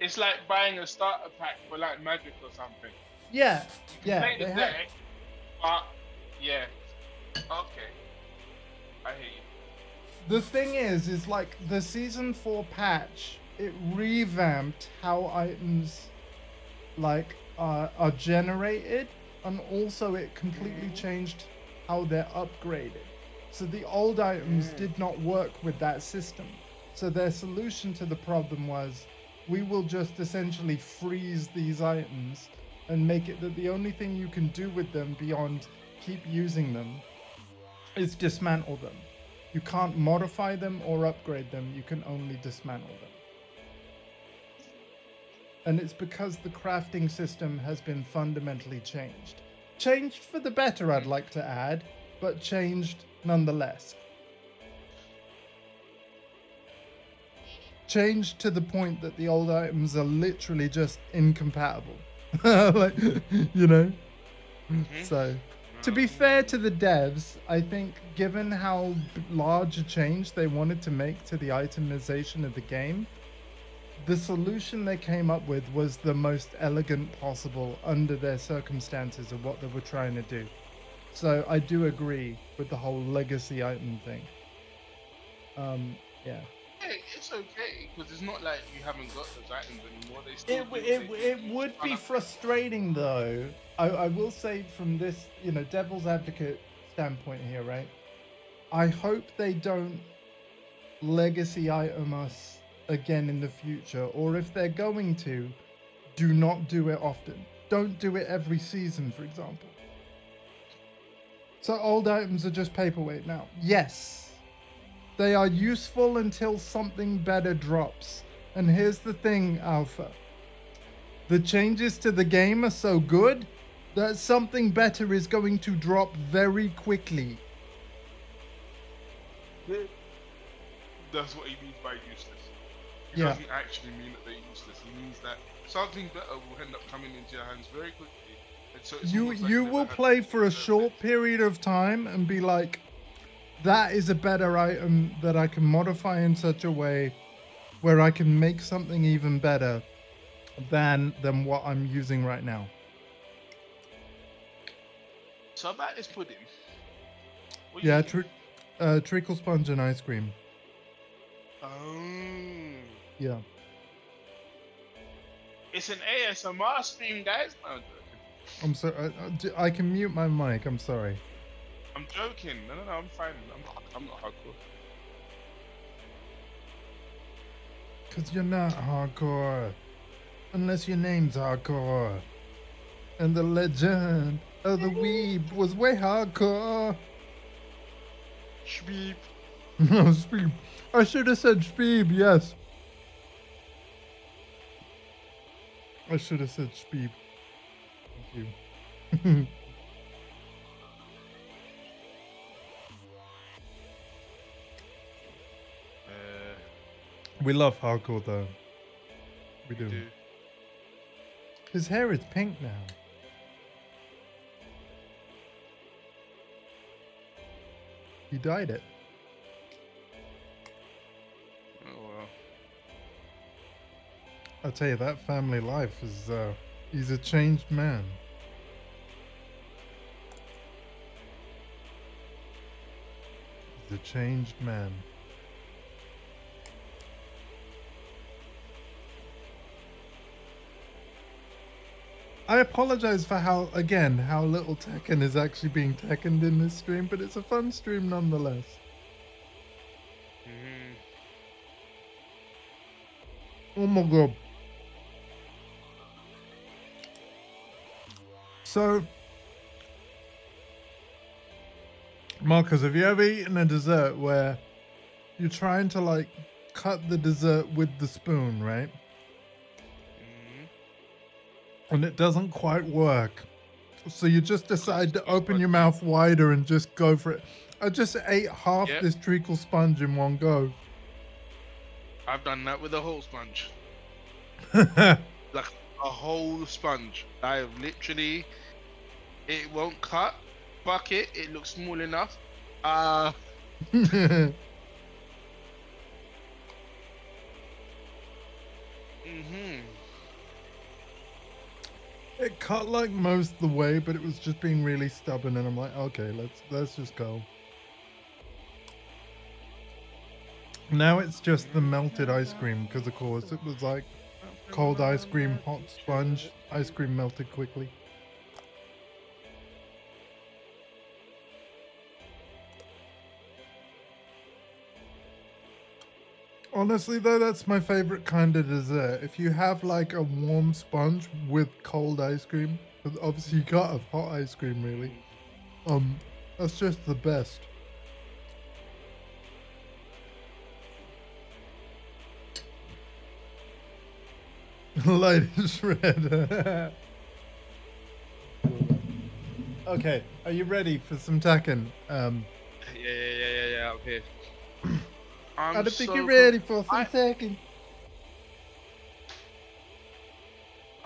It's like buying a starter pack for like Magic or something. Yeah, yeah. Play the deck, but yeah, okay, I hear you. The thing is like the Season 4 patch, it revamped how items like are generated, and also it completely changed how they're upgraded. So the old items did not work with that system. So their solution to the problem was, we will just essentially freeze these items and make it that the only thing you can do with them beyond keep using them is dismantle them. You can't modify them or upgrade them, you can only dismantle them. And it's because the crafting system has been fundamentally changed. Changed for the better, I'd like to add, but changed nonetheless. changed to the point that the old items are literally just incompatible. Like, you know? So, to be fair to the devs, I think given how large a change they wanted to make to the itemization of the game, the solution they came up with was the most elegant possible under their circumstances of what they were trying to do. So I do agree with the whole legacy item thing. Yeah. Hey, it's okay because it's not like you haven't got those items anymore. They still It would be frustrating though. I will say from this, devil's advocate standpoint here, right? I hope they don't legacy item us again in the future, or if they're going to, do not do it often. Don't do it every season, for example. So old items are just paperweight now. Yes, they are useful until something better drops. And here's the thing, Alpha. The changes to the game are so good that something better is going to drop very quickly. That's what he means by useless. He Yeah. doesn't actually mean that they're useless. He means that something better will end up coming into your hands very quickly. And so it's almost like You never will had play to for a deserve short it. period of time and be like, that is a better item that I can modify in such a way where I can make something even better than what I'm using right now. So about this pudding. What Yeah, you eating? treacle sponge and ice cream. Oh. Yeah. It's an ASMR stream, guys. No, I'm joking. I'm sorry. I can mute my mic. I'm sorry. I'm joking. No, I'm fine. I'm not hardcore. Because you're not hardcore. Unless your name's hardcore. And the legend of the weeb was way hardcore. Shbeep. No, Speeb. I should have said Speeb, yes. I should have said Speeb. Thank you. We love hardcore though. We do. His hair is pink now. He dyed it. Oh well. I'll tell you, that family life is, he's a changed man. He's a changed man. I apologize for how little Tekken is actually being Tekkened in this stream, but it's a fun stream nonetheless. Oh my god. So, Marcus, have you ever eaten a dessert where you're trying to like cut the dessert with the spoon, right? And it doesn't quite work. So you just decide to open your mouth wider and just go for it. I just ate half this treacle sponge in one go. I've done that with a whole sponge. Like a whole sponge. I've literally, it won't cut. Fuck it. It looks small enough. It cut like most of the way, but it was just being really stubborn, and I'm like, okay, let's just go. Now it's just the melted ice cream, because of course it was like cold ice cream, hot sponge, ice cream melted quickly. Honestly though, that's my favorite kind of dessert. If you have like a warm sponge with cold ice cream, but obviously you can't have hot ice cream really. That's just the best. Light is red. Okay, are you ready for some Tekken? Yeah. Okay. I don't think you're ready for some Tekken.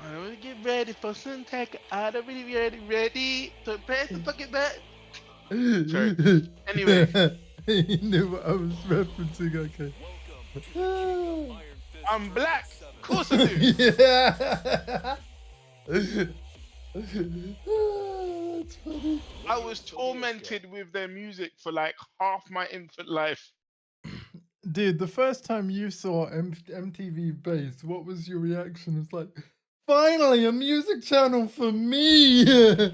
I want to get ready for some tech. I don't really ready to press the fucking button. Sorry. Anyway, You knew what I was referencing, okay. Welcome to Kingdom Iron Fist I'm black. version Of course I do. Yeah. That's funny. I was tormented with their music for like half my infant life. Dude, the first time you saw MTV Base, what was your reaction? It's like, finally, a music channel for me.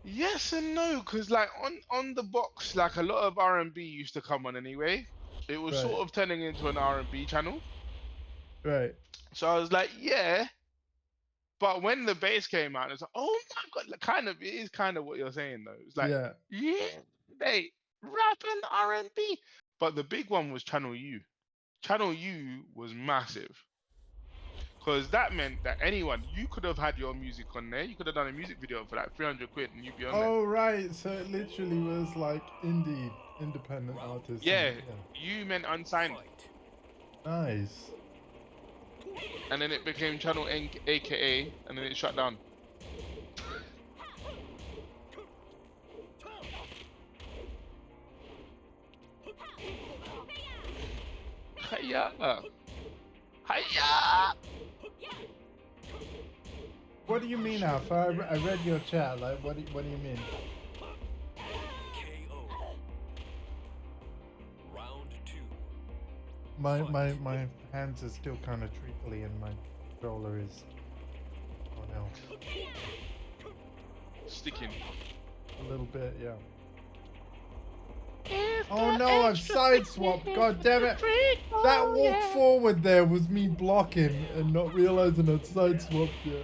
Yes and no, because like on the box, like a lot of R&B used to come on anyway. It was Right. sort of turning into an R&B channel. Right. So I was like, yeah. But when the bass came out, it's like, oh my god, like, kind of, it is kind of what you're saying though. It's like, Yeah. yeah, they rap and R&B. But the big one was Channel U. Channel U was massive. Because that meant that anyone, you could have had your music on there. You could have done a music video for like 300 quid and you'd be on there. Oh, right. So it literally was like independent artists. Yeah, And, you meant unsigned. Nice. And then it became Channel AKA, and then it shut down. Hiya! Hiya! What do you mean, Alpha? I read your chat. Like, what do you mean? KO. Round 2. My hands are still kind of treacly, and my controller is. Oh no. Sticking. A little bit, yeah. Oh no, I've sideswapped. God damn it. That walk forward there was me blocking and not realizing I'd sideswapped yet.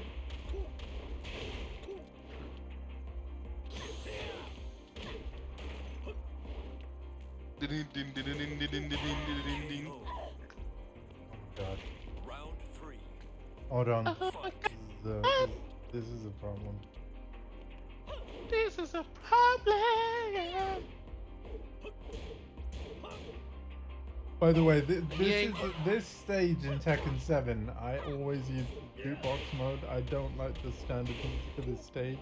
Oh god. Round 3. Hold on. This is a problem. This is a problem. By the way, this stage in Tekken 7, I always use jukebox mode. I don't like the standard music of this stage.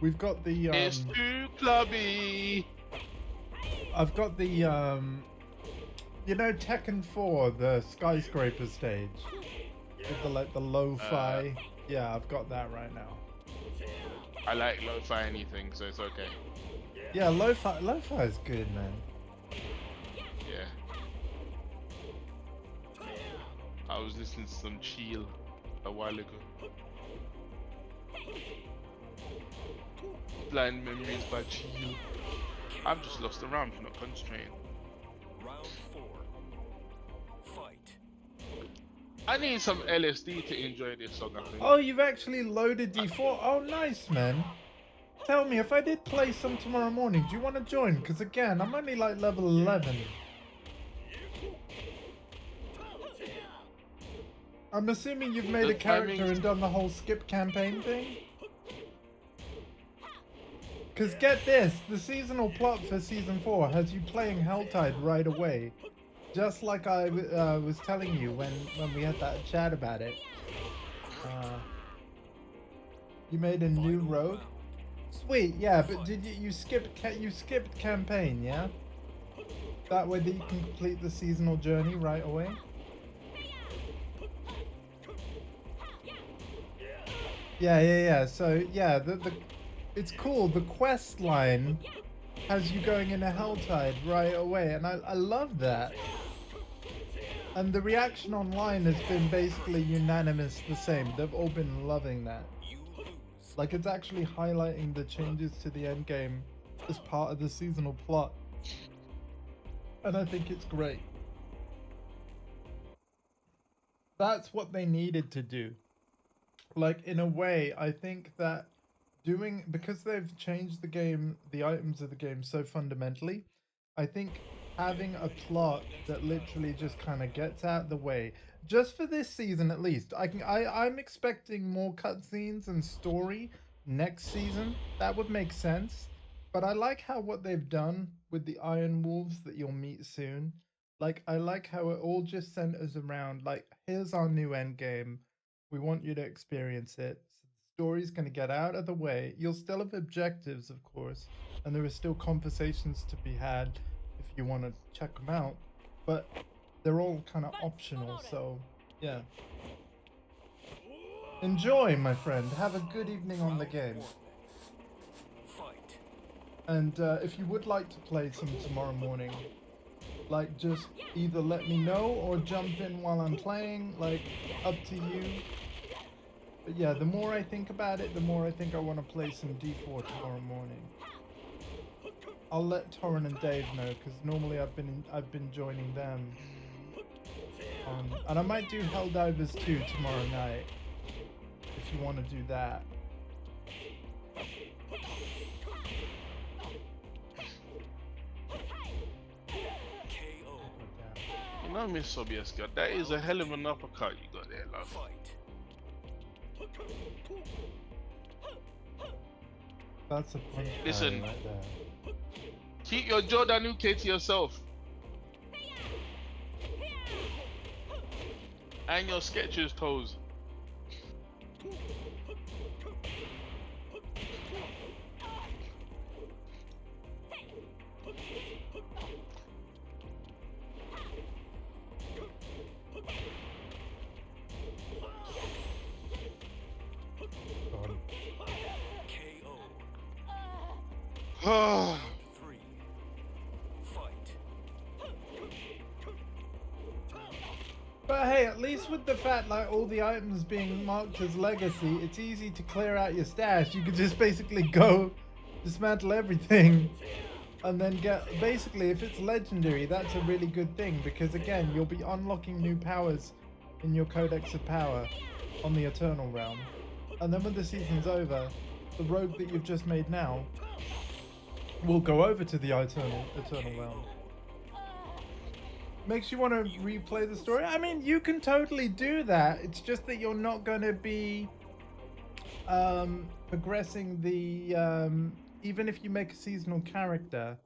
We've got the It's too clubby. I've got the you know Tekken 4, the skyscraper stage with the like the lo-fi. Yeah, I've got that right now. I like lo-fi anything, so it's okay. Yeah, lo-fi is good, man. Yeah. I was listening to some chill a while ago. Blind Memories by Chill. I've just lost the round for not concentrating. Round 4. Fight. I need some LSD to enjoy this song, I think. Oh, you've actually loaded D4? Oh, nice, man. Tell me, if I did play some tomorrow morning, do you want to join? Because again, I'm only like level 11. I'm assuming you've made a character and done the whole skip campaign thing? Because get this, the seasonal plot for Season 4 has you playing Helltide right away. Just like I was telling you when we had that chat about it. You made a new road? Sweet, yeah, but did you skipped campaign, yeah? That way that you can complete the seasonal journey right away? Yeah. So yeah, it's cool. The quest line has you going in a Helltide right away, and I love that. And the reaction online has been basically unanimous the same. They've all been loving that. You lose. Like, it's actually highlighting the changes to the end game as part of the seasonal plot. And I think it's great. That's what they needed to do. Like, in a way, I think that because they've changed the game, the items of the game so fundamentally, I think having a plot that literally just kind of gets out of the way, just for this season at least. I'm expecting more cutscenes and story next season. That would make sense. But I like how what they've done with the Iron Wolves that you'll meet soon. Like, I like how it all just centers around, like, here's our new end game. We want you to experience it. So the story's going to get out of the way. You'll still have objectives, of course, and there are still conversations to be had if you want to check them out. But they're all kind of optional, so yeah. Enjoy, my friend. Have a good evening on the game. Fight. And if you would like to play some tomorrow morning, like, just either let me know or jump in while I'm playing, like, up to you. But yeah, the more I think about it, the more I think I want to play some D4 tomorrow morning. I'll let Torrin and Dave know, because normally I've been joining them. And I might do Helldivers 2 tomorrow night, if you want to do that. You know, Miss Sobieska, that is a hell of an uppercut you got there, love. Fight. That's a punch Listen. right there. Keep your Jordan Uke to yourself. And your Skechers toes. KO. 3. Fight. But hey, at least with the fact, like, all the items being marked as legacy, it's easy to clear out your stash. You could just basically go dismantle everything and then get, basically, if it's legendary, that's a really good thing, because again, you'll be unlocking new powers in your Codex of Power on the Eternal Realm. And then when the season's over, the rogue that you've just made now will go over to the Eternal Realm. Makes you want to replay the story. I mean, you can totally do that. It's just that you're not going to be progressing the even if you make a seasonal character,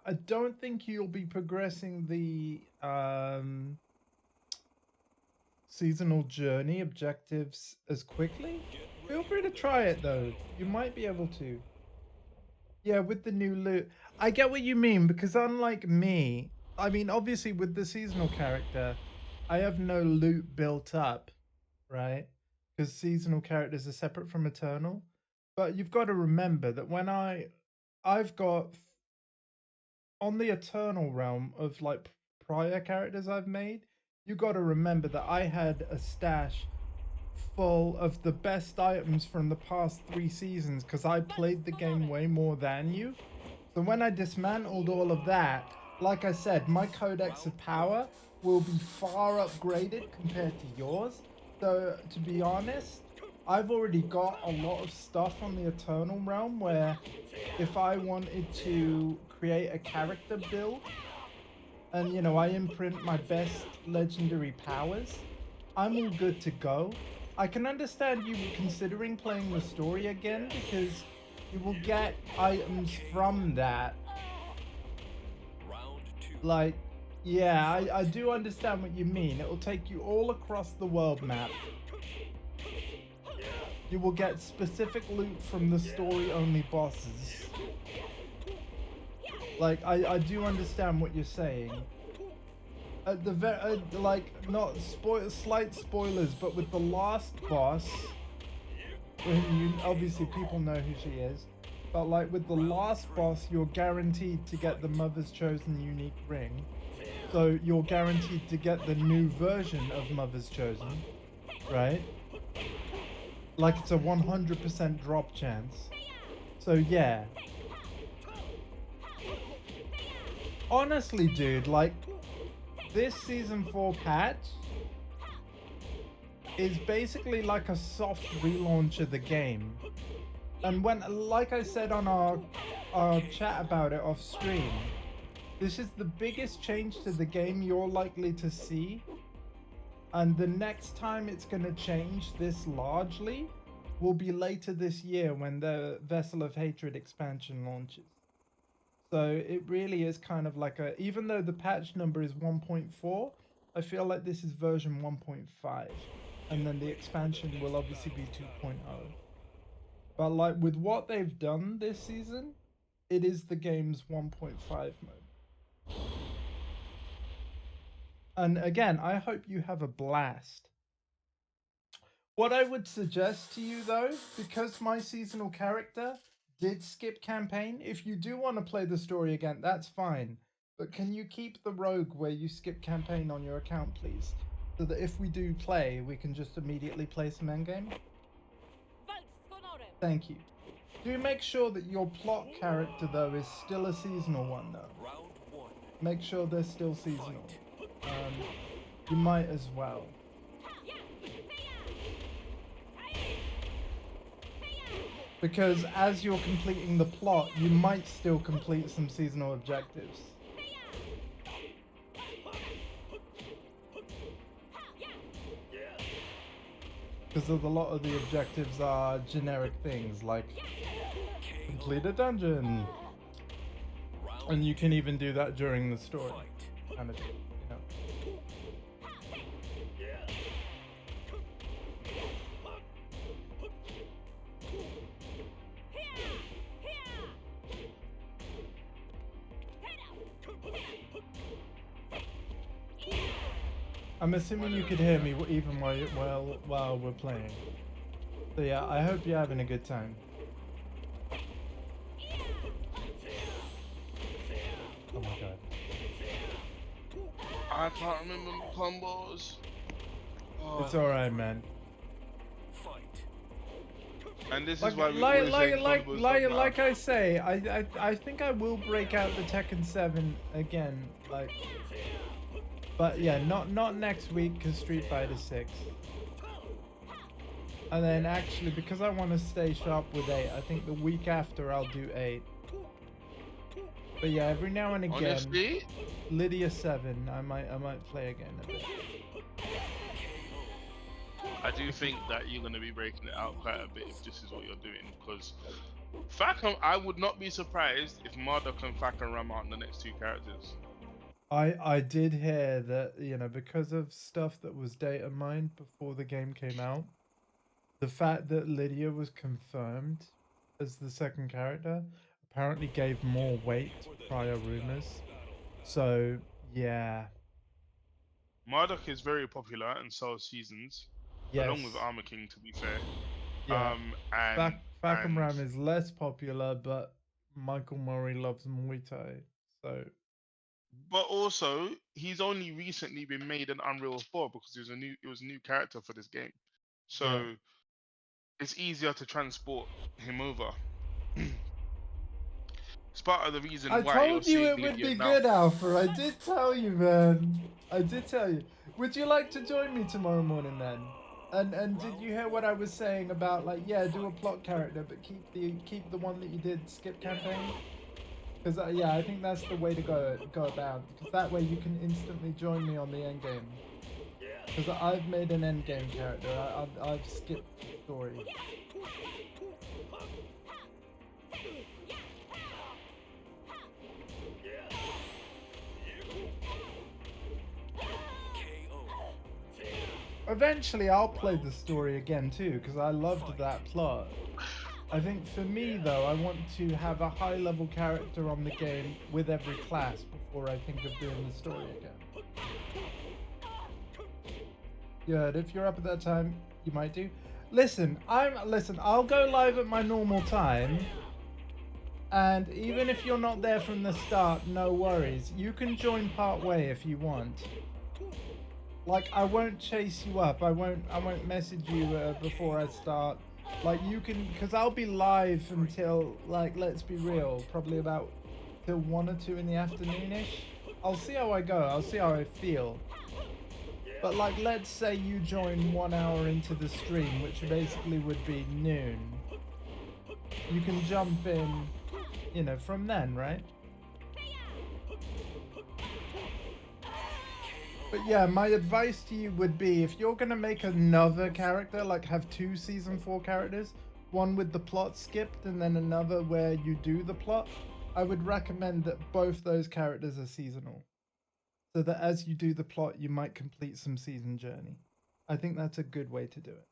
I don't think you'll be progressing the seasonal journey objectives as quickly. Feel free to try it though. You might be able to. Yeah, with the new loot. I get what you mean, because unlike me, I mean, obviously with the seasonal character, I have no loot built up, right? Because seasonal characters are separate from Eternal. But you've got to remember that when I've got on the Eternal realm of like prior characters I've made, you got to remember that I had a stash full of the best items from the past 3 seasons because I played the game way more than you. So when I dismantled all of that, like I said, my Codex of Power will be far upgraded compared to yours. So to be honest, I've already got a lot of stuff on the Eternal Realm where if I wanted to create a character build and, you know, I imprint my best legendary powers, I'm all good to go. I can understand you considering playing the story again because you will get items from that. Round 2. Like, yeah, I do understand what you mean. It will take you all across the world map. You will get specific loot from the story-only bosses. Like, I do understand what you're saying. At the like, not slight spoilers, but with the last boss, when obviously people know who she is, but like with the last boss, you're guaranteed to get the Mother's Chosen unique ring. So you're guaranteed to get the new version of Mother's Chosen, right? Like it's a 100% drop chance. So yeah. Honestly, dude, like, this Season 4 patch is basically like a soft relaunch of the game. And when, like I said on our chat about it off stream, this is the biggest change to the game you're likely to see. And the next time it's going to change this largely will be later this year when the Vessel of Hatred expansion launches. So it really is kind of like a, even though the patch number is 1.4, I feel like this is version 1.5. And then the expansion will obviously be 2.0. But like with what they've done this season, it is the game's 1.5 mode. And again, I hope you have a blast. What I would suggest to you though, because my seasonal character did skip campaign, if you do want to play the story again, that's fine. But can you keep the rogue where you skip campaign on your account, please? So that if we do play, we can just immediately play some endgame. Thank you. Do make sure that your plot character though is still a seasonal one though. Round 1. Make sure they're still seasonal. You might as well. Because as you're completing the plot, you might still complete some seasonal objectives. Because a lot of the objectives are generic things like complete a dungeon. And you can even do that during the story. Kind of, you know. I'm assuming you could hear me even while we're playing. So yeah, I hope you're having a good time. Oh my god. I can't remember my combos. Oh. It's alright, man. And this Like, is why we always say combos don't matter. like I say, I think I will break out the Tekken 7 again, like, but yeah, not next week because Street Fighter 6. And then actually, because I want to stay sharp with 8, I think the week after I'll do 8. But yeah, every now and again, Honestly? Lydia 7, I might play again a bit. I do think that you're going to be breaking it out quite a bit if this is what you're doing, because Fackham, I would not be surprised if Marduk and Fackham ram out the next 2 characters. I did hear that, you know, because of stuff that was data mined before the game came out, the fact that Lydia was confirmed as the second character apparently gave more weight to prior rumors. So, yeah. Marduk is very popular and sells seasons, Yes. along with Armor King, to be fair. Yeah. And Fackham Ram is less popular, but Michael Murray loves Muay Thai. So. But also, he's only recently been made an Unreal 4 because it was a new character for this game. So Yeah. it's easier to transport him over. It's part of the reason I why told you you're it seeing would be Lydia now. good, Alpha. I did tell you, man. I did tell you. Would you like to join me tomorrow morning, then? And did you hear what I was saying about, like, yeah, do a plot character, but keep the one that you did skip campaign? Because yeah, I think that's the way to go about. Because that way you can instantly join me on the end game. Because I've made an end game character. I've skipped the story. Eventually, I'll play the story again too, because I loved that plot. I think for me though, I want to have a high-level character on the game with every class before I think of doing the story again. Good. If you're up at that time, you might do. Listen, I'll go live at my normal time. And even if you're not there from the start, no worries. You can join part way if you want. Like, I won't chase you up. I won't message you before I start. Like, you can, because I'll be live until, like, let's be real, probably about till 1 or 2 in the afternoon-ish. I'll see how I go. I'll see how I feel. But, like, let's say you join 1 hour into the stream, which basically would be noon. You can jump in, you know, from then, right? But yeah, my advice to you would be, if you're going to make another character, like have 2 season 4 characters, one with the plot skipped and then another where you do the plot, I would recommend that both those characters are seasonal, so that as you do the plot, you might complete some season journey. I think that's a good way to do it.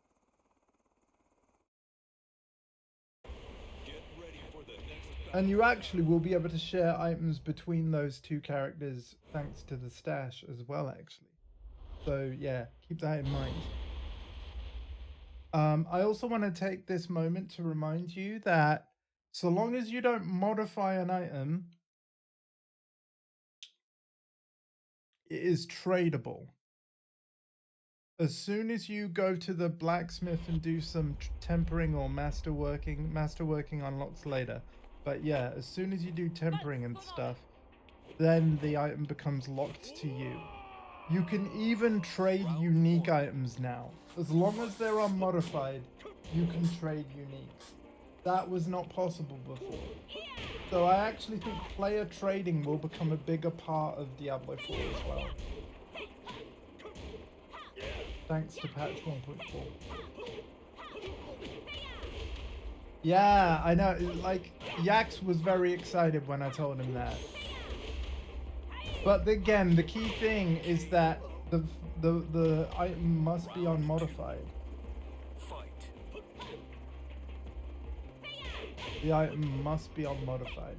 Get ready for the next And you actually will be able to share items between those two characters thanks to the stash as well, actually. So yeah, keep that in mind. I also want to take this moment to remind you that so long as you don't modify an item, it is tradable. As soon as you go to the blacksmith and do some tempering or masterworking unlocks later. But yeah, as soon as you do tempering and stuff, then the item becomes locked to you. You can even trade unique items now. As long as they're unmodified, you can trade uniques. That was not possible before. So I actually think player trading will become a bigger part of Diablo 4 as well. Thanks to patch 1.4. Yeah, I know. Like, Yax was very excited when I told him that. But again, the key thing is that the item must be unmodified. fight. The item must be unmodified.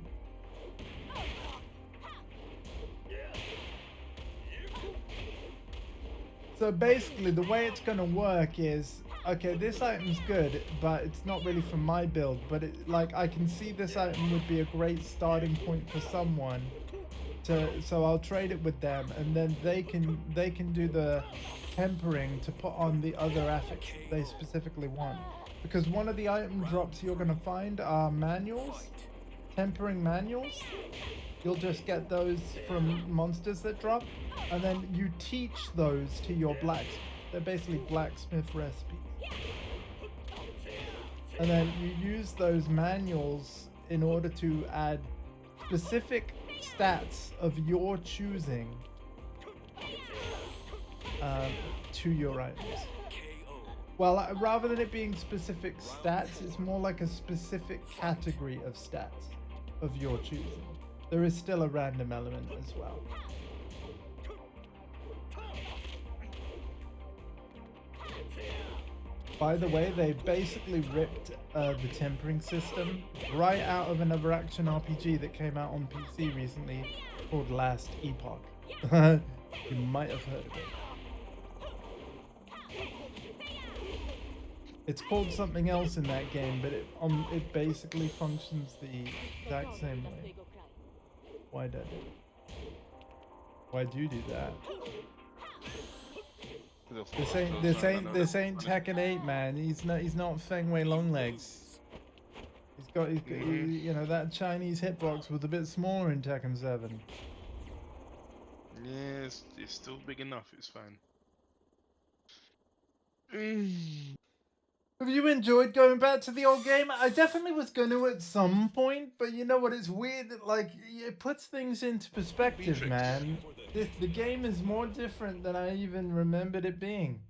So basically, the way it's going to work is, okay, this item's good, but it's not really for my build. But like, I can see this item would be a great starting point for someone. So I'll trade it with them, and then they can do the tempering to put on the other affix they specifically want. Because one of the item drops you're gonna find are manuals, tempering manuals. You'll just get those from monsters that drop, and then you teach those to your blacksmith. They're basically blacksmith recipes. And then you use those manuals in order to add specific stats of your choosing to your items. Well, rather than it being specific stats, it's more like a specific category of stats of your choosing. There is still a random element as well. By the way, they basically ripped the tempering system right out of another action RPG that came out on PC recently called Last Epoch. You might have heard of it. It's called something else in that game, but it basically functions the exact same way. Why did it? Why'd you do that? This ain't Tekken 8, man. He's not Fengwei Longlegs. He's got you know, that Chinese hitbox was a bit smaller in Tekken 7. Yeah, it's still big enough. It's fine. Have you enjoyed going back to the old game? I definitely was going to at some point, but you know what? It's weird that, like, it puts things into perspective, man. The game is more different than I even remembered it being.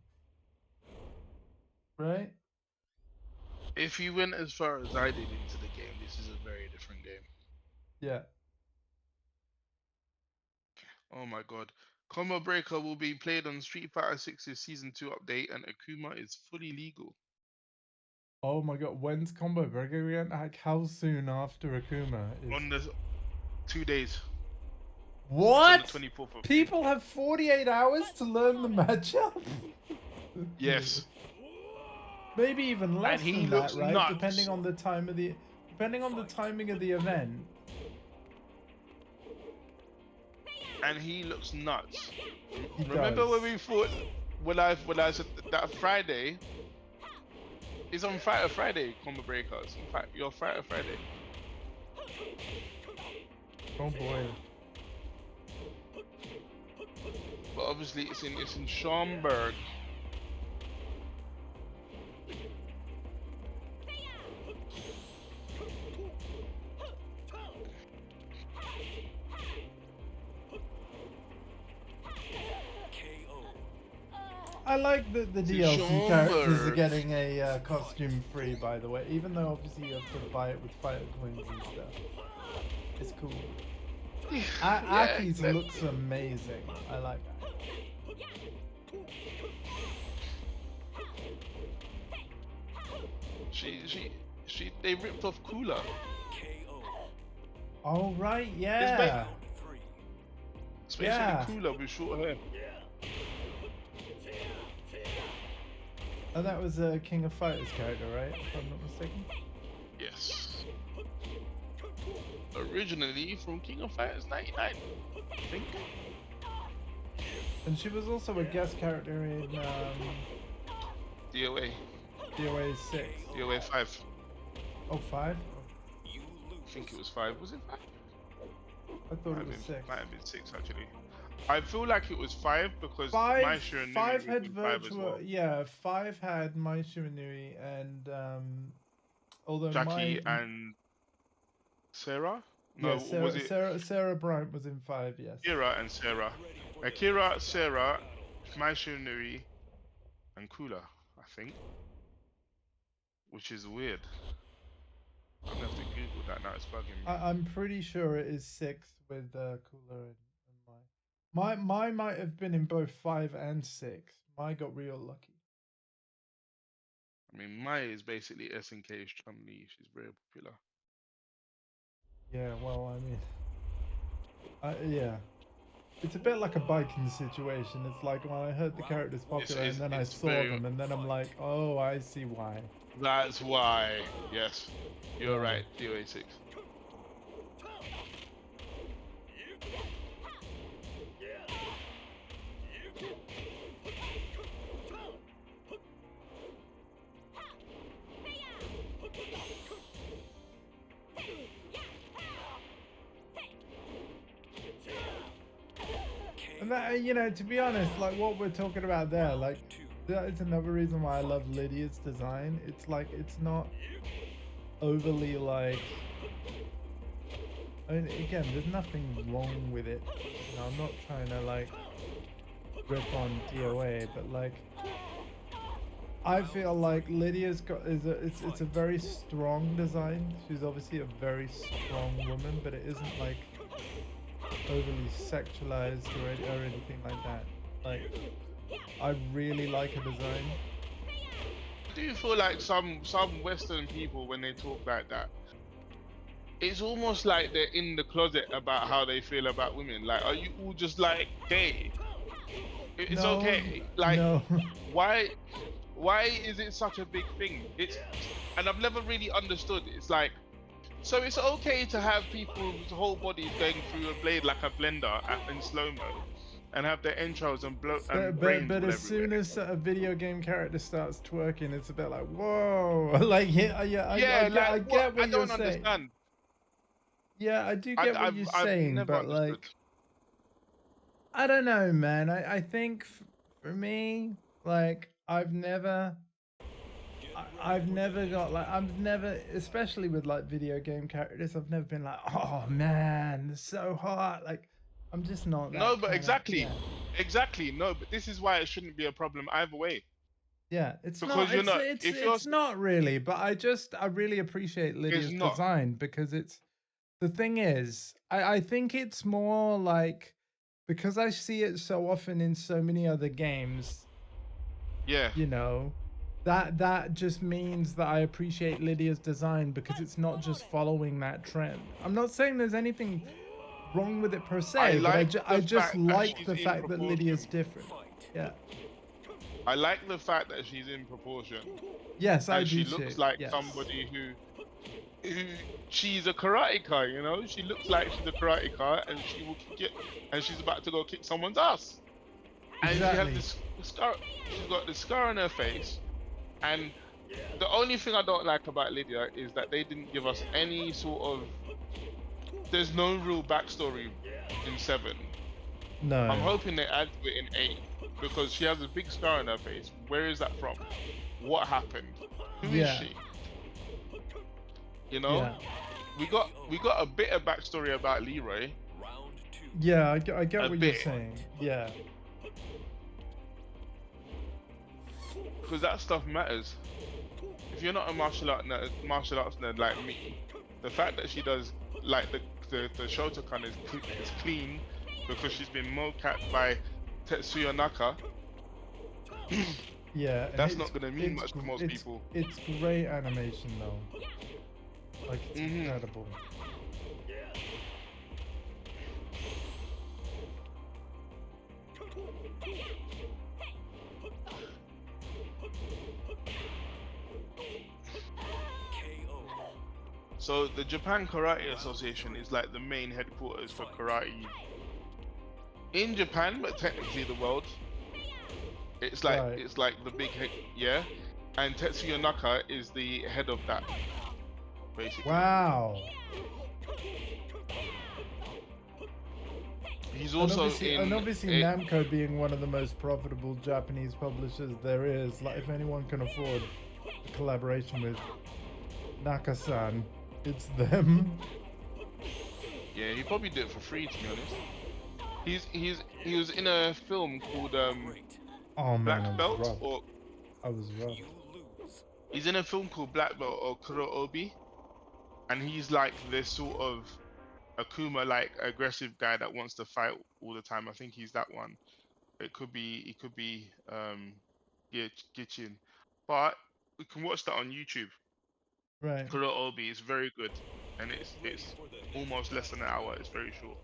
Right? If you went as far as I did into the game, this is a very different game. Yeah. Oh my god. Combo Breaker will be played on Street Fighter 6's Season 2 update, and Akuma is fully legal. Oh my god, when's Combo Breaker again? Like, how soon after Akuma is... On the 2 days. What? It's on the 24th of People have 48 hours to learn the matchup? Yes. Maybe even less And he than looks that, right? nuts. Depending on the time of the... Depending on the timing of the event. And he looks nuts. He Remember does. when we fought when I said that Friday? It's on Friday, Combo Breaker. It's on your Friday. Oh boy. But obviously it's in Schaumburg. I like that the DLC Schaumburg. characters are getting a costume free, by the way, even though obviously you have to buy it with fighter coins and stuff. It's cool. Yeah, Aki's looks amazing. I like that. They ripped off Cooler. KO. Oh right, It's yeah. Three. It's basically Yeah. Cooler with short hair. Oh, that was a King of Fighters character, right? If I'm not mistaken. Yes. Originally from King of Fighters 99, I think. And she was also a guest character in DOA. DOA 6. DOA 5. Oh, 5? You I lose. think it was 5. Was it 5? I thought it was 6. Might have been 6 actually. I feel like it was 5 because 5, my Shira Nui 5 was had in 5 as virtual, well. yeah, 5 had Mai Shiranui and although Jackie my and Sarah? No, yeah, Sarah, was it Sarah Bryant was in 5, yes. Kira and Sarah? Akira, Sarah, Mai Shiranui, and Kula, I think. Which is weird. I'm gonna have to Google that now, it's bugging me. I'm pretty sure it is 6 with Cooler and Mai. My might have been in both 5 and 6. Mai got real lucky. I mean, Mai is basically SNK's Chun-Li, she's very popular. Yeah, well, I mean, yeah. It's a bit like a biking situation. It's like when I heard the characters popular and then I it's saw very- them and then I'm like, oh, I see why. That's why, yes. You're right, DOA 6. And that, you know, to be honest, like what we're talking about there, like that is another reason why I love Lydia's design. It's like, it's not overly like, I mean, again, there's nothing wrong with it. You know, I'm not trying to like rip on DOA, but like, I feel like Lydia's got it's a very strong design. She's obviously a very strong woman, but it isn't like overly sexualized or anything like that. Like, I really like her design. Do you feel like some Western people, when they talk like that, it's almost like they're in the closet about how they feel about women? Like, are you all just like gay? It's No, okay. Like, no. why is it such a big thing? And I've never really understood. It's like, so it's okay to have people's whole bodies going through a blade like a blender in slow-mo and have their entrails and brains But all as soon everywhere. as a video game character starts twerking, it's a bit like, whoa. Like, I get what I don't you're saying. understand. Yeah, I do get what you're I've saying, never but understood. like, I don't know, man. I think for me, like, I've never got like, I've never, especially with like video game characters, I've never been like, oh man, they're so hot. Like, I'm just not that No, but kinda- exactly, yeah. exactly. No, but this is why it shouldn't be a problem either way. Yeah, it's Because not. you're It's not- it's if you're- it's not really. But I really appreciate Lydia's not. design because it's the thing is I think it's more like because I see it so often in so many other games. Yeah. You know, that just means that I appreciate Lydia's design because it's not just following that trend. I'm not saying there's anything wrong with it per se, I but like I the just fact that like she's the in fact that Lydia's proportion. different. Yeah. I like the fact that she's in proportion. Yes, I And do she looks too. like Yes. somebody who she's a karateka, you know? She looks like she's a karateka and she will kick it and she's about to go kick someone's ass. And Exactly. she has this scar, she's got this scar on her face, and the only thing I don't like about Lydia is that they didn't give us any sort of, there's no real backstory in 7. No. I'm hoping they add to it in 8 because she has a big scar on her face. Where is that from? What happened? Who is Yeah. she? You know, Yeah. we got a bit of backstory about Leroy. Round 2. Yeah, I get A what bit. you're saying. Yeah. Because that stuff matters. If you're not a martial arts nerd like me, the fact that she does like the the Shotokan is clean because she's been mocapped by Tetsuya Naka. Yeah, and That's not gonna mean it's much to gr- most people. It's great animation though. Like it's incredible. So the Japan Karate Association is like the main headquarters for karate in Japan, but technically the world. It's like Right. it's like the big head, yeah. And Tetsuya Naka is the head of that, basically. Wow. He's also and obviously Namco being one of the most profitable Japanese publishers there is. Like if anyone can afford a collaboration with Naka-san, it's them. Yeah, he probably did it for free, to be honest. He was in a film called Oh man, Black Belt, I was rough. he's in a film called Black Belt or Kuro Obi, and he's like this sort of Akuma like aggressive guy that wants to fight all the time. I think he's that one. It could be Gichin, but we can watch that on YouTube. Right. Kuro Obi is very good, and it's almost less than an hour. It's very short.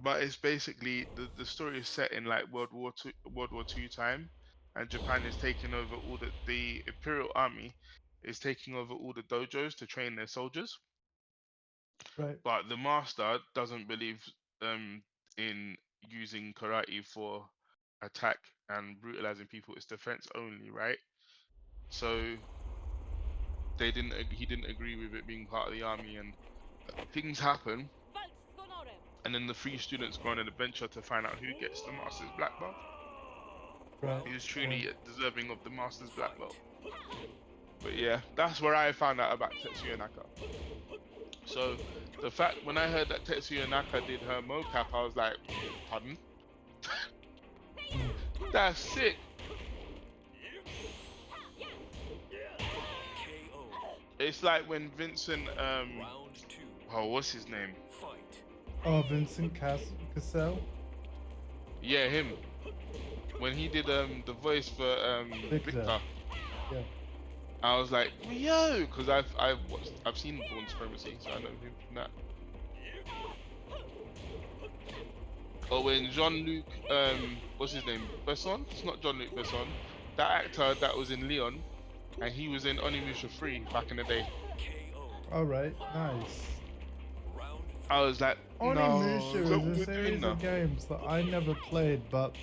But it's basically the story is set in like World War II time, and Japan is taking over all the Imperial Army is taking over all the dojos to train their soldiers. Right. But the master doesn't believe in using karate for attack and brutalizing people. It's defense only, right? So he didn't agree with it being part of the army, and things happen. And then the three students go on an adventure to find out who gets the master's black belt. Right. He is truly deserving of the master's black belt. But yeah, that's where I found out about Tetsuya Naka. So the fact when I heard that Tetsuya Naka did her mocap, I was like, pardon? That's sick. It's like when Vincent oh, what's his name? Oh, Vincent Cassell? Yeah, him. When he did the voice for Victor. Yeah. I was like, yo, because I've seen Born Supremacy, so I know him from that. Or when Jean-Luc what's his name? Besson? It's not Jean-Luc Besson. That actor that was in Leon, and he was in Onimusha 3 back in the day. Alright, nice. I was like, Onimusha no, is a series of games that I never played, but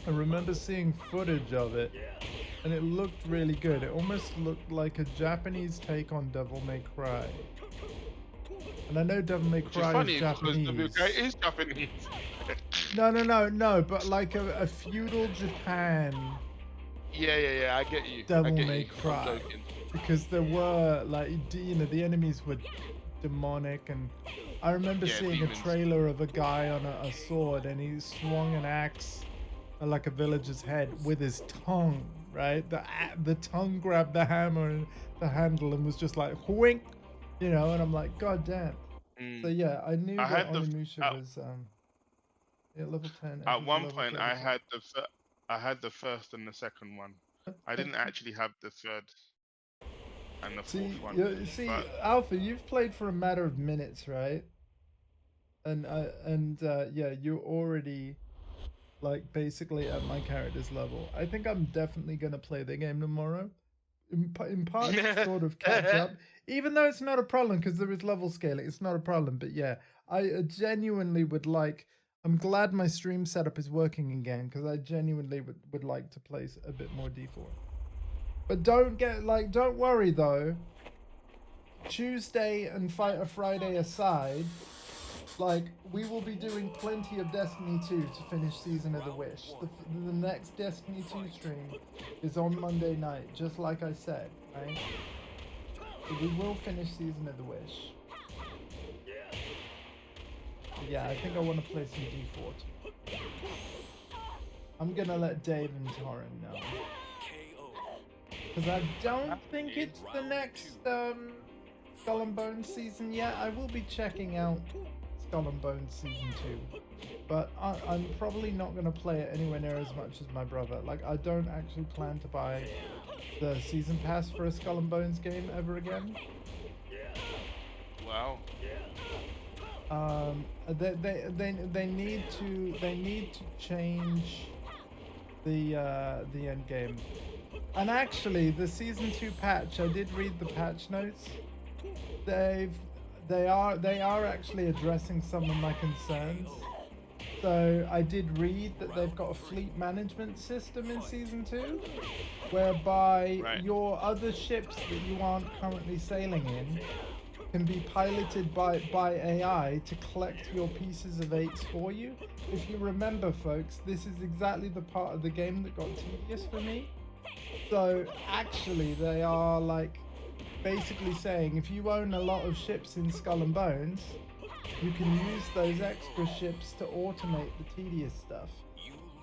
I remember seeing footage of it, and it looked really good. It almost looked like a Japanese take on Devil May Cry. And I know Devil May Cry is Japanese. Because the guy is Japanese. No, but like a feudal Japan. Yeah, I get you. Devil May Cry. Because there were, like, the enemies were demonic, and I remember seeing demons. a trailer of a guy on a sword, and he swung an axe at like a villager's head with his tongue, right? The tongue grabbed the hammer and the handle and was just like whink, and I'm like, god damn. So yeah, I knew that Onimusha was level 10. At one point I had the first and the second one. I didn't actually have the third and the fourth one. See, Alpha, you've played for a matter of minutes, right? And yeah, you're already like basically at my character's level. I think I'm definitely gonna play the game tomorrow. In part to sort of catch up, even though it's not a problem because there is level scaling. It's not a problem, but yeah, I genuinely would like. I'm glad my stream setup is working again because I genuinely would like to play a bit more D4. But don't worry though. Tuesday and Friday aside, like, we will be doing plenty of Destiny 2 to finish Season of the Wish. The next Destiny 2 stream is on Monday night, just like I said, right? So we will finish Season of the Wish. But yeah, I think I want to play some D4 too. I'm gonna let Dave and Torrin know. Because I don't think it's the next Skull and Bones season yet. I will be checking out Skull and Bones season 2, but I'm probably not going to play it anywhere near as much as my brother. Like, I don't actually plan to buy the season pass for a Skull and Bones game ever again. Wow. They need to change the end game. And actually, the season 2 patch, I did read the patch notes. They are actually addressing some of my concerns. So I did read that they've got a fleet management system in season 2, whereby your other ships that you aren't currently sailing in can be piloted by AI to collect your pieces of 8s for you. If you remember, folks, this is exactly the part of the game that got tedious for me. So actually, they are like basically saying if you own a lot of ships in Skull and Bones, you can use those extra ships to automate the tedious stuff.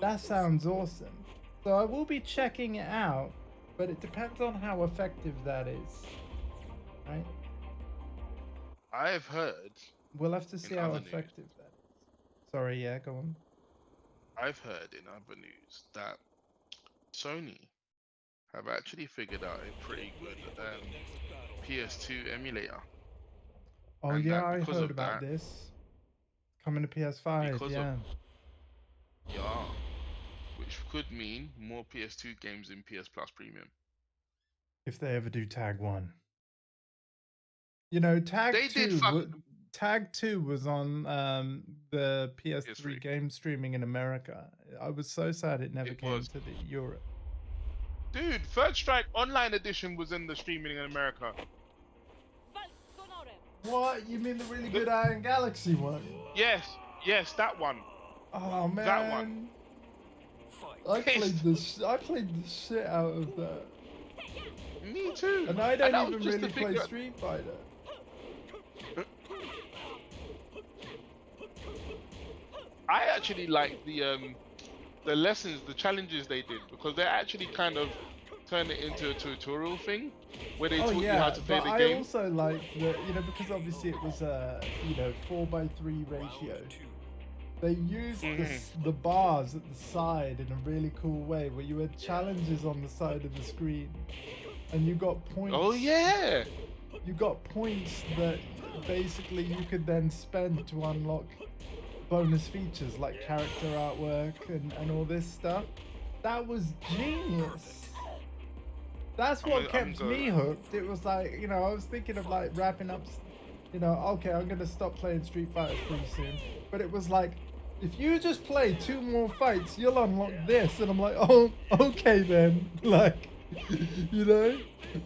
That sounds awesome. So I will be checking it out, but it depends on how effective that is, right? I've heard. We'll have to see how other news. effective that is. Sorry, yeah, go on. I've heard in other news that Sony have actually figured out a pretty good PS2 emulator. Oh And yeah, that I because heard of about that- this. Coming to PS5, because yeah. Yeah, which could mean more PS2 games in PS Plus Premium. If they ever do Tag 1. You know, Tag They 2 did fuck- Tag 2 was on the PS3 PS3. game streaming in America. I was so sad it never It came was. to the Europe. Dude, Third Strike Online Edition was in the streaming in America. Walcz z honorem! What? You mean the really good Iron Galaxy one? Yes, that one. Oh man. That one. I played the shit out of that. Me too. And I that don't was even just really to play figure out- Street Fighter. I actually like the lessons, the challenges they did, because they actually kind of turned it into a tutorial thing where they taught you how to play but the I game. also like the, you know, because obviously it was a, 4:3 ratio. They used the bars at the side in a really cool way, where you had challenges on the side of the screen, and you got points. Oh yeah. You got points that basically you could then spend to unlock bonus features like character artwork and all this stuff. That was genius. That's what kept me hooked. It was like, I was thinking of like wrapping up, okay, I'm gonna stop playing Street Fighter 3 soon. But it was like, if you just play 2 more fights, you'll unlock this. And I'm like, oh, okay then. Like,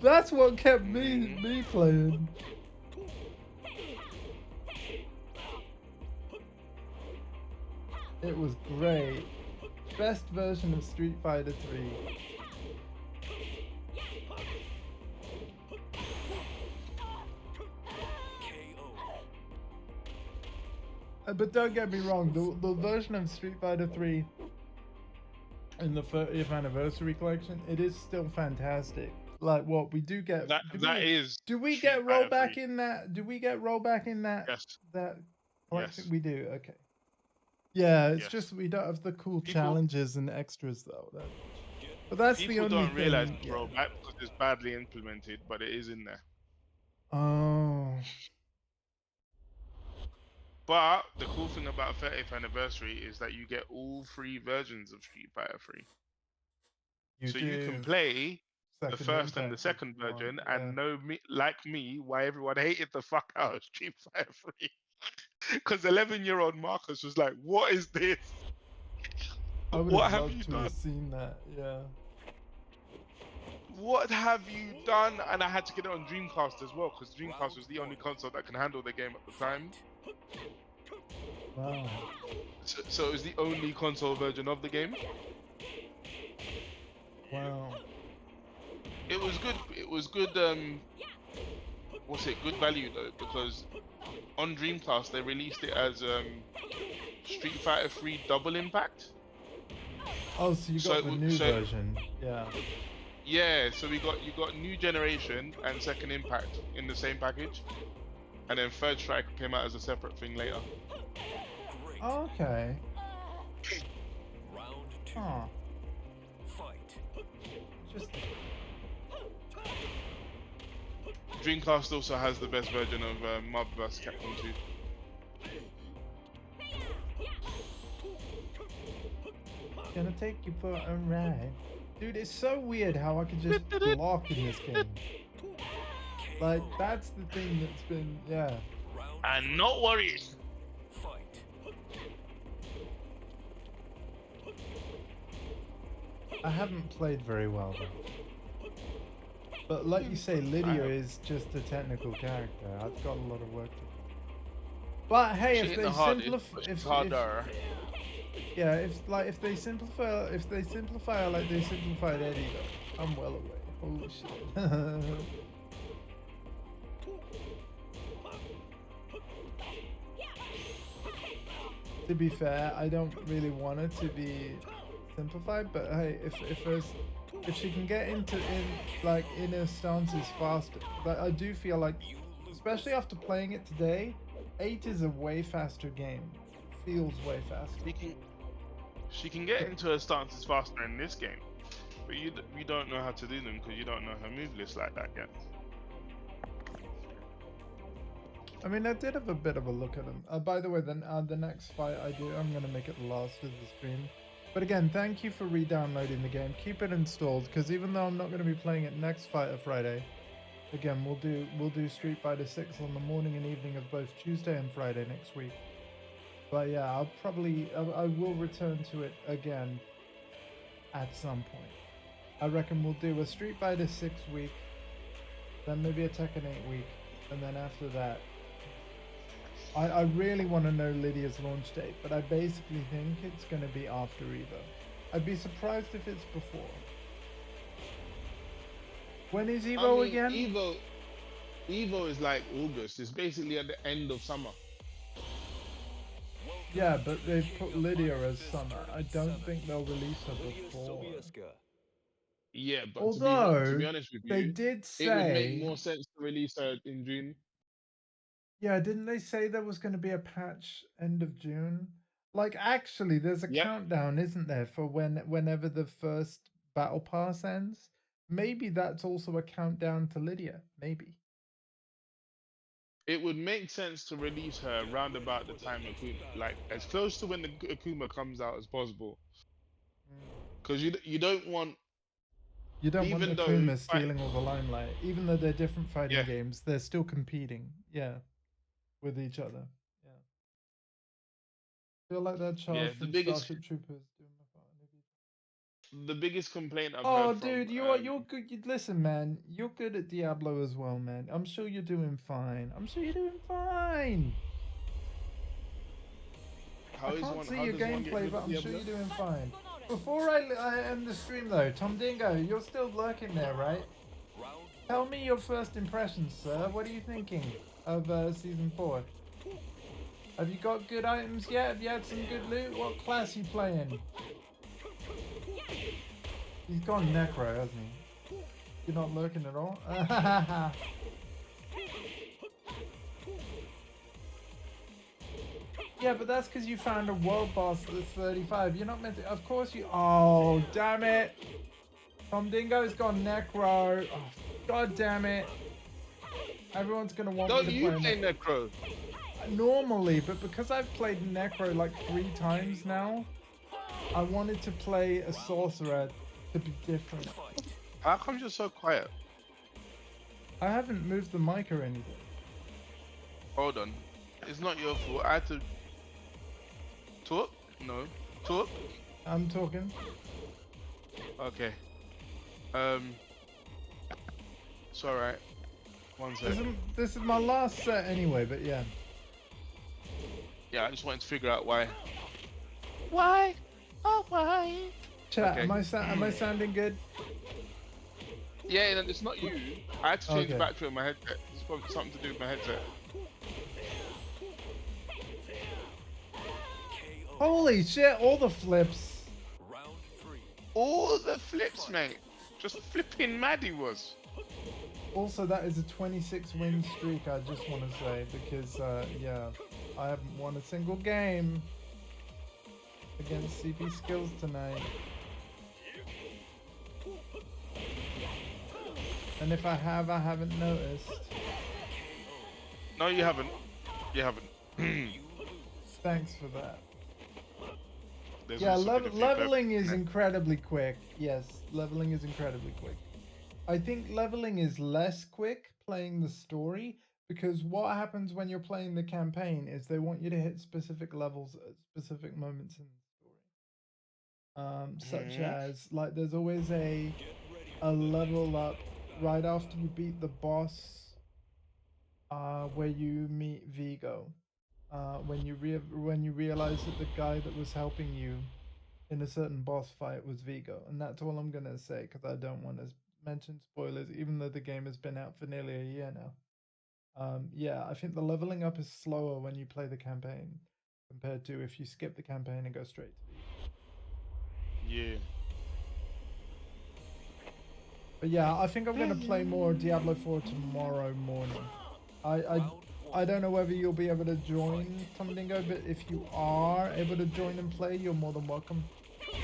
that's what kept me playing. It was great. Best version of Street Fighter 3. But don't get me wrong, the version of Street Fighter 3 in the 30th anniversary collection, it is still fantastic. Like what we do get do we get rollback in that? Do we get rollback in that? Yes. That collection? Yes. We do. Okay. Yeah, it's Yes. just we don't have the cool People- challenges and extras though. But that's the People only don't thing. realize it's rollback because it's badly implemented, but it is in there. Oh. But the cool thing about 30th anniversary is that you get all 3 versions of Street Fighter 3. So you can play the first and the second version and know me, like me, why everyone hated the fuck out of Street Fighter 3. Because 11-year-old Marcus was like, what is this? I would What have have you loved to done? have seen that, yeah. What have you done? And I had to get it on Dreamcast as well, because Dreamcast was the only console that can handle the game at the time. Wow. So it was the only console version of the game. Wow. It was good. It was good. Good value though, because on Dreamcast they released it as Street Fighter 3 Double Impact. Oh, so you got the new version. Yeah. Yeah, so you got New Generation and Second Impact in the same package, and then Third Strike came out as a separate thing later. Great. Okay. Round 2. Huh. Fight. Just Dreamcast also has the best version of Marvel vs. Capcom 2. gonna take you for a ride. Dude, it's so weird how I could just block in this game. Like, that's the thing that's been, yeah. Round And no worries. fight. I haven't played very well though. But like you say, Lydia is just a technical character. I've got a lot of work to do. But hey, She if ain't they the hardest, simplify, but she's harder. yeah, if they simplify her like they simplified Eddie, though, I'm well away. Holy shit. To be fair, I don't really want it to be simplified, but hey, if she can get into inner stances faster, but I do feel like, especially after playing it today, 8 is a way faster game. Feels way faster. She can get into her stances faster in this game, but you don't know how to do them because you don't know her move list like that yet. I mean, I did have a bit of a look at them. By the way, then the next fight I'm gonna make it the last of the stream. But again, thank you for re-downloading the game. Keep it installed, because even though I'm not going to be playing it next Fighter Friday, again, we'll do Street Fighter 6 on the morning and evening of both Tuesday and Friday next week. But yeah, I will return to it again at some point. I reckon we'll do a Street Fighter 6 week, then maybe a Tekken 8 week, and then after that, I really want to know Lydia's launch date, but I basically think it's going to be after Evo. I'd be surprised if it's before. When is Evo again? Evo is like August. It's basically at the end of summer. Yeah, but they've put Lydia as summer. I don't think they'll release her before. Yeah, but Although, to be honest with they you, did it would make say... more sense to release her in June. Yeah, didn't they say there was going to be a patch end of June? Like, actually, there's a Yep. countdown, isn't there, for whenever the first battle pass ends? Maybe that's also a countdown to Lydia. Maybe. It would make sense to release her around about the time Akuma, like as close to when the Akuma comes out as possible. Because you don't want, You don't want even though Akuma stealing all the limelight. Even though they're different fighting Yeah. games, they're still competing. Yeah. With each other. Yeah. Feel like that charge Yeah, the from biggest- Starship Troopers doing my part. the biggest complaint I've Oh, heard from dude, you're good. Listen, man, you're good at Diablo as well, man. I'm sure you're doing fine. I'm sure you're doing fine. how I is can't one, see how your does one get gameplay, good but at I'm sure Diablo? you're doing fine. Before I end the stream, though, Tom Dingo, you're still lurking there, right? Tell me your first impressions, sir. What are you thinking of Season 4? Have you got good items yet? Have you had some good loot? What class you playing? He's gone Necro, hasn't he? You're not lurking at all? Yeah, but that's because you found a world boss that's 35. You're not meant to... Of course you... Oh, damn it! Tom Dingo's gone Necro. Oh, God damn it. Everyone's going to want Don't me to you play play Necro? Normally, but because I've played Necro like 3 times now, I wanted to play a sorcerer to be different. How come you're so quiet? I haven't moved the mic or anything. Hold on. It's not your fault. I had to talk? No. Talk? I'm talking. Okay. It's alright. One This second. is, this is my last set anyway, but yeah. Yeah, I just wanted to figure out why. Why? Oh, why? Chat, Okay. am I sounding good? Yeah, no, it's not you. I had to change the Okay. battery on my headset. It's probably something to do with my headset. Holy shit, all the flips. Round 3. All the flips, mate. Just flipping mad he was. Also, that is a 26 win streak, I just want to say, because, yeah, I haven't won a single game against CP Skills tonight. And if I have, I haven't noticed. No, you haven't. You haven't. Thanks for that. There's Yeah, also been a few leveling purple- is incredibly quick. Yes, leveling is incredibly quick. I think leveling is less quick playing the story, because what happens when you're playing the campaign is they want you to hit specific levels at specific moments in the story. Such as, like, there's always a level up right after you beat the boss, where you meet Vigo. When you realize that the guy that was helping you in a certain boss fight was Vigo, and that's all I'm gonna say because I don't want to mention spoilers, even though the game has been out for nearly a year now. Yeah, I think the leveling up is slower when you play the campaign compared to if you skip the campaign and go straight to the. Yeah. But yeah, I think I'm gonna play more Diablo 4 tomorrow morning. I don't know whether you'll be able to join Tumdingo, but if you are able to join and play, you're more than welcome.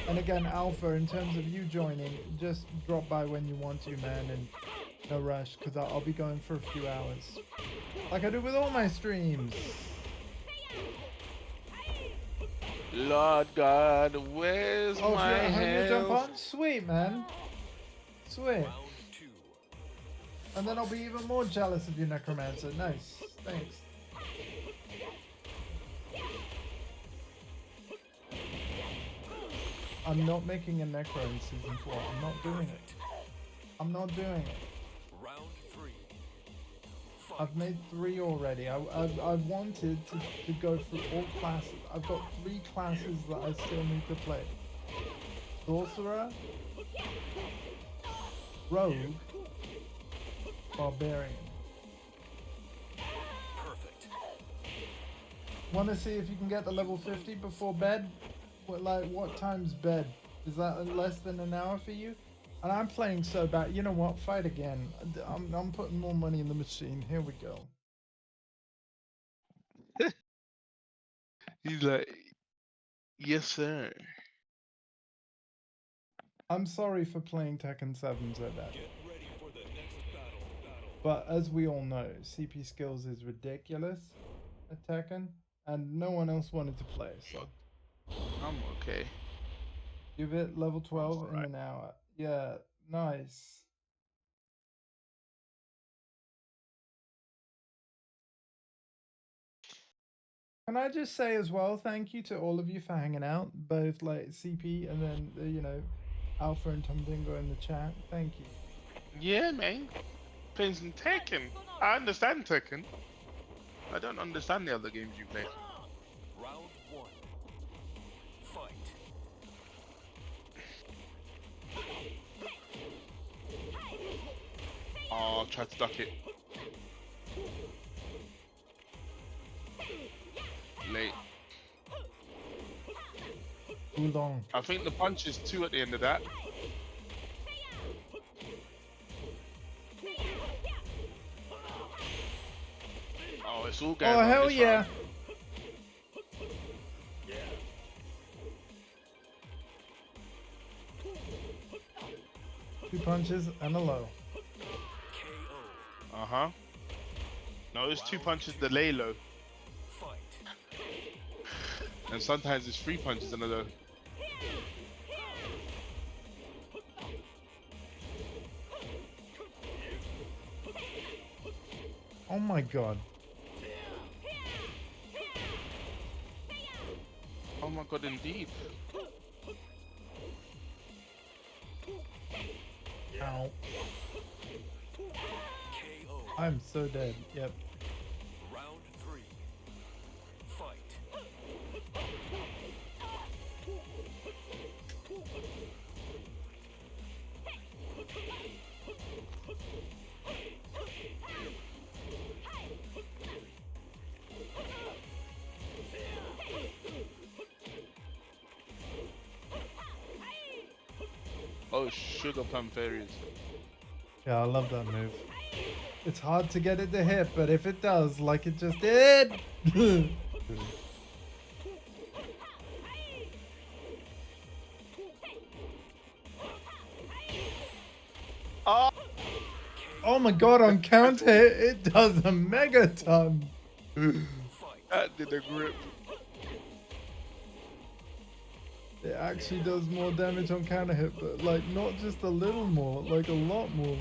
And again, Alpha, in terms of you joining, just drop by when you want to, man, and no rush, because I'll be going for a few hours. Like I do with all my streams. Lord God, where's Oh, if my you're at home, you'll jump health? on? Sweet, man. Sweet. And then I'll be even more jealous of you, Necromancer. Nice. Thanks. I'm not making a Necro in Season 4. I'm not doing it. I'm not doing it. Round 3. I've made 3 already. I wanted to go through all classes. I've got 3 classes that I still need to play. Sorcerer, Rogue, Barbarian. Perfect. Want to see if you can get the level 50 before bed? What time's bed? Is that less than an hour for you? And I'm playing so bad. You know what? Fight again. I'm putting more money in the machine. Here we go. He's like, yes, sir. I'm sorry for playing Tekken 7 so bad. Get ready for the next battle. But as we all know, CP Skills is ridiculous at Tekken, and no one else wanted to play, so I'm okay. give it level 12 in alright. an hour. Yeah, nice. Can I just say as well, thank you to all of you for hanging out, both like CP and then, you know, Alpha and Tumdingo in the chat. Thank you. Yeah, man. Playing some Tekken. I understand Tekken. I don't understand the other games you play. Round 1. Fight. Oh, try to duck it. Late. Too long. I think the punch is 2 at the end of that. Oh, it's all going Oh, on hell this yeah. round. 2 punches and a low. KO. Uh-huh. No, it's 2 punches, the lay low. Fight. And sometimes it's 3 punches and a low. Oh my god. Oh my god, indeed. Ow. KO. I'm so dead. Yep. Round 3. Fight. Oh, sugar plum fairies. Yeah, I love that move. It's hard to get it to hit, but if it does, like it just did. Oh, Oh my god, on counter hit, it does a megaton. that did a grip. It actually does more damage on counter hit, but like not just a little more, like a lot more.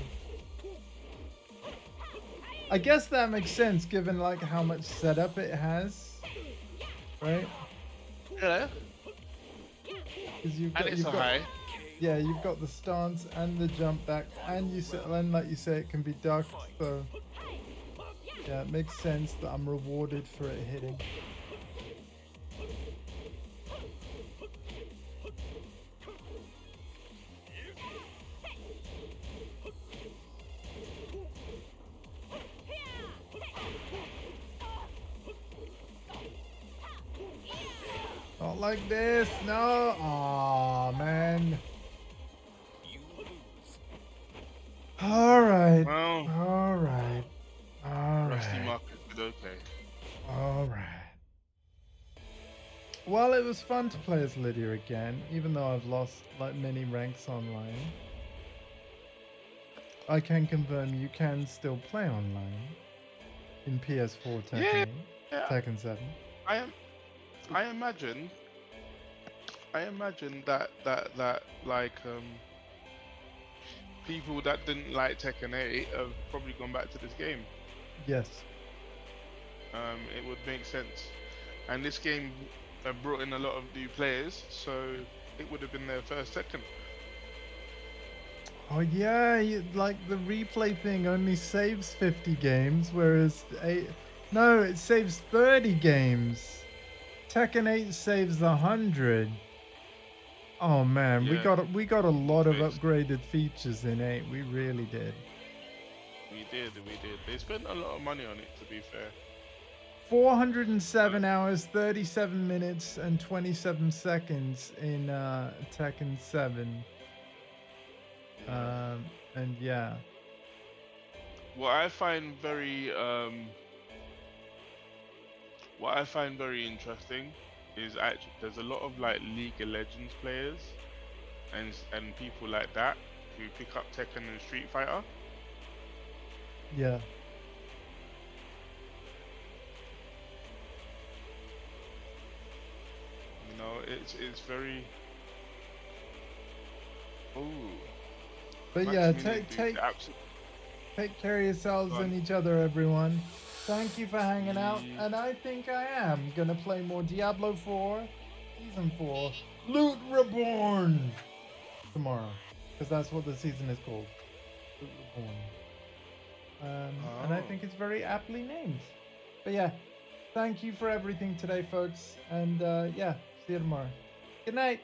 I guess that makes sense given like how much setup it has, right? Yeah. 'Cause And it's a high. yeah, you've got the stance and the jump back, and and like you say, it can be ducked. So yeah, it makes sense that I'm rewarded for it hitting. Not like this, no. Aw, man. All right. Well, All right. All Rusty right. Marcus did okay. All right. Well, it was fun to play as Lydia again, even though I've lost like many ranks online. I can confirm you can still play online in PS4 Tekken Yeah, 8, yeah. Tekken 7. I imagine that like people that didn't like Tekken 8 have probably gone back to this game. Yes. It would make sense. And this game brought in a lot of new players, so it would have been their first Tekken. Oh yeah, like the replay thing only saves 50 games, whereas it saves 30 games. Tekken 8 saves 100. Oh man, Yeah. we got a lot of Fixed. upgraded features in 8. We really did. We did. They spent a lot of money on it, to be fair. 407 hours, 37 minutes, and 27 seconds in Tekken 7. And yeah. What I find very interesting is actually there's a lot of like League of Legends players and people like that who pick up Tekken and Street Fighter. Yeah. You know, it's very. Ooh. But yeah, take care of yourselves and each other, everyone. Thank you for hanging out, and I think I am gonna play more Diablo 4 Season 4 Loot Reborn tomorrow, because that's what the season is called, Loot Reborn. And I think it's very aptly named. But yeah, thank you for everything today, folks, and yeah, see you tomorrow. Good night.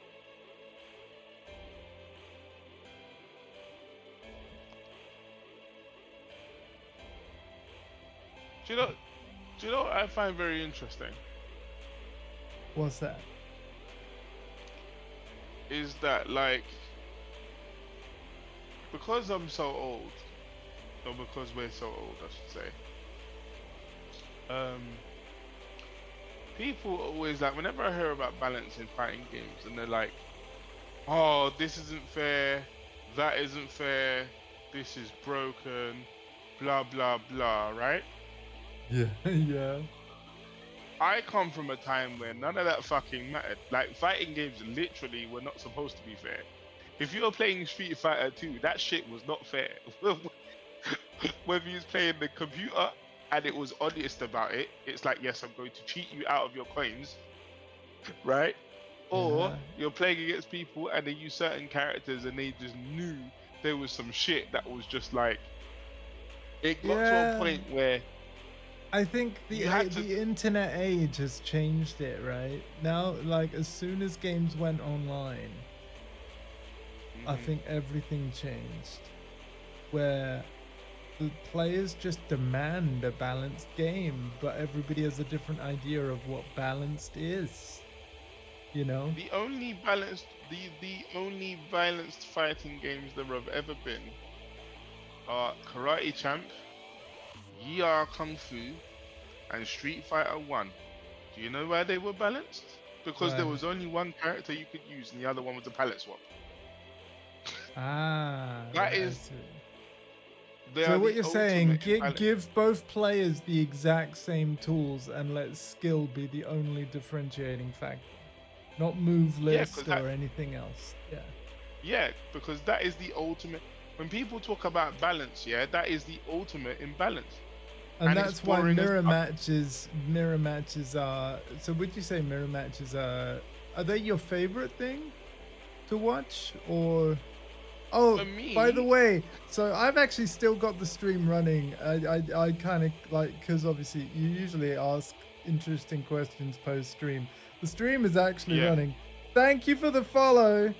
Do you know what I find very interesting? What's that? Is that like because I'm so old, or because we're so old, I should say. People always like whenever I hear about balance in fighting games, and they're like, "Oh, this isn't fair. That isn't fair. This is broken. Blah blah blah." Right? Yeah, yeah. I come from a time where none of that fucking mattered. Like fighting games literally were not supposed to be fair. If you were playing Street Fighter 2, that shit was not fair. Whether you was playing the computer and it was honest about it, it's like, yes, I'm going to cheat you out of your coins, right? Or you're playing against people and they use certain characters and they just knew there was some shit that was just like, it got to a point where I think the internet age has changed it, right? Now, like, as soon as games went online, I think everything changed. Where the players just demand a balanced game, but everybody has a different idea of what balanced is. You know? The only balanced fighting games there have ever been are Karate Champ, Yi Kung Fu, and Street Fighter 1. Do you know why they were balanced? Because there Why? was only one character you could use, and the other one was a palette swap. Ah, That right, I is, see. they So are what the you're saying, ultimate in balance. give both players the exact same tools and let skill be the only differentiating factor, not move Yeah, list because or anything else. Yeah. that is the ultimate. When people talk about balance, yeah, that is the ultimate in balance, And and it's that's why boring as fuck. mirror matches are, so would you say mirror matches are they your favorite thing to watch, or oh, For by the me, way, so I've actually still got the stream running. I kind of like, because obviously you usually ask interesting questions post stream. The stream is actually yeah. running. Thank you for the follow.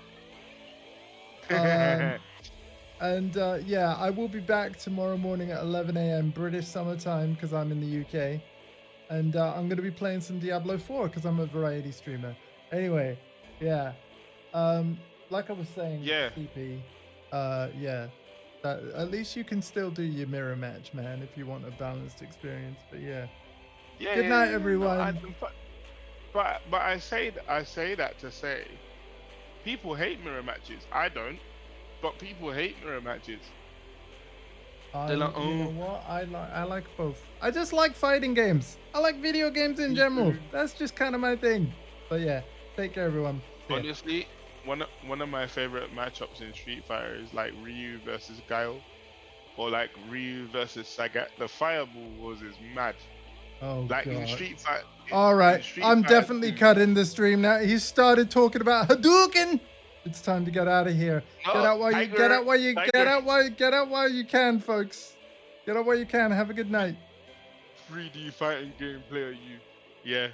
And yeah, I will be back tomorrow morning at 11 a.m. British summer time because I'm in the UK. And I'm going to be playing some Diablo 4 because I'm a variety streamer. Anyway, yeah. Like I was saying, Yeah. CP, yeah. At least you can still do your mirror match, man, if you want a balanced experience. But yeah. Yeah, Good yeah, night, yeah, everyone. No, but I say that to say, people hate mirror matches. I don't, but people hate mirror matches. They're like, You know oh, what? I like both. I just like fighting games. I like video games in me general. too. That's just kind of my thing. But yeah, take care, everyone. See ya. Honestly, one of my favorite matchups in Street Fighter is like Ryu versus Guile, or like Ryu versus Sagat. The Fireball was is mad. Oh Like in god. Street Fighter. All right, In Street I'm Fighter definitely 2. cutting the stream now. He started talking about Hadouken. It's time to get out of here. Get No, out while you Tiger, Tiger, get out while you can, folks. Get out while you can. Have a good night. 3D fighting game player, you. Yeah.